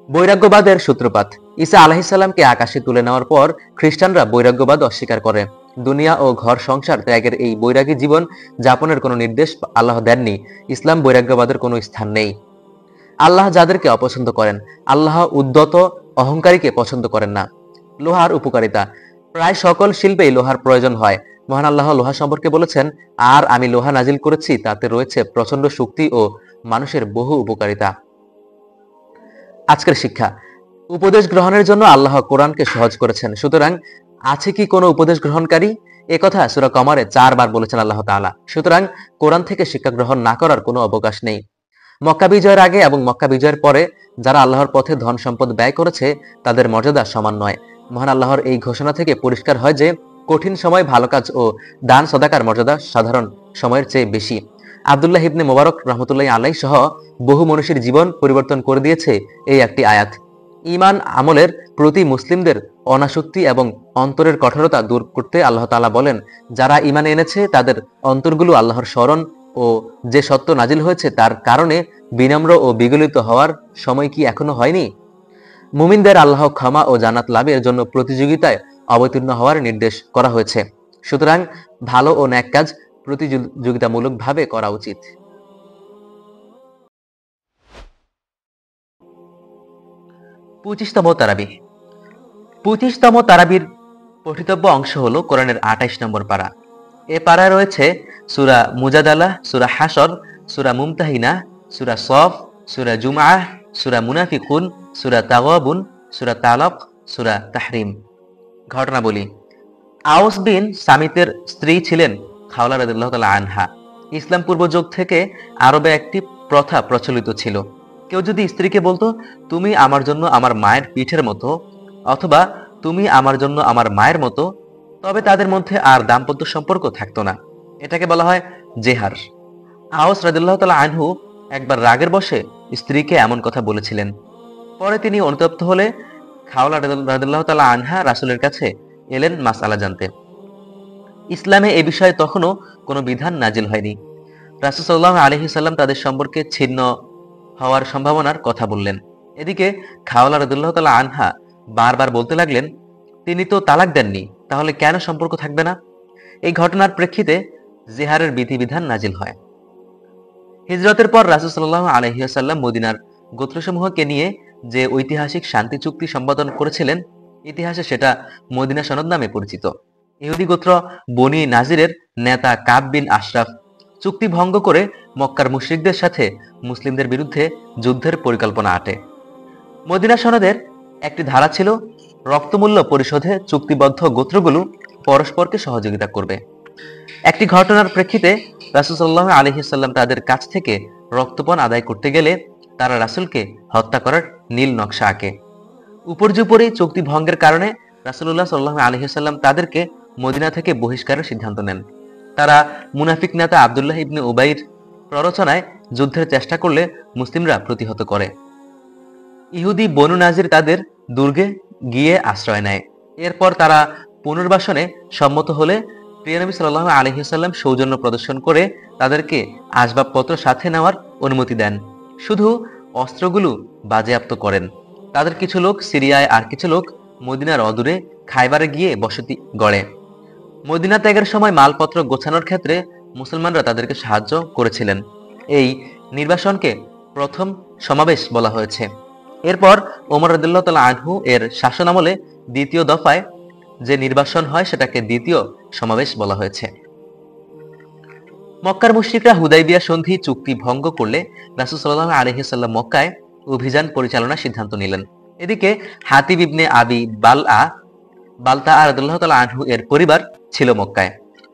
Speaker 1: বৈরাগ্যবাদের সূত্রপাত। ঈসা আলাইহিসসালামকে আকাশে তুলে নেওয়ার পর খ্রিস্টানরা বৈরাগ্যবাদ অস্বীকার করে। দুনিয়া ও ঘর সংসার ত্যাগের এই বৈরাগী জীবন যাপনের কোনো নির্দেশ আল্লাহ দেননি। ইসলাম বৈরাগ্যবাদের কোনো স্থান নেই। আল্লাহ যাদেরকে অপছন্দ করেন, আল্লাহ উদ্যত অহংকারীকে পছন্দ করেন না। লোহার উপকারিতা। প্রায় সকল শিল্পেই লোহার প্রয়োজন হয়। মহান আল্লাহ লোহা সম্পর্কে বলেছেন, আর আমি লোহা নাজিল করেছি, তাতে রয়েছে প্রচন্ড শক্তি ও মানুষের বহু উপকারিতা। আজকের শিক্ষা। উপদেশ গ্রহণের জন্য আল্লাহ কোরআনকে সহজ করেছেন। সুতরাং আছে কি কোনো উপদেশ গ্রহণকারী? একথা সূরা কমারে 4 বার বলেছেন আল্লাহ তাআলা। সুতরাং কোরআন থেকে শিক্ষা গ্রহণ না করার কোনো অবকাশ নেই। মক্কা বিজয়ের আগে এবং মক্কা বিজয়ের পরে যারা আল্লাহর পথে ধন সম্পদ ব্যয় করেছে, তাদের মর্যাদা সমান নয়। মহান আল্লাহর এই ঘোষণা থেকে পরিষ্কার হয় যে কঠিন সময় ভালো কাজ ও দান সদাকার মর্যাদা সাধারণ সময়ের চেয়ে বেশি। আব্দুল্লাহ ইবনে মোবারক রহমতুল্লাহ আলাইহি সহ বহু মনীষীর জীবন পরিবর্তন করে দিয়েছে এই একটি আয়াত। ঈমান আমলের প্রতি মুসলিমদের অনাসক্তি এবং অন্তরের কঠোরতা দূর করতে আল্লাহ তাআলা বলেন, যারা ঈমান এনেছে তাদের অন্তরগুলো আল্লাহর স্মরণ ও যে সত্য নাজিল হয়েছে তার কারণে বিনম্র ও বিগলিত হওয়ার সময় কি এখনো হয়নি? মুমিনদের আল্লাহ ক্ষমা ও জান্নাত লাভের জন্য প্রতিযোগিতায় অবতীর্ণ হওয়ার নির্দেশ করা হয়েছে। সুতরাং ভালো ও ন্যাক কাজ প্রতিযোগিতামূলকভাবে করা উচিত। 25তম তারাবিহ। 25তম তারাবির পঠিতব্য অংশ হলো কোরআনের 28 নম্বর পারা। এ পারায় রয়েছে সূরা মুজাদালাহ, সূরা হাশর, সূরা মুমতাহিনা, সূরা সফ, সূরা জুমআহ, সূরা মুনাফিকুন, সূরা তাগাবুন, সূরা তালাক, সূরা তাহরিম। ঘটনা বলি। আওস বিন সামিতের স্ত্রী ছিলেন খাওলা রাদিয়াল্লাহু তাআলা আনহা। ইসলাম পূর্ব যুগ থেকে আরবে একটি প্রথা প্রচলিত ছিল। কেউ যদি স্ত্রীকে বলতো, তুমি আমার জন্য আমার মায়ের পিঠের মতো, অথবা তুমি আমার জন্য আমার মায়ের মতো, তবে তাদের মধ্যে আর দাম্পত্য সম্পর্ক থাকতো না। এটাকে বলা হয় জেহার। আওস রাদিয়াল্লাহু তাআলা আনহু একবার রাগের বশে স্ত্রীকে এমন কথা বলেছিলেন। পরে তিনি অনুতপ্ত হলে খাওলা রাদিয়াল্লাহু তাআলা আনহা রাসূলের কাছে এলেন মাসআলা জানতে। ইসলামে এ বিষয়ে তখনও কোনো বিধান নাজিল হয়নি। রাসূল সাল্লাল্লাহু আলাইহি সাল্লাম তাদের সম্পর্কে ছিন্ন হওয়ার সম্ভাবনার কথা বললেন। এদিকে খাওলা রাদিয়াল্লাহু তাআলা আনহা বারবার বলতে লাগলেন, তিনি তো তালাক দেননি, তাহলে কেন সম্পর্ক থাকবে না? এই ঘটনার প্রেক্ষিতে জিহারের বিধিবিধান নাজিল হয়। হিজরতের পর রাসূল সাল্লাল্লাহু আলাইহি ওয়াসাল্লাম মদিনার গোত্রসমূহকে নিয়ে যে ঐতিহাসিক শান্তি চুক্তি সম্পাদন করেছিলেন, ইতিহাসে সেটা মদিনা সনদ নামে পরিচিত। ইহুদি গোত্র বনী নাজিরের নেতা কাব বিন আশরাফ চুক্তি ভঙ্গ করে মক্কার মুশরিকদের সাথে মুসলিমদের বিরুদ্ধে যুদ্ধের পরিকল্পনা আটে। মদিনা সনদের একটি ধারা ছিল, রক্তমূল্য পরিশোধে চুক্তিবদ্ধ গোত্রগুলো পরস্পরকে সহযোগিতা করবে। একটি ঘটনার প্রেক্ষিতে রাসূল সাল্লাল্লাহু আলাইহি সাল্লাম তাদের কাছ থেকে রক্তপণ আদায় করতে গেলে তারা রাসূলকে হত্যা করার নীল নকশা আঁকে। উপর্যুপরি চুক্তি ভঙ্গের কারণে রাসূলুল্লাহ সাল্লাল্লাহু আলাইহি সাল্লাম তাদেরকে মদিনা থেকে বহিষ্কারের সিদ্ধান্ত নেন। তারা মুনাফিক নেতা আব্দুল্লাহ ইবনে উবাইর প্ররোচনায় যুদ্ধের চেষ্টা করলে মুসলিমরা প্রতিহত করে। ইহুদি বনু নাজির তাদের দুর্গে গিয়ে আশ্রয় নেয়। এরপর তারা পুনর্বাসনে সম্মত হলে প্রিয় নবী সাল্লাল্লাহু আলাইহি সাল্লাম সৌজন্য প্রদর্শন করে তাদেরকে আসবাবপত্র সাথে নেওয়ার অনুমতি দেন। শুধু অস্ত্রগুলো বাজেয়াপ্ত করেন। তাদের কিছু লোক সিরিয়ায় আর কিছু লোক মদিনার অদূরে খাইবারে গিয়ে বসতি গড়ে। মদিনা ত্যাগের সময় মালপত্র গোছানোর ক্ষেত্রে মুসলমানরা তাদেরকে সাহায্য করেছিলেন। এই নির্বাসনকে প্রথম সমাবেশ বলা হয়েছে। এরপর ওমর রাদিয়াল্লাহু তাআলা আনহু এর শাসনামলে দ্বিতীয় দফায় যে নির্বাসন হয় সেটাকে দ্বিতীয় সমাবেশ বলা হয়েছে। মক্কার মুশরিকরা হুদাইবিয়া সন্ধি চুক্তি ভঙ্গ করলে রাসূল সাল্লাল্লাহু আলাইহি ওয়াসাল্লাম মক্কায় অভিযান পরিচালনার সিদ্ধান্ত নিলেন। এদিকে হাতিব ইবনে আবি বালতাআ রাদিয়াল্লাহু তাআলা আনহু এর পরিবার ছিল মক্কায়।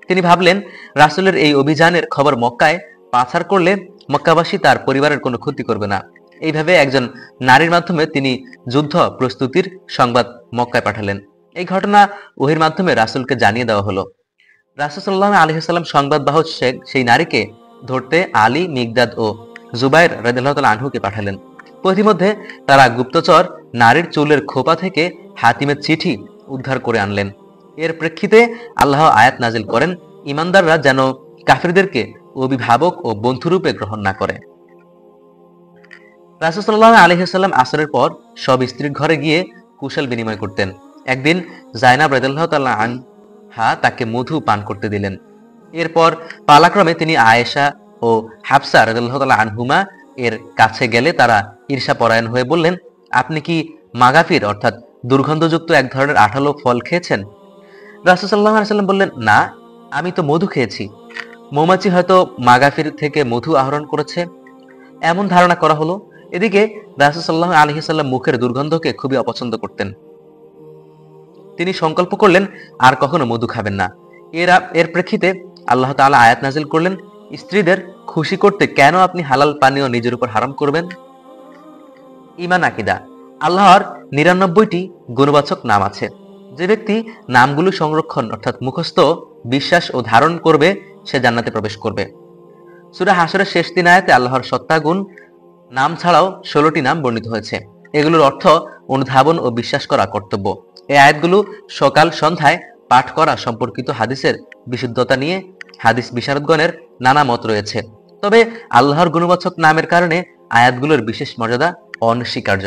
Speaker 1: তিনি ভাবলেন, রাসূলের এই অভিযানের খবর মক্কায় পাচার করলে মক্কাবাসী তার পরিবারের কোনো ক্ষতি করবে না। এইভাবে একজন নারীর মাধ্যমে তিনি যুদ্ধ প্রস্তুতির সংবাদ মক্কায় পাঠালেন। এই ঘটনা ওহীর মাধ্যমে রাসূলকে জানিয়ে দেওয়া হলো। রাসূল সাল্লাল্লাহু আলাইহি ওয়াসাল্লাম সংবাদবাহক সেই নারীকে ধরতে আলী, মিকদাদ ও জুবাইর রাদিয়াল্লাহু তাআলা আনহুকে পাঠালেন। পথিমধ্যে তারা গুপ্তচর নারীর চুলের খোপা থেকে হাতিমের চিঠি উদ্ধার করে আনলেন। এর প্রেক্ষিতে আল্লাহ আয়াত নাজিল করেন, ঈমানদাররা যেন কাফিরদেরকে অভিভাবক ও বন্ধুরূপে গ্রহণ না করে। রাসূল সাল্লাল্লাহু আলাইহি ওয়াসাল্লাম আসরের পর সব স্ত্রীর ঘরে গিয়ে কুশল বিনিময় করতেন। একদিন যায়নাব রাদিয়াল্লাহু তাআলা আনহা তাকে মধু পান করতে দিলেন। এরপর পালাক্রমে তিনি আয়েশা ও হাফসা রাদিয়াল্লাহু তাআলা আনহুমা এর কাছে গেলে তারা ঈর্ষাপরায়ণ হয়ে বললেন, আপনি কি মাগাফির অর্থাৎ দুর্গন্ধযুক্ত এক ধরনের আঠালো ফল খেয়েছেন? রাসূল সাল্লাল্লাহু আলাইহি ওয়াসাল্লাম বললেন, না, আমি তো মধু খেয়েছি। মৌমাছি হয়তো মাগাফির থেকে মধু আহরণ করেছে, এমন ধারণা করা হলো। এদিকে রাসূল সাল্লাল্লাহু আলাইহি ওয়াসাল্লাম মুখের দুর্গন্ধকে খুবই অপছন্দ করতেন। তিনি সংকল্প করলেন আর কখনো মধু খাবেন না। এর প্রেক্ষিতে আল্লাহ তাআলা আয়াত নাজিল করলেন, স্ত্রীদের খুশি করতে কেন আপনি হালাল পানীয় নিজের উপর হারাম করবেন? ঈমান আকীদা। আল্লাহর ৯৯টি গুণবাচক নাম আছে। যে ব্যক্তি নামগুলো সংরক্ষণ অর্থাৎ মুখস্থ, বিশ্বাস ও ধারণ করবে সে জান্নাতে প্রবেশ করবে। সূরা হাশরের শেষ ৩ আয়াতে আল্লাহর সত্তাগুণ নাম ছাড়াও ১৬টি নাম বর্ণিত হয়েছে। এগুলোর অর্থ অনুধাবন ও বিশ্বাস করা কর্তব্য। এই আয়াতগুলো সকাল সন্ধ্যায় পাঠ করা সম্পর্কিত হাদিসের বিশুদ্ধতা নিয়ে হাদিস বিশারদগণের নানা মত রয়েছে। তবে আল্লাহর গুণবাচক নামের কারণে আয়াতগুলোর বিশেষ মর্যাদা অনস্বীকার্য।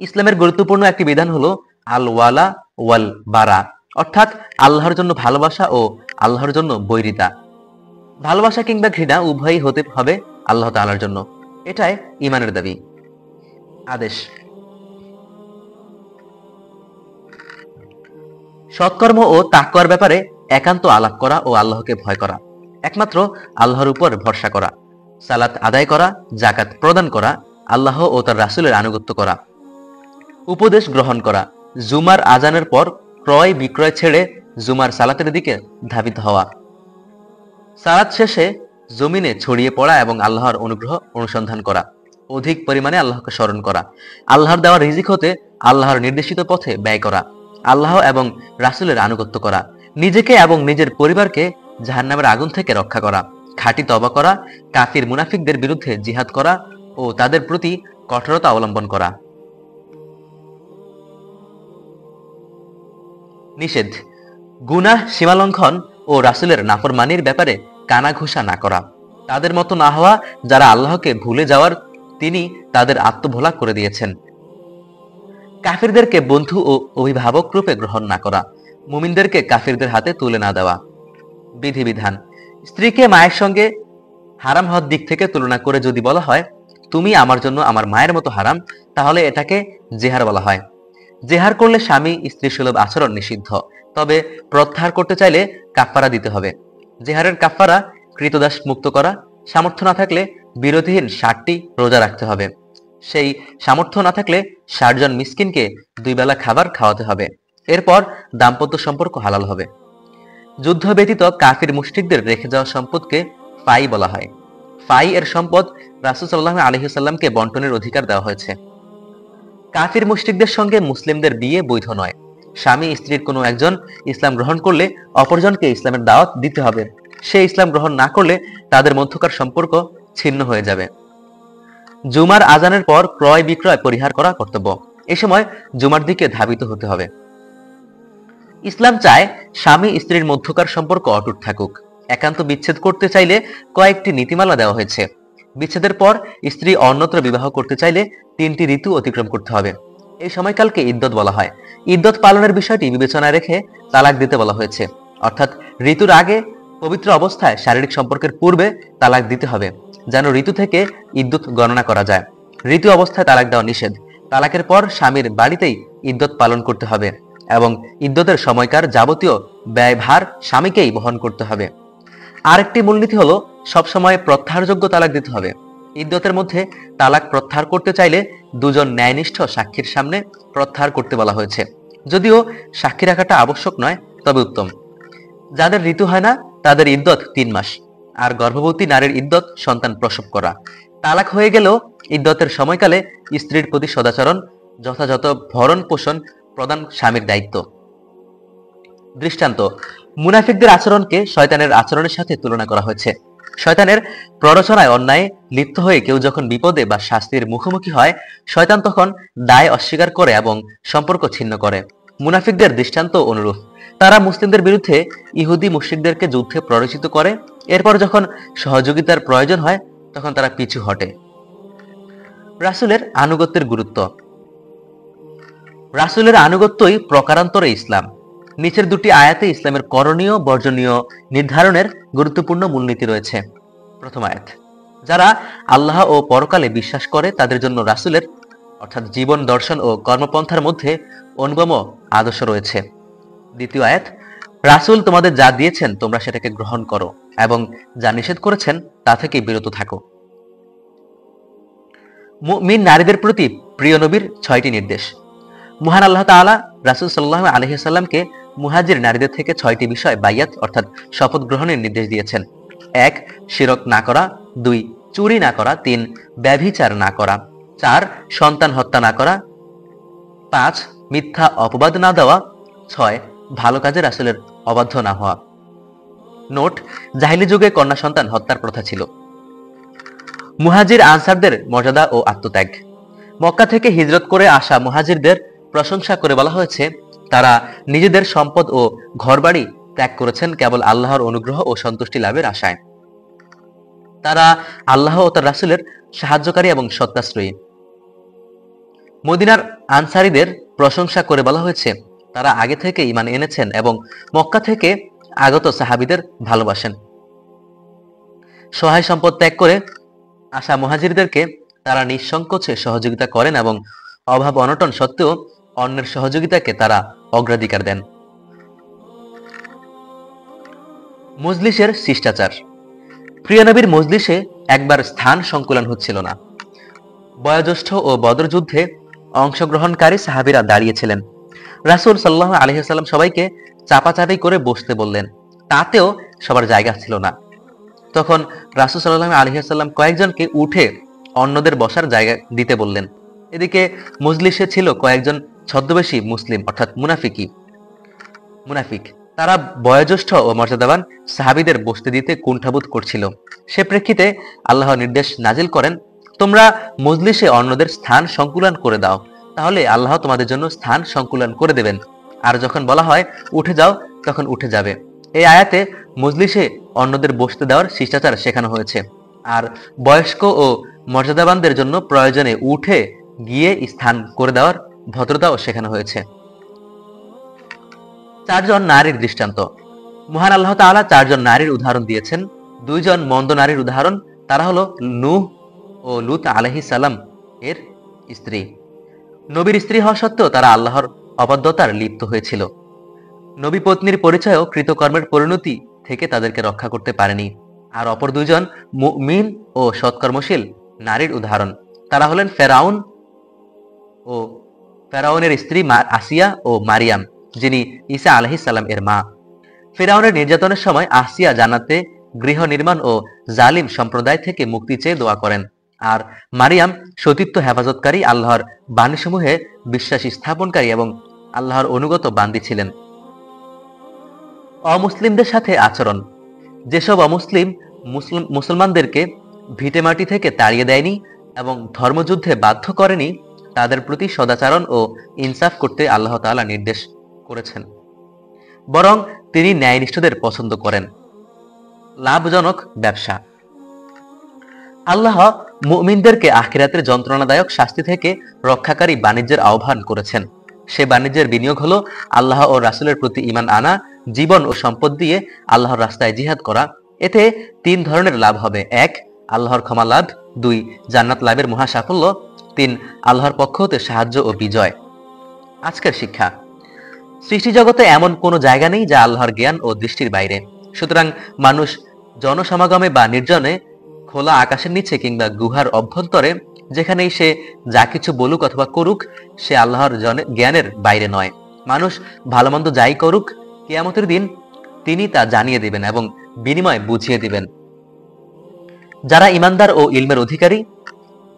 Speaker 1: ইসলামের গুরুত্বপূর্ণ একটি বিধান হলো আল ওয়ালা ওয়াল বারা, অর্থাৎ আল্লাহর জন্য ভালোবাসা ও আল্লাহর জন্য বৈরিতা। ভালোবাসা কিংবা ঘৃণা উভয়ই হতে হবে আল্লাহ তাআলার জন্য। এটাই ঈমানের দাবি। আদেশ, সৎকর্ম ও তাকওয়ার ব্যাপারে একান্ত আলাপ করা ও আল্লাহকে ভয় করা, একমাত্র আল্লাহর উপর ভরসা করা, সালাত আদায় করা, যাকাত প্রদান করা, আল্লাহ ও তার রাসূলের আনুগত্য করা, উপদেশ গ্রহণ করা, জুমার আজানের পর ক্রয় বিক্রয় ছেড়ে জুমার সালাতের দিকে ধাবিত হওয়া, সালাত শেষে জমিনে ছড়িয়ে পড়া এবং আল্লাহর অনুগ্রহ অনুসন্ধান করা, অধিক পরিমাণে আল্লাহকে স্মরণ করা, আল্লাহর দেওয়া রিজিক হতে আল্লাহর নির্দেশিত পথে ব্যয় করা, আল্লাহ এবং রাসূলের আনুগত্য করা, নিজেকে এবং নিজের পরিবারকে জাহান্নামের আগুন থেকে রক্ষা করা, খাঁটি তওবা করা, কাফির মুনাফিকদের বিরুদ্ধে জিহাদ করা ও তাদের প্রতি কঠোরতা অবলম্বন করা। নিষেধ, গুনাহ, সীমালঙ্ঘন ও রাসূলের নাফরমানির ব্যাপারে কানাঘুষা না করা, তাদের মতো না হওয়া যারা আল্লাহকে ভুলে যাওয়ার তিনি তাদের আত্মভোলা করে দিয়েছেন। কাফিরদেরকে বন্ধু ও অভিভাবক রূপে গ্রহণ না করা, মুমিনদেরকে কাফিরদের হাতে তুলে না দেওয়া। বিধিবিধান, স্ত্রীকে মায়ের সঙ্গে হারাম হওয়ার দিক থেকে তুলনা করে যদি বলা হয় তুমি আমার জন্য আমার মায়ের মতো হারাম, তাহলে এটাকে জেহার বলা হয়। জেহার করলে স্বামী স্ত্রী সুলভ আচরণ নিষিদ্ধ, তবে প্রত্যাহার করতে চাইলে কাফফারা দিতে হবে। জেহারের কাফফারা কৃতদাস মুক্ত করা, সামর্থ্য না থাকলে বিরতিহীন ৬০টি রোজা রাখতে হবে। সেই সামর্থ্য না থাকলে ৬০ জন মিসকিনকে ২ বেলা খাবার খাওয়াতে হবে। এরপর দাম্পত্য সম্পর্ক হালাল হবে। যুদ্ধ ব্যতীত কাফির মুশরিকদের রেখে যাওয়া সম্পদকে ফাই বলা হয়। ফাই এর সম্পদ রাসূল সাল্লাল্লাহু আলাইহি ওয়াসাল্লামকে বন্টনের অধিকার দেওয়া হয়েছে। কাফির মুশরিকদের সঙ্গে মুসলিমদের বিয়ে বৈধ নয়। স্বামী স্ত্রীর কোনো একজন ইসলাম গ্রহণ করলে অপরজনকে ইসলামের দাওয়াত দিতে হবে। সে ইসলাম গ্রহণ না করলে তাদের মধ্যকার সম্পর্ক ছিন্ন হয়ে যাবে। জুমার আজানের পর ক্রয় বিক্রয় পরিহার করা কর্তব্য। এ সময় জুমার দিকে ধাবিত হতে হবে। ইসলাম চায় স্বামী স্ত্রীর মধ্যকার সম্পর্ক অটুট থাকুক। একান্ত বিচ্ছেদ করতে চাইলে কয়েকটি নীতিমালা দেওয়া হয়েছে। বিচ্ছেদের পর স্ত্রী অন্যত্র বিবাহ করতে চাইলে ৩টি ঋতু অতিক্রম করতে হবে। এই সময়কালকে ইদ্দত বলা হয়। ইদ্দত পালনের বিষয়টি বিবেচনায় রেখে তালাক দিতে বলা হয়েছে। অর্থাৎ ঋতুর আগে পবিত্র অবস্থায় শারীরিক সম্পর্কের পূর্বে তালাক দিতে হবে, যেন ঋতু থেকে ইদ্দত গণনা করা যায়। ঋতু অবস্থায় তালাক দেওয়া নিষেধ। তালাকের পর স্বামীর বাড়িতেই ইদ্দত পালন করতে হবে। এবং ইদ্যতের সময়কার যাবতীয় ব্যয়ভার স্বামীকেই বহন করতে হবে। আরেকটি মূলনীতি হলো সবসময় প্রত্যাহারযোগ্য তালাক দিতে হবে। ইদ্যতের মধ্যে তালাক প্রত্যাহার করতে চাইলে দুজন ন্যায়নিষ্ঠ সাক্ষীর সামনে প্রত্যাহার করতে বলা হয়েছে। যদিও সাক্ষী রাখাটা আবশ্যক নয়, তবে উত্তম। যাদের ঋতু হয় না তাদের ইদ্যত 3 মাস, আর গর্ভবতী নারীর ইদ্যত সন্তান প্রসব করা। তালাক হয়ে গেলেও ইদ্যতের সময়কালে স্ত্রীর প্রতি সদাচরণ, যথাযথ ভরণ পোষণ প্রদান স্বামীর দায়িত্ব। দৃষ্টান্ত: মুনাফিকদের আচরণকে শয়তানের আচরণের সাথে তুলনা করা হয়েছে। শয়তানের প্ররোচনায় অন্যায় লিপ্ত হয়ে কেউ যখন বিপদে বা শাস্তির মুখোমুখি হয়, শয়তান তখন দায় অস্বীকার করে এবং সম্পর্ক ছিন্ন করে। মুনাফিকদের দৃষ্টান্ত অনুরূপ। তারা মুসলিমদের বিরুদ্ধে ইহুদি মুশরিকদেরকে যুদ্ধে প্ররোচিত করে, এরপর যখন সহযোগিতার প্রয়োজন হয় তখন তারা পিছু হটে। রাসূলের আনুগত্যের গুরুত্ব। রাসূলের আনুগত্যই প্রকারান্তরে ইসলাম। নিচের দুটি আয়াতে ইসলামের করণীয় বর্জনীয় নির্ধারণের গুরুত্বপূর্ণ মূলনীতি রয়েছে। প্রথম আয়াত: যারা আল্লাহ ও পরকালে বিশ্বাস করে তাদের জন্য রাসূলের অর্থাৎ জীবন দর্শন ও কর্মপন্থার মধ্যে অনুপম আদর্শ রয়েছে। দ্বিতীয় আয়াত: রাসূল তোমাদের যা দিয়েছেন তোমরা সেটাকে গ্রহণ করো এবং যা নিষেধ করেছেন তা থেকে বিরত থাকো। মুমিন নারীদের প্রতি প্রিয় নবীর 6টি নির্দেশ। মহান আল্লাহ তাআলা রাসূল সাল্লাল্লাহু আলাইহি সাল্লামকে মুহাজির নারীদের থেকে 6টি বিষয় বাইয়াত অর্থাৎ শপথ গ্রহণের নির্দেশ দিয়েছেন। 1. শিরক না করা, 2. চুরি না করা, 3. ব্যভিচার না করা, 4. সন্তান হত্যা না করা, 5. মিথ্যা অপবাদ না দেওয়া, 6. ভালো কাজে রাসূলের অবাধ্য না হওয়া। নোট: জাহিলি যুগে কন্যা সন্তান হত্যার প্রথা ছিল। মুহাজির আনসারদের মর্যাদা ও আত্মত্যাগ। মক্কা থেকে হিজরত করে আসা মুহাজিরদের প্রশংসা করে বলা হয়েছে, তারা নিজেদের সম্পদ ও ঘরবাড়ি ত্যাগ করেছেন কেবল আল্লাহর অনুগ্রহ ও সন্তুষ্টি লাভের আশায়। তারা আল্লাহ ও তার রাসূলের সাহায্যকারী এবং সত্যাশ্রয়ী। মদিনার আনসারীদের প্রশংসা করে বলা হয়েছে, তারা আগে থেকে ঈমান এনেছেন এবং মক্কা থেকে আগত সাহাবীদের ভালোবাসেন। সহায় সম্পদ ত্যাগ করে আসা মুহাজিরদেরকে তারা নিঃসংকোচে সহযোগিতা করেন এবং অভাব অনটন সত্ত্বেও অন্যের সহযোগিতাকে তারা অগ্রাধিকার দেন। মজলিসের শিষ্টাচার। প্রিয় নবীর মজলিসে একবার স্থান সংকুলান হচ্ছিল না। বয়োজ্যেষ্ঠ ও বদর যুদ্ধে অংশগ্রহণকারী সাহাবীরা দাঁড়িয়েছিলেন। রাসূল সাল্লাল্লাহু আলাইহি ওয়াসাল্লাম সবাইকে চাপাচাপি করে বসতে বললেন, তাতেও সবার জায়গা ছিল না। তখন রাসূল সাল্লাল্লাহু আলাইহি ওয়াসাল্লাম কয়েকজনকে উঠে অন্যদের বসার জায়গা দিতে বললেন। এদিকে মজলিসে ছিল কয়েকজন ছদ্মবেশী মুসলিম অর্থাৎ মুনাফিক। তারা বয়োজ্যেষ্ঠ ও মর্যাদাবান সাহাবীদের বসতে দিতে কুণ্ঠাবোধ করছিল। সে প্রেক্ষিতে আল্লাহ নির্দেশ নাজিল করেন, তোমরা মজলিসে অন্যদের স্থান সংকুলান করে দাও, তাহলে আল্লাহ তোমাদের জন্য স্থান সংকুলান করে দেবেন। আর যখন বলা হয় উঠে যাও, তখন উঠে যাবে। এই আয়াতে মজলিসে অন্যদের বসতে দেওয়ার শিষ্টাচার শেখানো হয়েছে। আর বয়স্ক ও মর্যাদাবানদের জন্য প্রয়োজনে উঠে গিয়ে স্থান করে দেওয়ার ভদ্রতাও শেখানো হয়েছে। 4 জন নারীর দৃষ্টান্ত। মহান আল্লাহ তাআলা 4 জন নারীর উদাহরণ দিয়েছেন। 2 জন মন্দ নারীর উদাহরণ, তারা হলো নূহ ও লূত আলাইহিস সালাম এর স্ত্রী। নবীর স্ত্রী হওয়া সত্ত্বেও তারা আল্লাহর অবাধ্যতার লিপ্ত হয়েছিল। নবী পত্নীর পরিচয়ও কৃতকর্মের পরিণতি থেকে তাদেরকে রক্ষা করতে পারেনি। আর অপর 2 জন মুমিন ও সৎকর্মশীল নারীর উদাহরণ, তারা হলেন ফেরাউনের স্ত্রী আসিয়া ও মারিয়াম, যিনি ঈসা আলাইহিস সালাম এর মা। ফেরাউনের নির্যাতনের সময় আসিয়া জান্নাতে গৃহ নির্মাণ ও জালিম সম্প্রদায় থেকে মুক্তি চেয়ে দোয়া করেন, আর মারিয়াম সতীত্ব হেফাজতকারী, আল্লাহর বাণীসমূহে বিশ্বাস স্থাপনকারী এবং আল্লাহর অনুগত বান্দী ছিলেন। অমুসলিমদের সাথে আচরণ। যেসব অমুসলিম মুসলমানদেরকে ভিটেমাটি থেকে তাড়িয়ে দেয়নি এবং ধর্মযুদ্ধে বাধ্য করেনি, তাদের প্রতি সদাচরণ ও ইনসাফ করতে আল্লাহ তাআলা নির্দেশ করেছেন। বরং তিনি ন্যায়নিষ্ঠদের পছন্দ করেন। লাভজনক ব্যবসা। আল্লাহ মুমিনদেরকে আখিরাতের যন্ত্রণাদায়ক শাস্তি থেকে রক্ষাকারী বাণিজ্যের আহ্বান করেছেন। সে বাণিজ্যের বিনিয়োগ হলো আল্লাহ ও রাসূলের প্রতি ঈমান আনা, জীবন ও সম্পদ দিয়ে আল্লাহর রাস্তায় জিহাদ করা। এতে 3 ধরনের লাভ হবে। 1. আল্লাহর ক্ষমা লাভ, 2. জান্নাত লাভের মহা সাফল্য, 3. আল্লাহর পক্ষ হতে সাহায্য ও বিজয়। আজকের শিক্ষা। সৃষ্টিজগতে এমন কোনো জায়গা নেই যা আল্লাহর জ্ঞান ও দৃষ্টির বাইরে। সুতরাং মানুষ জনসমাগমে বা নির্জনে, খোলা আকাশের নিচে কিংবা গুহার অভ্যন্তরে যেখানেই সে যা কিছু বলুক অথবা করুক, সে আল্লাহর জ্ঞানের বাইরে নয়। মানুষ ভালো মন্দ যাই করুক, কিয়ামতের দিন তিনি তা জানিয়ে দিবেন এবং বিনিময় বুঝিয়ে দিবেন। যারা ইমানদার ও ইলমের অধিকারী,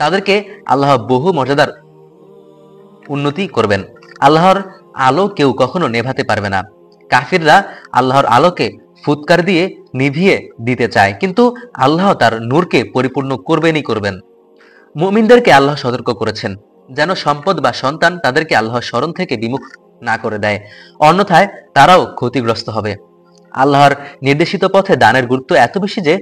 Speaker 1: তাদেরকে আল্লাহ বহু মর্যাদার উন্নতি করবেন। আল্লাহর আলো কেউ কখনো নেভাতে পারবে না। কাফিররা আল্লাহর আলোকে ফুৎকার দিয়ে নিভিয়ে দিতে চায়, কিন্তু আল্লাহ তার নূরকে পরিপূর্ণ করবেন। মুমিনদেরকে আল্লাহ সতর্ক করেছেন যেন সম্পদ বা সন্তান তাদেরকে আল্লাহর স্মরণ থেকে বিমুখ না করে দেয়, অন্যথায় তারাও ক্ষতিগ্রস্ত হবে। আল্লাহর নির্দেশিত পথে দানের গুরুত্ব এত বেশি যে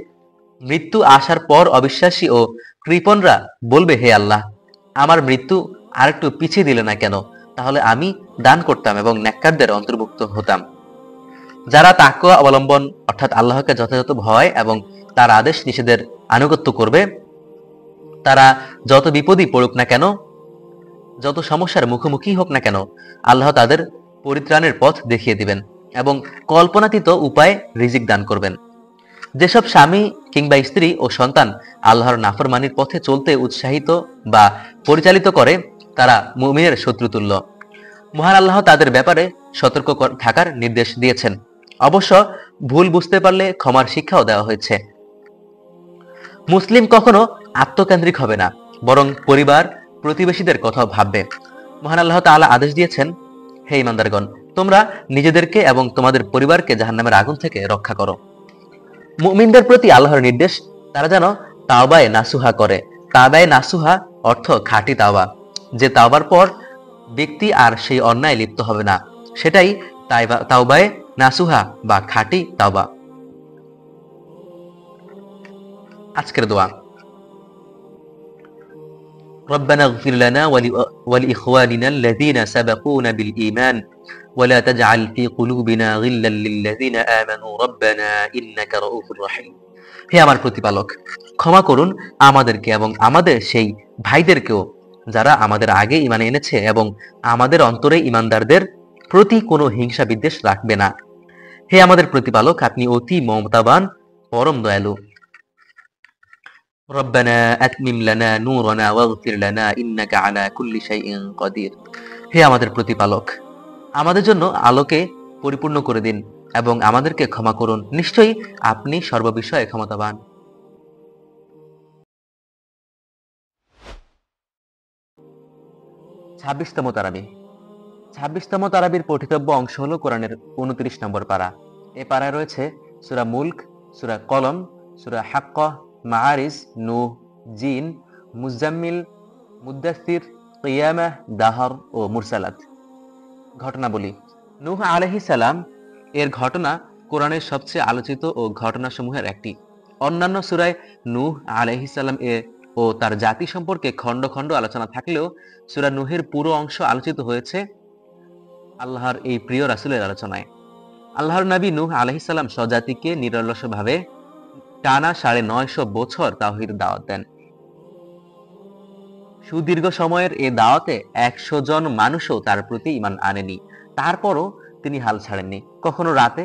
Speaker 1: মৃত্যু আসার পর অবিশ্বাসী ও কৃপণরা বলবে, হে আল্লাহ, আমার মৃত্যু আরেকটু পিছিয়ে দিলে না কেন? তাহলে আমি দান করতাম এবং নেককারদের অন্তর্ভুক্ত হতাম। যারা তাকওয়া অবলম্বন অর্থাৎ আল্লাহকে যথাযথ ভয় এবং তার আদেশ নিষেধের আনুগত্য করবে, তারা যত বিপদই পড়ুক না কেন, যত সমস্যার মুখোমুখি হোক না কেন, আল্লাহ তাদের পরিত্রাণের পথ দেখিয়ে দিবেন এবং কল্পনাতীত উপায়ে রিজিক দান করবেন। যেসব স্বামী কিংবা স্ত্রী ও সন্তান আল্লাহর নাফরমানির পথে চলতে উৎসাহিত বা পরিচালিত করে, তারা মুমিনের শত্রুতুল্য। মহান আল্লাহ তাদের ব্যাপারে সতর্ক থাকার নির্দেশ দিয়েছেন। অবশ্য ভুল বুঝতে পারলে ক্ষমার শিক্ষাও দেওয়া হয়েছে। মুসলিম কখনো আত্মকেন্দ্রিক হবে না, বরং পরিবার প্রতিবেশীদের কথাও ভাববে। মহান আল্লাহ তাআলা আদেশ দিয়েছেন, হে ইমানদারগণ, তোমরা নিজেদেরকে এবং তোমাদের পরিবারকে জাহান্নামের আগুন থেকে রক্ষা করো। মুমিনদের প্রতি আল্লাহর নির্দেশ, তারা যেন তাওবায়ে নাসুহা করে। তাওবায়ে নাসুহা অর্থ খাঁটি তাওবা। যে তাওবার পর ব্যক্তি আর সেই অন্যায় লিপ্ত হবে না, সেটাই তাওবায়ে নাসুহা বা খাঁটি তাওবা। আজকের দোয়া। ربنا اغفر لنا ولإخواننا الذين سبقونا بالإيمان ولا تجعل في قلوبنا غلا للذين آمنوا ربنا إنك رؤوف رحيم। হে আমার প্রতিপালক, ক্ষমা করুন আমাদেরকে এবং আমাদের সেই ভাইদেরকেও যারা আমাদের আগে ঈমান এনেছে, এবং আমাদের অন্তরে ঈমানদারদের প্রতি কোনো হিংসা বিদ্বেষ রাখবে না। হে আমাদের প্রতিপালক, আপনি অতি মমতাবান, পরম দয়ালু। রব্বানা আতমিম লানা নূরানা ওয়াগফির লানা ইন্নাকা আলা কুল্লি শাইইন কাদির। হে আমাদের প্রতিপালক, আমাদের জন্য আলোকে পরিপূর্ণ করে দিন এবং আমাদেরকে ক্ষমা করুন, নিশ্চয়ই আপনি সর্ববিষয়ে ক্ষমতাবান। 26তম তারাবি। 26তম তারাবির পঠিতব্য অংশ হলো কোরআনের 29 নম্বর পারা। এ পারায় রয়েছে সূরা মুলক, সূরা কলম, সূরা হাক্কাহ, মাআরিজ, নূহ, জিন, মুজাম্মিল, মুদ্দাসসির, কিয়ামাহ, দাহর ও মুরসালাত। ঘটনাবলী। নূহ আলাইহিস সালাম এর ঘটনা কোরআনের সবচেয়ে আলোচিত ও ঘটনাসমূহের একটি। অন্যান্য সূরায় নূহ আলাইহিস সালাম ও তার জাতি সম্পর্কে খণ্ড খণ্ড আলোচনা থাকলেও সূরা নূহের পুরো অংশ আলোচিত হয়েছে আল্লাহর এই প্রিয় রাসূলের আলোচনায়। আল্লাহর নবী নূহ আলাইহিস সালাম স্বজাতিকে নিরলসভাবে টানা 950 বছর তাওহীদ দাওয়াত দেন। সুদীর্ঘ সময়ের এ দাওয়াতে 100 জন মানুষও তার প্রতি ঈমান আনেনি। তারপরও তিনি হাল ছাড়েননি। কখনো রাতে,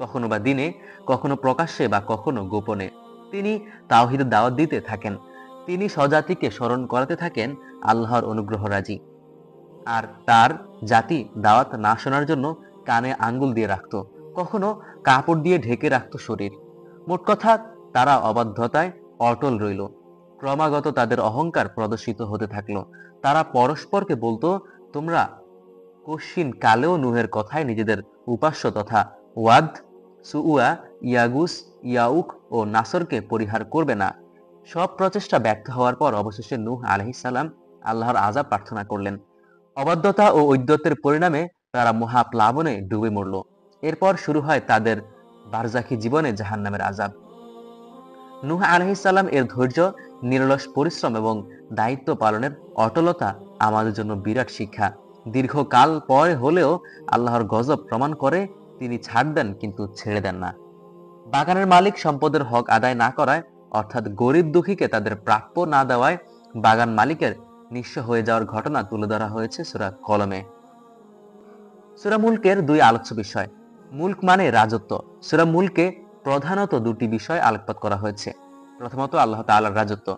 Speaker 1: কখনো বা দিনে, কখনো প্রকাশ্যে বা কখনো গোপনে তিনি তাওহীদ দাওয়াত দিতে থাকেন। তিনি স্বজাতিকে স্মরণ করাতে থাকেন আল্লাহর অনুগ্রহ রাজি। আর তার জাতি দাওয়াত না শোনার জন্য কানে আঙ্গুল দিয়ে রাখত, কখনো কাপড় দিয়ে ঢেকে রাখত শরীর। মোট কথা, তারা অবাধ্যতায় অটল রইল। ক্রমাগত তাদের অহংকার প্রদর্শিত হতে থাকলো। তারা পরস্পরকে বলতো, তোমরা কশ্চিন কালেও নূহের কথায় নিজেদের উপাস্য তথা ওয়াদ, সুউয়া, ইয়াগুস, ইয়াউক ও নাসরকে পরিহার করবে না। সব প্রচেষ্টা ব্যর্থ হওয়ার পর অবশেষে নূহ আলাইহিস সালাম আল্লাহর আযাব প্রার্থনা করলেন। অবাধ্যতা ও ঔদ্ধত্যের পরিণামে তারা মহাপ্লাবনে ডুবে মরল। এরপর শুরু হয় তাদের বারজাখী জীবনে জাহান্নামের আযাব। নূহ আলাইহিস সালাম এর ধৈর্য, নিরলস পরিশ্রম এবং দায়িত্ব পালনের অটলতা আমাদের জন্য বিরাট শিক্ষা। দীর্ঘকাল পরে হলেও আল্লাহর গজব প্রমাণ করে তিনি ছাড় দেন কিন্তু ছেড়ে দেন না। বাগানের মালিক সম্পদের হক আদায় না করায়, অর্থাৎ গরিব দুঃখীকে তাদের প্রাপ্য না দেওয়ায় বাগান মালিকের নিঃস্ব হয়ে যাওয়ার ঘটনা তুলে ধরা হয়েছে সূরা কলমে। সূরা মুলকের দুই আলোচ্য বিষয়। মুলক মানে রাজত্ব। সূরা মুলকে প্রধানত দুটি বিষয় আলোকপাত করা হয়েছে। প্রথমত আল্লাহ তাআলার রাজত্ব,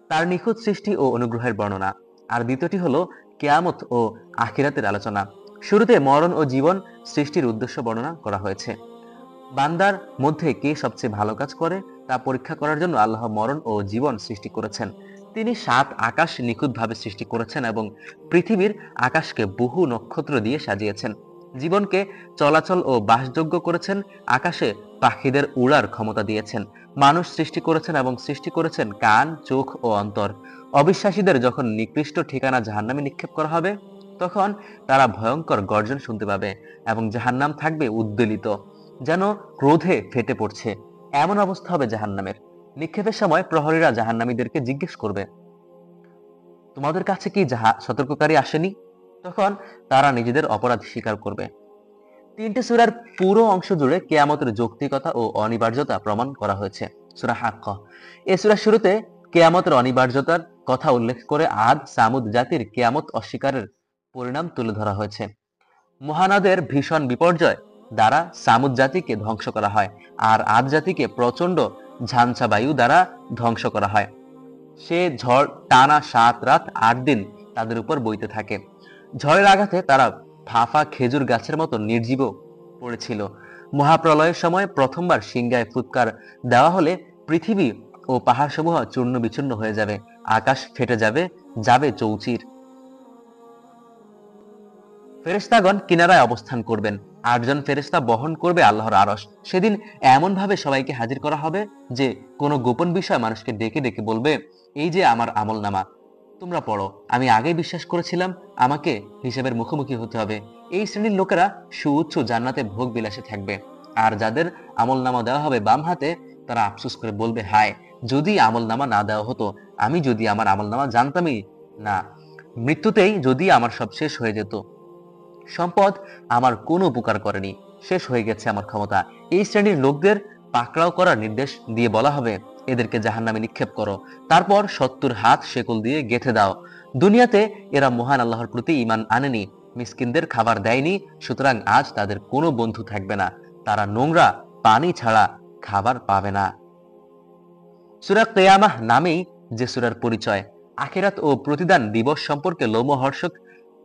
Speaker 1: তার নিখুঁত সৃষ্টি ও অনুগ্রহের বর্ণনা, আর দ্বিতীয়টি হলো কিয়ামত ও আখিরাতের আলোচনা। শুরুতে মরণ ও জীবন সৃষ্টির উদ্দেশ্য বর্ণনা করা হয়েছে। বান্দার মধ্যে কে সবচেয়ে ভালো কাজ করে তা পরীক্ষা করার জন্য আল্লাহ মরণ ও জীবন সৃষ্টি করেছেন। তিনি 7 আকাশ নিখুঁতভাবে সৃষ্টি করেছেন এবং পৃথিবীর আকাশকে বহু নক্ষত্র দিয়ে সাজিয়েছেন। জীবনকে চলাচল ও বাসযোগ্য করেছেন, আকাশে পাখিদের উড়ার ক্ষমতা দিয়েছেন। মানুষ সৃষ্টি করেছেন এবং সৃষ্টি করেছেন কান, চোখ ও অন্তর। অবিশ্বাসীদের যখন নিকৃষ্ট ঠিকানা জাহান্নামে নিক্ষেপ করা হবে, তখন তারা ভয়ঙ্কর গর্জন শুনতে পাবে এবং জাহান্নাম থাকবে উদ্বেলিত, যেন ক্রোধে ফেটে পড়ছে। এমন অবস্থা হবে জাহান্নামের। নিক্ষেপের সময় প্রহরীরা জাহান্নামীদেরকে জিজ্ঞেস করবে, তোমাদের কাছে কি সতর্ককারী আসেনি? তখন তারা নিজেদের অপরাধ স্বীকার করবে। 3টে সূরার পুরো অংশ জুড়ে কিয়ামতের যৌক্তিকতা ও অনিবার্যতা প্রমাণ করা হয়েছে। সূরা হাক্কা, এই সূরার শুরুতে কিয়ামতের অনিবার্যতার কথা উল্লেখ করে আদ সামুদ জাতির কিয়ামত অস্বীকারের পরিণাম তুলে ধরা হয়েছে। মহানদের ভীষণ বিপর্যয় দ্বারা সামুদ জাতিকে ধ্বংস করা হয়, আর আদ জাতিকে প্রচন্ড ঝাঞ্ঝা বায়ু দ্বারা ধ্বংস করা হয়। সে ঝড় টানা 7 রাত 8 দিন তাদের উপর বইতে থাকে। ঝড়ের আঘাতে তারা ফাঁফা খেজুর গাছের মতো নির্জীব পড়েছিল। মহাপ্রলয়ের সময় প্রথমবার সিংহায় ফুৎকার দেওয়া হলে পৃথিবী ও পাহাড়সমূহ চূর্ণ বিচূর্ণ হয়ে যাবে, আকাশ ফেটে যাবে, যাবে চৌচির। ফেরেশতাগণ কিনারায় অবস্থান করবেন। 8 জন ফেরেশতা বহন করবে আল্লাহর আরশ। সেদিন এমন ভাবে সবাইকে হাজির করা হবে যে কোনো গোপন বিষয় মানুষকে ডেকে ডেকে বলবে, এই যে আমার আমলনামা, তোমরা পড়ো। আমি আগেই বিশ্বাস করেছিলাম আমাকে হিসেবের মুখোমুখি হতে হবে। এই শ্রেণীর লোকেরা সুউচ্চ জান্নাতে ভোগ বিলাসে থাকবে। আর যাদের আমলনামা দেওয়া হবে বাম হাতে, তারা আফসোস করে বলবে, হায় যদি আমলনামা না দেওয়া হতো, আমি যদি আমার আমলনামা জানতামই না, মৃত্যুতেই যদি আমার সব শেষ হয়ে যেত। সম্পদ আমার কোনো উপকার করেনি, শেষ হয়ে গেছে আমার ক্ষমতা। এই শ্রেণীর লোকদের পাকড়াও করার নির্দেশ দিয়ে বলা হবে, এদেরকে জাহান্নামে নিক্ষেপ করো, তারপর 70 হাত শেকল দিয়ে গেঁথে দাও। দুনিয়াতে এরা মহান আল্লাহর প্রতি ঈমান আনেনি, মিসকিনদের খাবার দেয়নি, সুতরাং আজ তাদের কোনো বন্ধু থাকবে না, তারা নোংরা পানি ছাড়া খাবার পাবে না। সূরা কিয়ামাহ নামেই যে সূরার পরিচয়, আখিরাত ও প্রতিদান দিবস সম্পর্কে লোমহর্ষক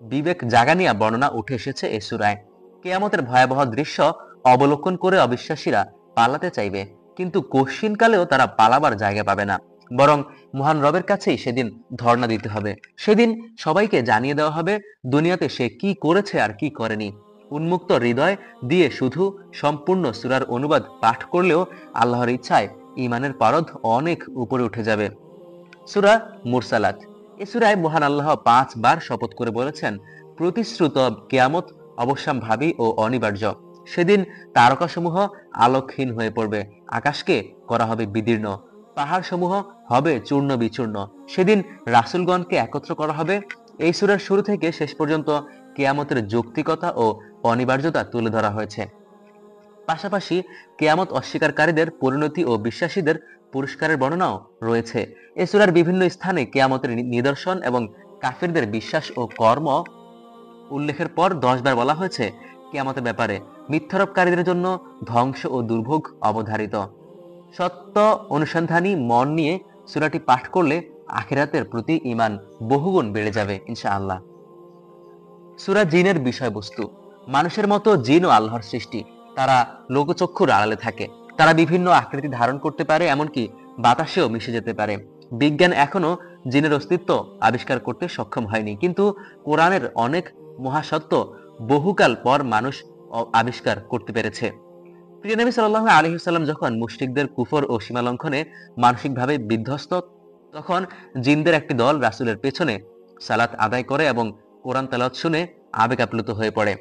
Speaker 1: বিবেক জাগানিয়া বর্ণনা উঠে এসেছে এই সূরায়। কিয়ামতের ভয়াবহ দৃশ্য অবলোকন করে অবিশ্বাসীরা পালাতে চাইবে, কিন্তু কশিনকালেও তারা পালাবার জায়গা পাবে না, বরং মহান রবের কাছেই সেদিন ধর্ণা দিতে হবে। সেদিন সবাইকে জানিয়ে দেওয়া হবে দুনিয়াতে সে কি করেছে আর কি করেনি। উন্মুক্ত হৃদয় দিয়ে শুধু সম্পূর্ণ সূরার অনুবাদ পাঠ করলেও আল্লাহর ইচ্ছায় ঈমানের পারদ অনেক উপরে উঠে যাবে। সূরা মুরসালাত, এই সূরায় মহান আল্লাহ 5 বার শপথ করে বলেছেন, প্রতিশ্রুত কিয়ামত অবশ্যম্ভাবী ও অনিবার্য। সেদিন তারকাসমূহ আলোকহীন হয়ে পড়বে, আকাশকে করা হবে বিদীর্ণ, পাহাড়সমূহ হবে চূর্ণ বিচূর্ণ। সেদিন রাসূলগণকে একত্র করা হবে। এই সূরার শুরু থেকে শেষ পর্যন্ত কিয়ামতের যৌক্তিকতা ও অনিবার্যতা তুলে ধরা হয়েছে। পাশাপাশি কিয়ামত অস্বীকারীদের পরিণতি ও বিশ্বাসীদের পুরস্কারের বর্ণনাও রয়েছে। এ সূরার বিভিন্ন স্থানে কিয়ামতের নিদর্শন এবং কাফিরদের বিশ্বাস ও কর্ম উল্লেখের পর 10 বার বলা হয়েছে কিয়ামতের ব্যাপারে। মিথ্যারোপকারীদের জন্য ধ্বংস ও দুর্ভোগ অবধারিত। সত্য অনুসন্ধানী মন নিয়ে সূরাটি পাঠ করলে আখিরাতের প্রতি ঈমান বহুগুণ বেড়ে যাবে ইনশাআল্লাহ। সূরা জিনের বিষয়বস্তু, মানুষের মতো জিনও আল্লাহর সৃষ্টি। তারা লোকচক্ষুর আড়ালে থাকে। তারা বিভিন্ন আকৃতি ধারণ করতে পারে, এমনকি বাতাসেও মিশে যেতে পারে। বিজ্ঞান এখনো জিনের অস্তিত্ব আবিষ্কার করতে সক্ষম হয়নি, কিন্তু কোরআনের অনেক মহাসত্য বহুকাল পর মানুষ আবিষ্কার করতে পেরেছে। প্রিয় নবী সাল্লাল্লাহু আলাইহি ওয়াসাল্লাম যখন মুশরিকদের কুফর ও সীমালঙ্ঘনে মানসিকভাবে বিধ্বস্ত, তখন জিনদের একটি দল রাসূলের পেছনে সালাত আদায় করে এবং কোরআন তেলাওয়াত শুনে আবেগ আপ্লুত হয়ে পড়ে।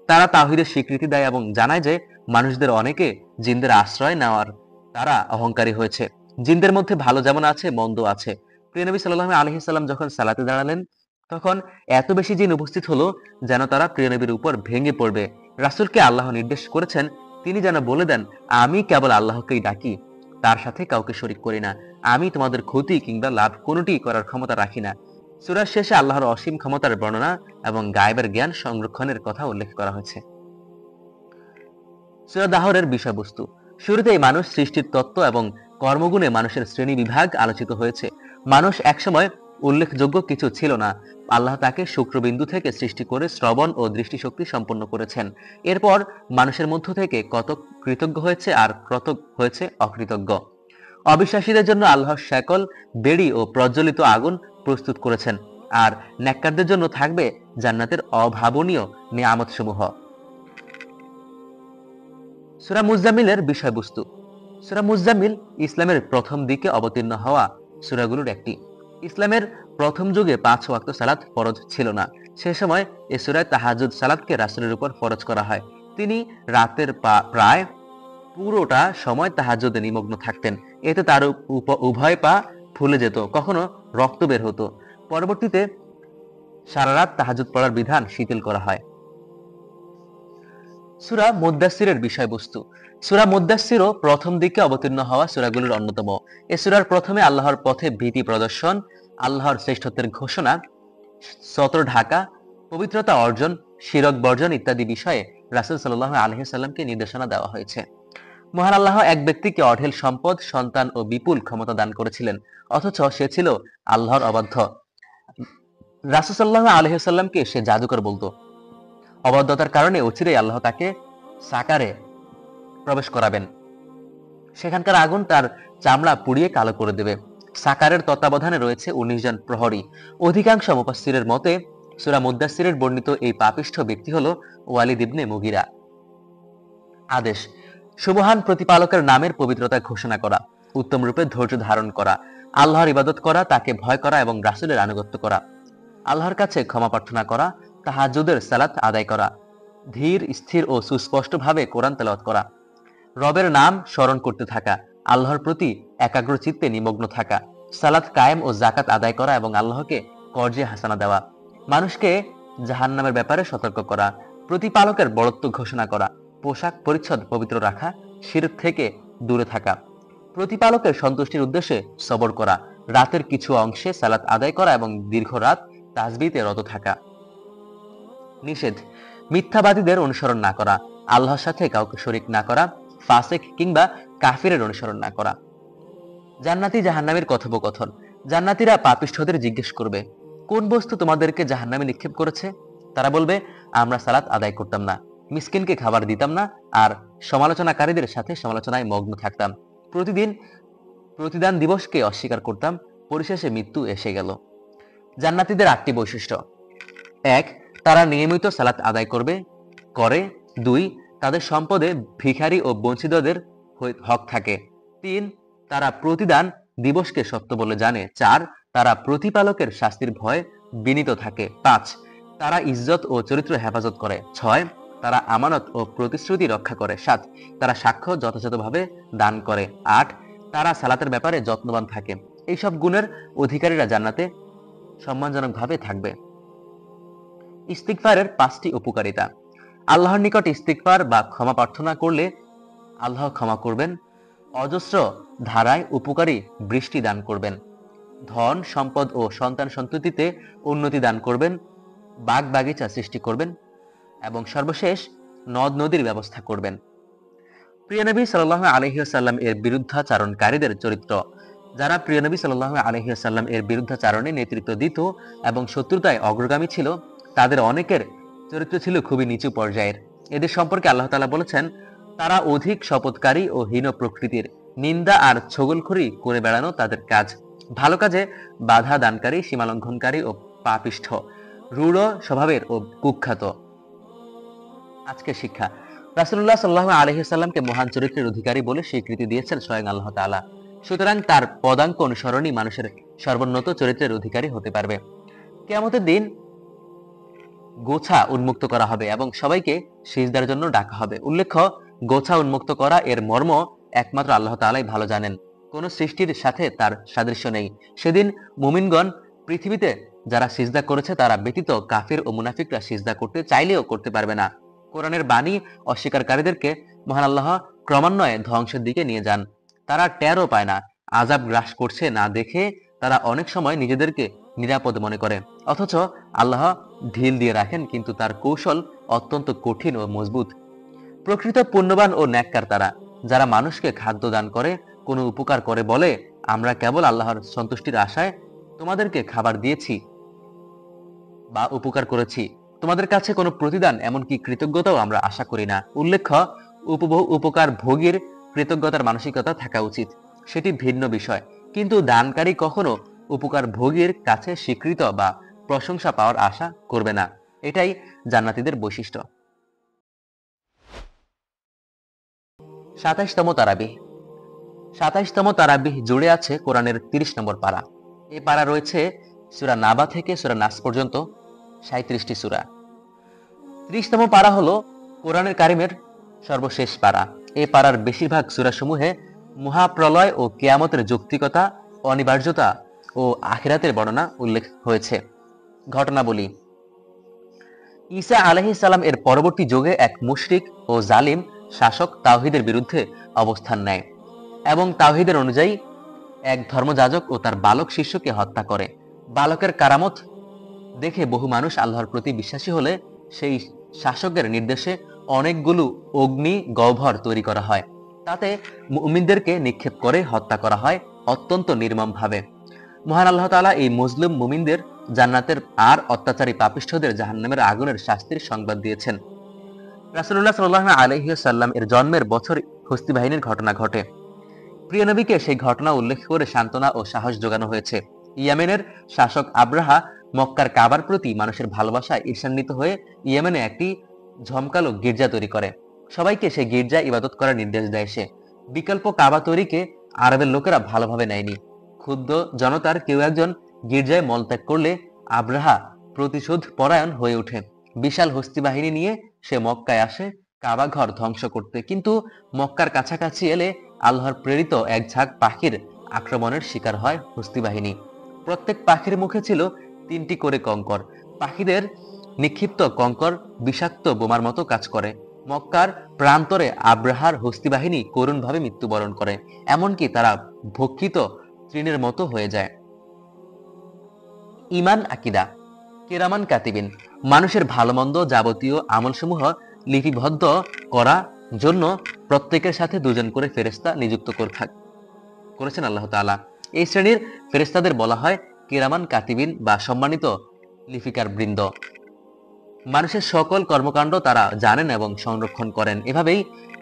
Speaker 1: তারা তাওহীদের স্বীকৃতি দেয় এবং জানায় যে মানুষদের অনেকে জিনদের আশ্রয় নেওয়ার তারা অহংকারী হয়েছে। জিনদের মধ্যে ভালো যেমন আছে, মন্দ আছে। প্রিয় নবী সাল্লাল্লাহু আলাইহি ওয়াসাল্লাম যখন সালাতে দাঁড়ালেন, তখন এত বেশি জিন উপস্থিত হলো যেন তারা প্রিয় নবীর উপর ভেঙে পড়বে। রাসূলকে আল্লাহ নির্দেশ করেছেন তিনি যেন বলে দেন, আমি কেবল আল্লাহকেই ডাকি, তার সাথে কাউকে শরীক করি না। আমি তোমাদের ক্ষতি কিংবা লাভ কোনোটি করার ক্ষমতা রাখি না। সূরার শেষে আল্লাহর অসীম ক্ষমতার বর্ণনা এবং গায়েবের জ্ঞান সংরক্ষণের কথা উল্লেখ করা হয়েছে। সূরা দাহরের বিষয়বস্তু। শুরুতেই মানুষ সৃষ্টির তত্ত্ব এবং কর্মগুণে মানুষের শ্রেণী বিভাগ আলোচিত হয়েছে। মানুষ একসময় উল্লেখযোগ্য কিছু ছিল না। আল্লাহ তাকে শুক্রবিন্দু থেকে সৃষ্টি করে শ্রবণ ও দৃষ্টিশক্তি সম্পন্ন করেছেন। এরপর মানুষের মধ্য থেকে কতক কৃতজ্ঞ হয়েছে আর কতক হয়েছে অকৃতজ্ঞ। অবিশ্বাসীদের জন্য আল্লাহ শেকল, বেড়ি ও প্রজ্বলিত আগুন প্রস্তুত করেছেন, আর নেককারদের জন্য থাকবে জান্নাতের অভাবনীয় নিয়ামতসমূহ। সূরা মুজাম্মিলের বিষয়বস্তু। সূরা মুজাম্মিল ইসলামের প্রথম দিকে অবতীর্ণ হওয়া সূরাগুলোর একটি। ইসলামের প্রথম যুগে 5 ওয়াক্ত সালাত ফরজ ছিল না। সে সময় এ সূরায় তাহাজ্জুদ সালাতকে রাসূলের উপর ফরজ করা হয়। তিনি রাতের প্রায় পুরোটা সময় তাহাজ্জুদে নিমগ্ন থাকতেন। এতে তার উভয় পা ফুলে যেত, কখনো রক্ত বের হতো। পরবর্তীতে সারা রাত তাহাজ্জুদ পড়ার বিধান শিথিল করা হয়। সূরা মুদ্দাসসিরের বিষয়বস্তু। সূরা মুদ্দাসসিরও প্রথম দিকে অবতীর্ণ হওয়া সূরাগুলোর অন্যতম। এ সূরার প্রথমে আল্লাহর পথে ভীতি প্রদর্শন, আল্লাহর শ্রেষ্ঠত্বের ঘোষণা, সতর ঢাকা, পবিত্রতা অর্জন, শিরক বর্জন ইত্যাদি বিষয়ে রাসূল সাল্লাল্লাহু আলাইহি ওয়াসাল্লামকে নির্দেশনা দেওয়া হয়েছে। মহান আল্লাহ এক ব্যক্তিকে অঢেল সম্পদ, সন্তান ও বিপুল ক্ষমতা দান করেছিলেন, অথচ সে ছিল আল্লাহর অবাধ্য। রাসূল সাল্লাল্লাহু আলাইহি ওয়াসাল্লামকে সে জাদুকর বলতো। অবাধ্যতার কারণে অচিরেই আল্লাহ তাকে সাকারে প্রবেশ করাবেন। সেখানকার আগুন তার চামড়া পুড়িয়ে কালো করে দেবে। সাকারের তত্ত্বাবধানে রয়েছে 19 জন প্রহরী। অধিকাংশ মুফাসসিরের মতে সূরা মুদ্দাসসিরের বর্ণিত এই পাপিষ্ঠ ব্যক্তি হলো ওয়ালিদ ইবনে মুগিরা। আদেশ: সুবহান প্রতিপালকের নামের পবিত্রতা ঘোষণা করা, উত্তম রূপে ধৈর্য ধারণ করা, আল্লাহর ইবাদত করা, তাকে ভয় করা এবং রাসূলের আনুগত্য করা, আল্লাহর কাছে ক্ষমা প্রার্থনা করা, তাহাজ্জুদের সালাত আদায় করা, ধীর স্থির ও সুস্পষ্টভাবে কোরআন তেলাওয়াত করা, রবের নাম স্মরণ করতে থাকা, আল্লাহর প্রতি একাগ্র চিত্তে নিমগ্ন থাকা, সালাত কায়েম ও যাকাত আদায় করা এবং আল্লাহকে কর্জে হাসানা দেওয়া, মানুষকে জাহান্নামের ব্যাপারে সতর্ক করা, প্রতিপালকের বড়ত্ব ঘোষণা করা, পোশাক পরিচ্ছদ পবিত্র রাখা, শিরক থেকে দূরে থাকা, প্রতিপালকের সন্তুষ্টির উদ্দেশ্যে সবর করা, রাতের কিছু অংশে সালাত আদায় করা এবং দীর্ঘ রাত তাসবিতে রত থাকা। নিষেধ: মিথ্যাবাদীদের অনুসরণ না করা, আল্লাহর সাথে কাউকে শরীক না করা, ফাসিক কিংবা কাফিরের অনুসরণ না করা। জান্নাতি জাহান্নামের কথোপকথন। জান্নাতীরা পাপিষ্ঠদের জিজ্ঞেস করবে, কোন বস্তু তোমাদেরকে জাহান্নামে নিক্ষেপ করেছে? তারা বলবে, আমরা সালাত আদায় করতাম না, মিসকিনকে খাবার দিতাম না, আর সমালোচনাকারীদের সাথে সমালোচনায় মগ্ন থাকতাম। প্রতিদিন প্রতিদান দিবসকে অস্বীকার করতাম, পরিশেষে মৃত্যু এসে গেল। জান্নাতীদের 8টি বৈশিষ্ট্য। 1. তারা নিয়মিত সালাত আদায় করে। 2. তাদের সম্পদে ভিখারি ও বঞ্চিতদের হক থাকে। 3. তারা প্রতিদান দিবসকে সত্য বলে জানে। 4. তারা প্রতিপালকের শাস্তির ভয়ে বিনীত থাকে। 5. তারা ইজ্জত ও চরিত্র হেফাজত করে। 6. তারা আমানত ও প্রতিশ্রুতি রক্ষা করে। 7. তারা সাক্ষ্য যথাযথভাবে দান করে। 8. তারা সালাতের ব্যাপারে যত্নবান থাকে। এইসব গুণের অধিকারীরা জান্নাতে সম্মানজনকভাবে থাকবে। ইস্তিগফারের 5টি উপকারিতা। আল্লাহর নিকট ইস্তিগফার বা ক্ষমা প্রার্থনা করলে আল্লাহ ক্ষমা করবেন, অজস্র ধারায় উপকারী বৃষ্টি দান করবেন, ধন সম্পদ ও সন্তান সন্ততিতে উন্নতি দান করবেন, বাগ বাগিচা সৃষ্টি করবেন এবং সর্বশেষ নদ নদীর ব্যবস্থা করবেন। প্রিয় নবী সাল্লাল্লাহু আলাইহি ওয়াসাল্লাম এর বিরুদ্ধাচারণকারীদের চরিত্র। যারা প্রিয় নবী সাল্লাল্লাহু আলাইহি ওয়াসাল্লাম এর বিরুদ্ধাচারণে নেতৃত্ব দিত এবং শত্রুতায় অগ্রগামী ছিল, তাদের অনেকের চরিত্র ছিল খুবই নিচু পর্যায়ের। এদের সম্পর্কে আল্লাহ তাআলা বলেছেন, তারা অধিক শপথকারী ও হীন প্রকৃতির, নিন্দা আর ছগলখড়ি করে বেড়ানো তাদের কাজ, ভালো কাজে বাধা দানকারী, সীমালঙ্ঘনকারী ও পাপিষ্ঠ, রূঢ় স্বভাবের ও কুখ্যাত। আজকে শিক্ষা। রাসূলুল্লাহ সাল্লাল্লাহু আলাইহি ওয়াসাল্লামকে মহান চরিত্রের অধিকারী বলে স্বীকৃতি দিয়েছেন স্বয়ং আল্লাহ তাআলা। সুতরাং তার পদাঙ্ক অনুসরণই মানুষের সর্বোন্নত চরিত্রের অধিকারী হতে পারবে। কিয়ামতের দিন গোছা উন্মুক্ত করা হবে এবং সবাইকে সিজদার জন্য ডাকা হবে। উল্লেখ্য, গোছা উন্মুক্ত করা এর মর্ম একমাত্র আল্লাহ তাআলাই ভালো জানেন। কোন সৃষ্টির সাথে তার সাদৃশ্য নেই। সেদিন মুমিনগণ পৃথিবীতে যারা সিজদা করেছে তারা ব্যতীত কাফির ও মুনাফিকরা সিজদা করতে চাইলেও করতে পারবে না। কোরআনের বাণী অস্বীকারীদেরকে মহান আল্লাহ ক্রমান্বয়ে ধ্বংসের দিকে নিয়ে যান। তারা টেরও পায় না, আযাব গ্রাস করছে না দেখে তারা অনেক সময় নিজেদেরকে নিরাপদ মনে করে, অথচ আল্লাহ ঢিল দিয়ে রাখেন, কিন্তু তার কৌশল অত্যন্ত কঠিন ও মজবুত। প্রকৃত পুণ্যবান ও ন্যাক্কার তারা, যারা মানুষকে খাদ্য দান করে, কোনো উপকার করে, বলে, আমরা কেবল আল্লাহর সন্তুষ্টির আশায় তোমাদেরকে খাবার দিয়েছি বা উপকার করেছি, তোমাদের কাছে কোনো প্রতিদান এমনকি কৃতজ্ঞতাও আমরা আশা করি না। উল্লেখ্য, উপকার ভোগীর কৃতজ্ঞতার মানসিকতা থাকা উচিত, সেটি ভিন্ন বিষয়, কিন্তু দানকারী কখনো উপকার ভোগীর কাছে স্বীকৃত বা প্রশংসা পাওয়ার আশা করবে না। এটাই জান্নাতীদের বৈশিষ্ট্য। ২৭তম তারাবিহ। ২৭তম তারাবিহ জুড়ে আছে কোরআনের ৩০ নম্বর পারা। এ পারা রয়েছে সূরা নাবা থেকে সূরা নাস পর্যন্ত ৩৭টি সূরা। ৩০তম পারা হলো কোরআনের কারিমের সর্বশেষ পারা। এ পারার বেশিরভাগ সূরাসমূহে মহাপ্রলয় ও কিয়ামতের যৌক্তিকতা, অনিবার্যতা ও আখিরাতের বর্ণনা উল্লেখ হয়েছে। ঘটনাবলী: ঈসা আলাইহিস সালাম এর পরবর্তী যুগে এক মুশরিক ও জালিম শাসক তাওহীদের বিরুদ্ধে অবস্থান নেয় এবং তাওহীদের অনুযায়ী এক ধর্মযাজক ও তার বালক শিষ্যকে হত্যা করে। বালকের কারামত দেখে বহু মানুষ আল্লাহর প্রতি বিশ্বাসী হলে সেই শাসকের নির্দেশে অনেকগুলো অগ্নি গহ্বর তৈরি করা হয়, তাতে মুমিনদেরকে নিক্ষেপ করে হত্যা করা হয় অত্যন্ত নির্মমভাবে। মহান আল্লাহ তাআলা এই মুসলিম মুমিনদের জান্নাতের আর অত্যাচারী পাপিষ্ঠদের জাহান্নামের আগুনের শাস্তির সংবাদ দিয়েছেন। রাসূলুল্লাহ সাল্লাল্লাহু আলাইহি ওয়াসাল্লাম এর জন্মের বছর হস্তি বাহিনীর ঘটনা ঘটে। প্রিয় নবীকে সেই ঘটনা উল্লেখ করে সান্ত্বনা ও সাহস যোগানো হয়েছে। ইয়েমেনের শাসক আব্রাহা মক্কার কাবার প্রতি মানুষের ভালোবাসায় ঈর্ষান্বিত হয়ে ইয়েমেনে একটি ঝমকালো গির্জা তৈরি করে। সবাইকে সেই গির্জা ইবাদত করার নির্দেশ দেয় সে। বিকল্প কাবা তৈরিকে আরবের লোকেরা ভালোভাবে নেয়নি। ক্ষুব্ধ জনতার কেউ একজন গির্জায় মলত্যাগ করলে আব্রাহা প্রতিশোধ পরায়ণ হয়ে ওঠে। বিশাল হস্তি বাহিনী নিয়ে সে মক্কায় আসে কাবা ঘর ধ্বংস করতে, কিন্তু মক্কার কাছাকাছি এলে আল্লাহর প্রেরিত এক ঝাঁক পাখির আক্রমণের শিকার হয় হস্তি বাহিনী। প্রত্যেক পাখির মুখে ছিল ৩টি করে কঙ্কর। পাখিদের নিক্ষিপ্ত কঙ্কর বিষাক্ত বোমার মতো কাজ করে। মক্কার প্রান্তরে আব্রাহার হস্তি বাহিনী করুণভাবে মৃত্যুবরণ করে, এমনকি তারা ভক্ষিত তৃণের মতো হয়ে যায়। ঈমান আকীদা। কিরামান কাতিবিন, মানুষের ভালো-মন্দ যাবতীয় আমলসমূহ লিপিবদ্ধ করার জন্য প্রত্যেকের সাথে ২ জন করে ফেরেশতা নিযুক্ত করেছেন আল্লাহ তাআলা। এই শ্রেণীর ফেরেশতাদের বলা হয় কিরামান কাতিবিন বা সম্মানিত লিপিকার বৃন্দ। মানুষের সকল কর্মকাণ্ড তারা জানেন এবং সংরক্ষণ করেন। এভাবেই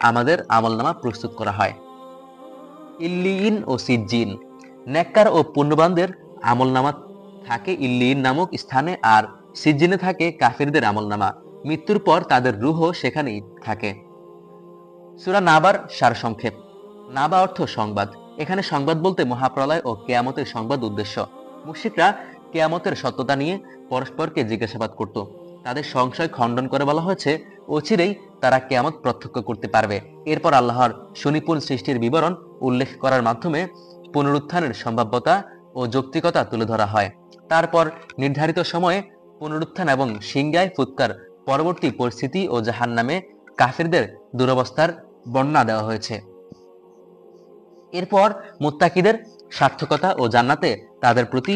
Speaker 1: আমাদের আমলনামা প্রস্তুত করা হয়। ইল্লিয়িন ও সিজ্জিন, নেককার ও পুণ্যবানদের আমলনামা থাকে ইল্লিয়িন নামক স্থানে, আর সিজ্জিনে থাকে কাফিরদের আমলনামা। মৃত্যুর পর তাদের রূহও সেখানেই থাকে। সূরা নাবার সারসংক্ষেপ। নাবা অর্থ সংবাদ। এখানে সংবাদ বলতে মহাপ্রলয় ও কিয়ামতের সংবাদ উদ্দেশ্য। মুশরিকরা কিয়ামতের সত্যতা নিয়ে পরস্পরকে জিজ্ঞাসাবাদ করত। তাদের সংশয় খণ্ডন করে বলা হয়েছে, অচিরেই তারা কিয়ামত প্রত্যক্ষ করতে পারবে। এরপর আল্লাহর সুনিপুণ সৃষ্টির বিবরণ উল্লেখ করার মাধ্যমে পুনরুত্থানের সম্ভাব্যতা ও যৌক্তিকতা তুলে ধরা হয়। তারপর নির্ধারিত সময়ে পুনরুত্থান এবং সিংহায় ফুৎকার পরবর্তী পরিস্থিতি ও জাহান্নামে কাফিরদের দুরবস্থার বর্ণনা দেওয়া হয়েছে। এরপর মুত্তাকিদের সার্থকতা ও জান্নাতে তাদের প্রতি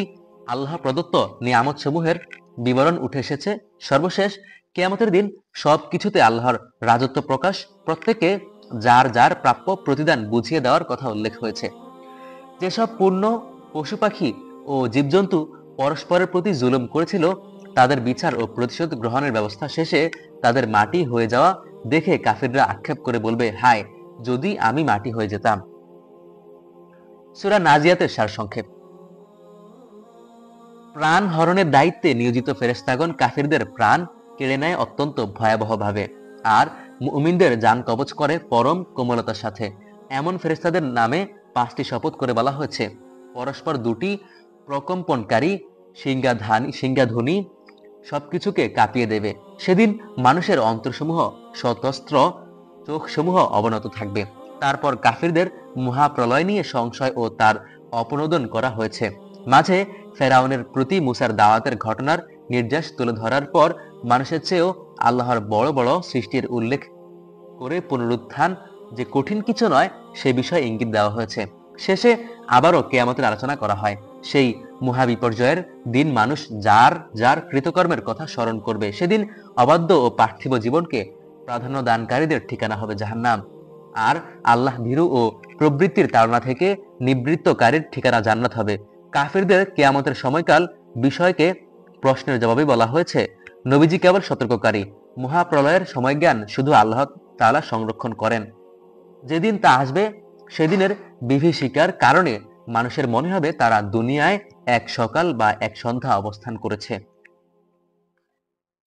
Speaker 1: আল্লাহ প্রদত্ত নিয়ামত সমূহের বিবরণ উঠে এসেছে। সর্বশেষ কিয়ামতের দিন সবকিছুতে আল্লাহর রাজত্ব প্রকাশ, প্রত্যেকে যার যার প্রাপ্য প্রতিদান বুঝিয়ে দেওয়ার কথা উল্লেখ হয়েছে। যেসব পূর্ণ পশু পাখি ও জীবজন্তু পরস্পরের প্রতি জুলুম করেছিল, তাদের বিচার ও প্রতিশোধ গ্রহণের ব্যবস্থা শেষে তাদের মাটি হয়ে যাওয়া দেখে কাফিররা আক্ষেপ করে বলবে, হায় যদি আমি মাটি হয়ে যেতাম। সূরা নাজিয়াতের সারসংক্ষেপ। প্রাণ হরণের দায়িত্বে নিয়োজিত ফেরেশতাগণ কাফিরদের প্রাণ কেড়ে নেয় অত্যন্ত ভয়াবহভাবে, আর মুমিনদের জান কবজ করে পরম কোমলতার সাথে। এমন ফেরেশতাদের নামে 5টি শপথ করে বলা হয়েছে। পরস্পর 2টি প্রকম্পনকারী সিংহাধ্বনি সবকিছুকে কাঁপিয়ে দেবে। সেদিন মানুষের অন্তরসমূহ শতস্ত্র, চোখসমূহ অবনত থাকবে। তারপর কাফিরদের মহাপ্রলয় নিয়ে সংশয় ও তার অপনোদন করা হয়েছে। মাঝে ফেরাউনের প্রতি মুসার দাওয়াতের ঘটনার নির্যাস তুলে ধরার পর মানুষের চেয়েও আল্লাহর বড় বড় সৃষ্টির উল্লেখ করে পুনরুত্থান যে কঠিন কিছু নয় সে বিষয়ে ইঙ্গিত দেওয়া হয়েছে। শেষে আবারও কিয়ামতের আলোচনা করা হয়। সেই মহাবিপর্যয়ের দিন মানুষ যার যার কৃতকর্মের কথা স্মরণ করবে। সেদিন অবাধ্য ও পার্থিব জীবনকে প্রাধান্য দানকারীদের ঠিকানা হবে জাহান্নাম, আর আল্লাহ ভীরু ও প্রবৃত্তির তাড়না থেকে নিবৃত্তকারীর ঠিকানা জান্নাত হবে। কাফিরদের কিয়ামতের সময়কাল বিষয়কে প্রশ্নের জবাবে বলা হয়েছে, নবীজি কেবল সতর্ককারী। মহাপ্রলয়ের সময়জ্ঞান শুধু আল্লাহ তাআলা সংরক্ষণ করেন। যেদিন তা আসবে সেদিনের বিভীষিকার কারণে মানুষের মনে হবে তারা দুনিয়ায় এক সকাল বা এক সন্ধ্যা অবস্থান করেছে।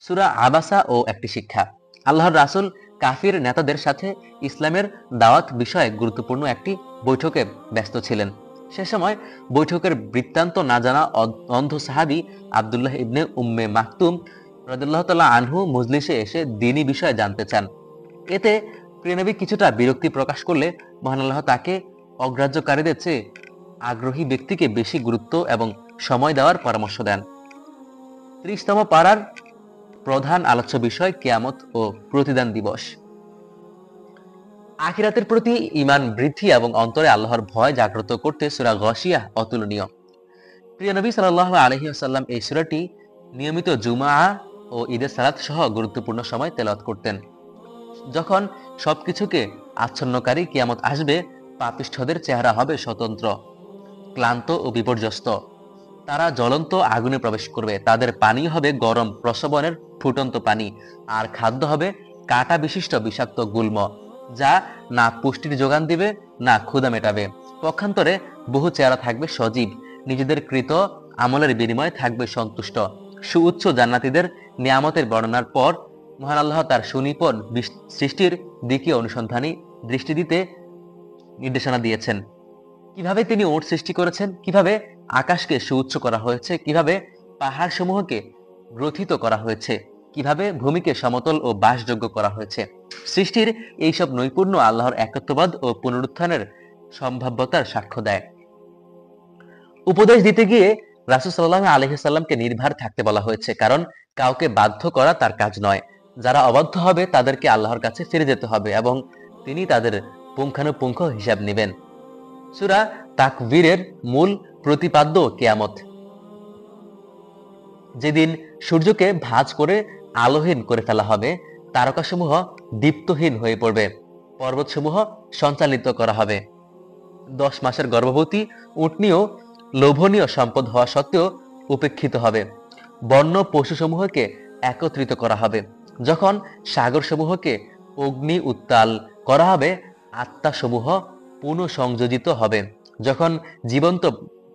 Speaker 1: সূরা আবাসা ও একটি শিক্ষা। আল্লাহর রাসূল কাফির নেতাদের সাথে ইসলামের দাওয়াত বিষয়ে গুরুত্বপূর্ণ একটি বৈঠকে ব্যস্ত ছিলেন। সে সময় বৈঠকের বৃত্তান্ত না জানা অন্ধ সাহাবী আব্দুল্লাহ ইবনে উম্মে মাকতুম রাদিয়াল্লাহু তাআলা আনহু মজলিসে এসে দ্বীনি বিষয় জানতে চান। এতে প্রিয়নবী কিছুটা বিরক্তি প্রকাশ করলে মহান আল্লাহ তাকে অগ্রাহ্যকারীদের চেয়ে আগ্রহী ব্যক্তিকে বেশি গুরুত্ব এবং সময় দেওয়ার পরামর্শ দেন। ৩০তম পারার প্রধান আলোচ্য বিষয় কিয়ামত ও প্রতিদান দিবস। আখিরাতের প্রতি ঈমান বৃদ্ধি এবং অন্তরে আল্লাহর ভয় জাগ্রত করতে সূরা গাশিয়াহ অতুলনীয়। প্রিয় নবী সাল্লাল্লাহু আলাইহি ওয়াসাল্লাম এই সূরাটি নিয়মিত জুমআ ও ঈদের সালাত সহ গুরুত্বপূর্ণ সময় তেলাওয়াত করতেন। যখন সবকিছুকে আচ্ছন্নকারী কিয়ামত আসবে, পাপিষ্ঠদের চেহারা হবে স্বতন্ত্র, ক্লান্ত ও বিপর্যস্ত। তারা জ্বলন্ত আগুনে প্রবেশ করবে, তাদের পানি হবে গরম প্রসবনের ফুটন্ত পানি, আর খাদ্য হবে কাঁটা বিশিষ্ট বিষাক্ত গুল্ম, যা না পুষ্টির যোগান দিবে না ক্ষুধা মেটাবে। পক্ষান্তরে বহু চেহারা থাকবে সজীব, নিজেদের কৃত আমলের বিনিময়ে থাকবে সন্তুষ্ট। সুউচ্চ জান্নাতীদের নিয়ামতের বর্ণনার পর মহান আল্লাহ তার সুনিপুণ সৃষ্টির দিকে অনুসন্ধানী দৃষ্টি দিতে নির্দেশনা দিয়েছেন। কিভাবে তিনি ওট সৃষ্টি করেছেন, কিভাবে আকাশকে সুউচ্চ করা হয়েছে, কিভাবে পাহাড় সমূহকে গ্রথিত করা হয়েছে, কিভাবে ভূমিকে সমতল ও বাসযোগ্য করা হয়েছে। সৃষ্টির এইসব নৈপুণ্য আল্লাহর একত্ববাদ ও পুনরুত্থানের সম্ভাব্যতার সাক্ষ্য দেয়। উপদেশ দিতে গিয়ে রাসূল সাল্লাল্লাহু আলাইহি সাল্লামকে নির্ভীক থাকতে বলা হয়েছে, কারণ কাউকে বাধ্য করা তার কাজ নয়। যারা অবাধ্য হবে তাদেরকে আল্লাহর কাছে ফিরে যেতে হবে এবং তিনি তাদের পুঙ্খানুপুঙ্খ হিসাব নেবেন। সূরা তাকবীরের মূল প্রতিপাদ্য কিয়ামত। যেদিন সূর্যকে ভাঁজ করে আলোহীন করে ফেলা হবে, তারকাসমূহ দীপ্তহীন হয়ে পড়বে, পর্বতসমূহ সঞ্চালিত করা হবে। 10 মাসের গর্ভবতী উটনীও লোভনীয় সম্পদ হওয়া সত্ত্বেও উপেক্ষিত হবে। বন্য পশুসমূহকে একত্রিত করা হবে। যখন সাগরসমূহকে অগ্নি উত্তাল করা হবে, আত্মাসমূহ পুনঃসংযোজিত হবে। যখন জীবন্ত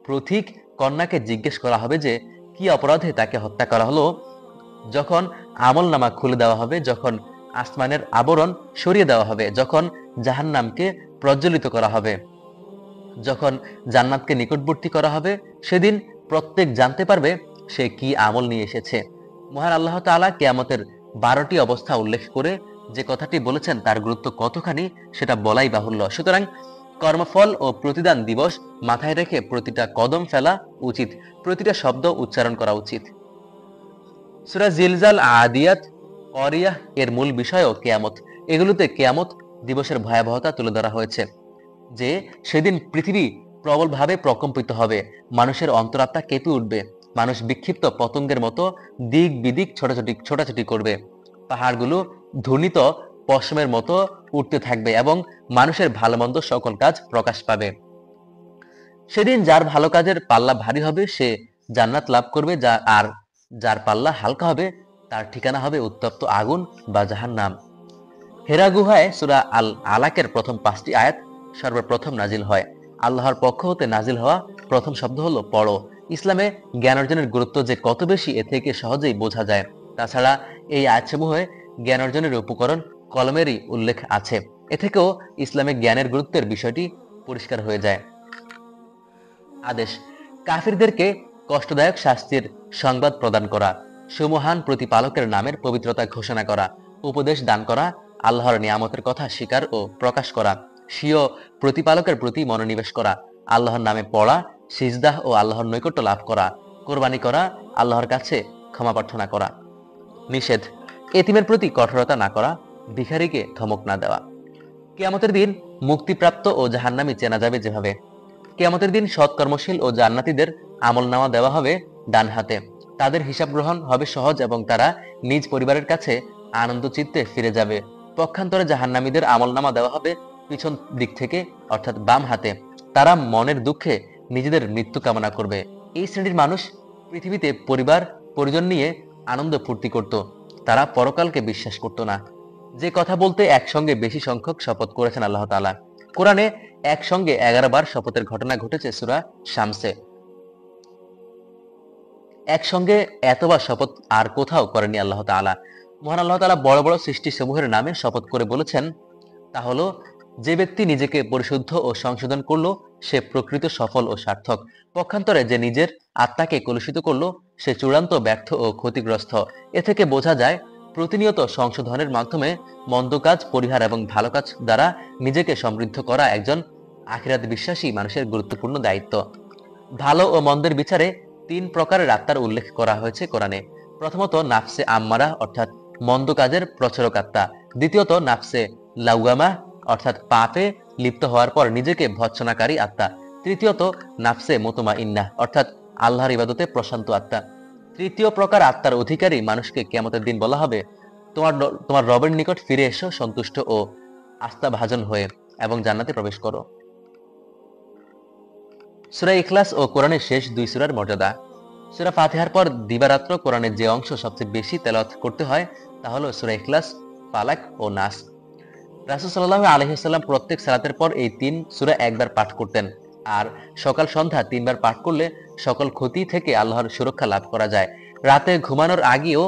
Speaker 1: পথিক কন্যাকে জিজ্ঞেস করা হবে যে কি অপরাধে তাকে হত্যা করা হলো, যখন আমলনামা খুলে দেওয়া হবে, যখন আসমানের আবরণ সরিয়ে দেওয়া হবে, যখন জাহান্নামকে প্রজ্বলিত করা হবে, যখন জান্নাতকে নিকটবর্তী করা হবে, সেদিন প্রত্যেক জানতে পারবে সে কি আমল নিয়ে এসেছে। মহান আল্লাহ তাআলা কিয়ামতের 12টি অবস্থা উল্লেখ করে যে কথাটি বলেছেন তার গুরুত্ব কতখানি সেটা বলাই বাহুল্য। সুতরাং কর্মফল ও প্রতিদান দিবস মাথায় রেখে প্রতিটা কদম ফেলা উচিত, প্রতিটা শব্দ উচ্চারণ করা উচিত। সূরা জিলজাল, আদিয়াত, অরিয়াহ এর মূল বিষয়ও কিয়ামত। এগুলোতে কিয়ামত দিবসের ভয়াবহতা তুলে ধরা হয়েছে, যে সেদিন পৃথিবী প্রবলভাবে প্রকম্পিত হবে, মানুষের অন্তরাত্মা কেঁপে উঠবে, মানুষ বিক্ষিপ্ত পতঙ্গের মতো দিক বিদিক ছোটাছুটি করবে, পাহাড়গুলো ধ্বনিত পশমের মতো উঠতে থাকবে এবং মানুষের ভালো মন্দ সকল কাজ প্রকাশ পাবে। সেদিন যার ভালো কাজের পাল্লা ভারী হবে সে জান্নাত লাভ করবে, আর যার পাল্লা হালকা হবে তার ঠিকানা হবে উত্তপ্ত আগুন বা জাহান্নাম। হেরা গুহায় সূরা আল আলাকের প্রথম 5টি আয়াত সর্বপ্রথম নাজিল হয়। আল্লাহর পক্ষ হতে নাজিল হওয়া প্রথম শব্দ হলো পড়ো। ইসলামে জ্ঞান অর্জনের গুরুত্ব যে কত বেশি এ থেকে সহজেই বোঝা যায়। তাছাড়া এই আয়াতসমূহে জ্ঞান অর্জনের উপকরণ কলমেরই উল্লেখ আছে। এ থেকেও ইসলামে জ্ঞানের গুরুত্বের বিষয়টি পরিষ্কার হয়ে যায়। আদেশ: কাফিরদেরকে কষ্টদায়ক শাস্তির সংবাদ প্রদান করা, সুমহান প্রতিপালকের নামের পবিত্রতা ঘোষণা করা, উপদেশ দান করা, আল্লাহর নিয়ামতের কথা স্বীকার ও প্রকাশ করা, স্বীয় প্রতিপালকের প্রতি মনোনিবেশ করা, আল্লাহর নামে পড়া, সিজদাহ ও আল্লাহর নৈকট্য লাভ করা, কোরবানি করা, আল্লাহর কাছে ক্ষমা প্রার্থনা করা। নিষেধ: এতিমের প্রতি কঠোরতা না করা, ভিখারিকে ধমক না দেওয়া। কিয়ামতের দিন মুক্তিপ্রাপ্ত ও জাহান্নামী চেনা যাবে যেভাবে। কিয়ামতের দিন সৎকর্মশীল ও জান্নাতীদের আমলনামা দেওয়া হবে ডান হাতে। তাদের হিসাব গ্রহণ হবে সহজ এবং তারা নিজ পরিবারের কাছে আনন্দ চিত্তে ফিরে যাবে। পক্ষান্তরে জাহান্নামীদের আমলনামা দেওয়া হবে পিছন দিক থেকে, অর্থাৎ বাম হাতে। তারা মনের দুঃখে নিজেদের মৃত্যু কামনা করবে। এই শ্রেণীর মানুষ পৃথিবীতে পরিবার পরিজন নিয়ে আনন্দ ফুর্তি করত। তারা পরকালকে বিশ্বাস করত না। যে কথা বলতে একসঙ্গে বেশি সংখ্যক শপথ করেছেন আল্লাহ তাআলা। কোরআনে একসঙ্গে 11 বার শপথের ঘটনা ঘটেছে সূরা শামসে। একসঙ্গে এতবার শপথ আর কোথাও করেনি আল্লাহ তাআলা। মহান আল্লাহ তাআলা বড় বড় সৃষ্টিসমূহের নামে শপথ করে বলেছেন, তা হলো, যে ব্যক্তি নিজেকে পরিশুদ্ধ ও সংশোধন করলো সে প্রকৃত সফল ও সার্থক। পক্ষান্তরে যে নিজের আত্মাকে কলুষিত করলো সে চূড়ান্ত ব্যর্থ ও ক্ষতিগ্রস্ত। এ থেকে বোঝা যায় প্রতিনিয়ত সংশোধনের মাধ্যমে মন্দ কাজ পরিহার এবং ভালো কাজ দ্বারা নিজেকে সমৃদ্ধ করা একজন আখিরাত বিশ্বাসী মানুষের গুরুত্বপূর্ণ দায়িত্ব। ভালো ও মন্দের বিচারে 3 প্রকারের আত্মার উল্লেখ করা হয়েছে কোরআনে। প্রথমত নাফসে আম্মারা অর্থাৎ মন্দ কাজের প্রচারক আত্মা। দ্বিতীয়ত নাফসে লাওয়ামা অর্থাৎ পাপে লিপ্ত হওয়ার পর নিজেকে ভৎসনাকারী আত্মা। তৃতীয়ত নাফসে মুতমাইন্নাহ অর্থাৎ আল্লাহর ইবাদতে প্রশান্ত আত্মা। তৃতীয় প্রকার আত্মার অধিকারী মানুষকে কিয়ামতের দিন বলা হবে, তোমার রবের নিকট ফিরে এসো সন্তুষ্ট ও আস্থাভাজন হয়ে এবং জান্নাতে প্রবেশ করো। সূরা ইখলাস ও কোরআনের শেষ 2 সূরার মর্যাদা। সূরা ফাতিহার পর দিবারাত্র কোরআনের যে অংশ সবচেয়ে বেশি তেলাওয়াত করতে হয় তা হলো সূরা ইখলাস, ফালাক ও নাস। রাসূল সাল্লাল্লাহু আলাইহি ওয়াসাল্লাম প্রত্যেক সালাতের পর এই 3 সূরা একবার পাঠ করতেন। আর সকাল সন্ধ্যা 3 বার পাঠ করলে সকল ক্ষতি থেকে আল্লাহর সুরক্ষা লাভ করা যায়। রাতে ঘুমানোর আগেও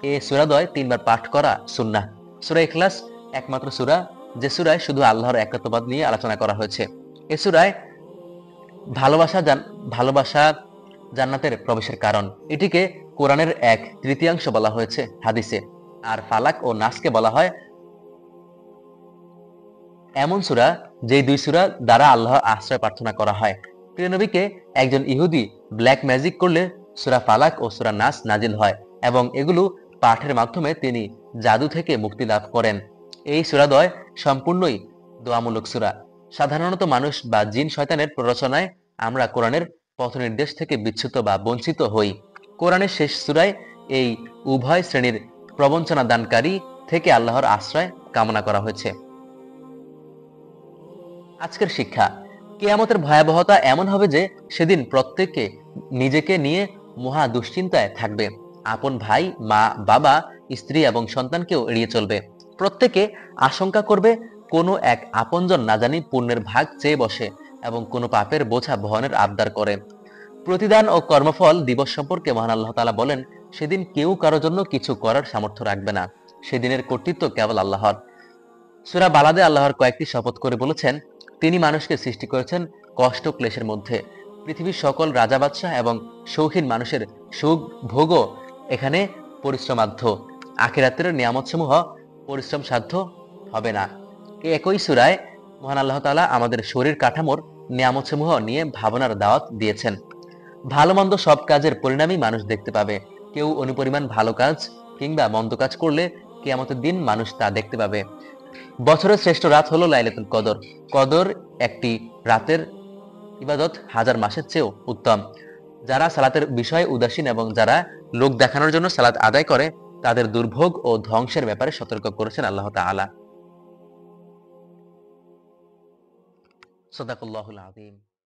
Speaker 1: এই সূরাদ্বয় 3 বার পাঠ করা সুন্নাহ। সূরা ইখলাস একমাত্র সূরা যে সূরায় শুধু আল্লাহর একত্ববাদ নিয়ে আলোচনা করা হয়েছে। এই সূরায় ভালোবাসা জান্নাতের প্রবেশের কারণ, এটিকে কোরআনের 1/3 বলা হয়েছে হাদিসে। আর ফালাক ও নাসকে বলা হয় এমন সূরা যেই 2 সূরা দ্বারা আল্লাহর আশ্রয় প্রার্থনা করা হয়। প্রিয় নবীকে একজন ইহুদি ব্ল্যাক ম্যাজিক করলে সূরা ফালাক ও সূরা নাস নাজিল হয় এবং এগুলো পাঠের মাধ্যমে তিনি জাদু থেকে মুক্তি লাভ করেন। এই সূরাদ্বয় সম্পূর্ণই দোয়ামূলক সূরা। সাধারণত মানুষ বা জিন শয়তানের প্ররোচনায় আমরা কোরআনের পথনির্দেশ থেকে বিচ্যুত বা বঞ্চিত হই। কোরআনের শেষ সূরায় এই উভয় শ্রেণীর প্রবঞ্চনা দানকারী থেকে আল্লাহর আশ্রয় কামনা করা হয়েছে। আজকের শিক্ষা, কিয়ামতের ভয়াবহতা এমন হবে যে সেদিন প্রত্যেকে নিজেকে নিয়ে মহা দুশ্চিন্তায় থাকবে। আপন ভাই, মা, বাবা, স্ত্রী এবং সন্তানকেও এড়িয়ে চলবে। প্রত্যেকে আশঙ্কা করবে কোনো এক আপনজন না জানি পুণ্যের ভাগ চেয়ে বসে এবং কোনো পাপের বোঝা বহনের আবদার করে। প্রতিদান ও কর্মফল দিবস সম্পর্কে মহান আল্লাহ তাআলা বলেন, সেদিন কেউ কারো জন্য কিছু করার সামর্থ্য রাখবে না। সেদিনের কর্তৃত্ব কেবল আল্লাহর। সূরা বালাদে আল্লাহর কয়েকটি শপথ করে বলেছেন, তিনি মানুষকে সৃষ্টি করেছেন কষ্ট ক্লেশের মধ্যে। পৃথিবীর সকল রাজা বাদশাহ এবং শৌখিন মানুষের সুখ ভোগও এখানে পরিশ্রমাধ্য। আখিরাতের নিয়ামতসমূহ পরিশ্রম সাধ্য হবে না। এই একই সূরায় মহান আল্লাহ তাআলা আমাদের শরীর কাঠামোর নিয়ামতসমূহ নিয়ে ভাবনার দাওয়াত দিয়েছেন। ভালো মন্দ সব কাজের পরিণামই মানুষ দেখতে পাবে। কেউ অনুপরিমাণ ভালো কাজ কিংবা মন্দ কাজ করলে কিয়ামতের দিন মানুষ তা দেখতে পাবে। বছরের শ্রেষ্ঠ রাত হলো লাইলাতুল কদর। কদর একটি রাতের ইবাদত 1000 মাসের চেয়েও উত্তম। যারা সালাতের বিষয়ে উদাসীন এবং যারা লোক দেখানোর জন্য সালাত আদায় করে তাদের দুর্ভোগ ও ধ্বংসের ব্যাপারে সতর্ক করেছেন আল্লাহ তাআলা। সাদাকাল্লাহুল আযীম।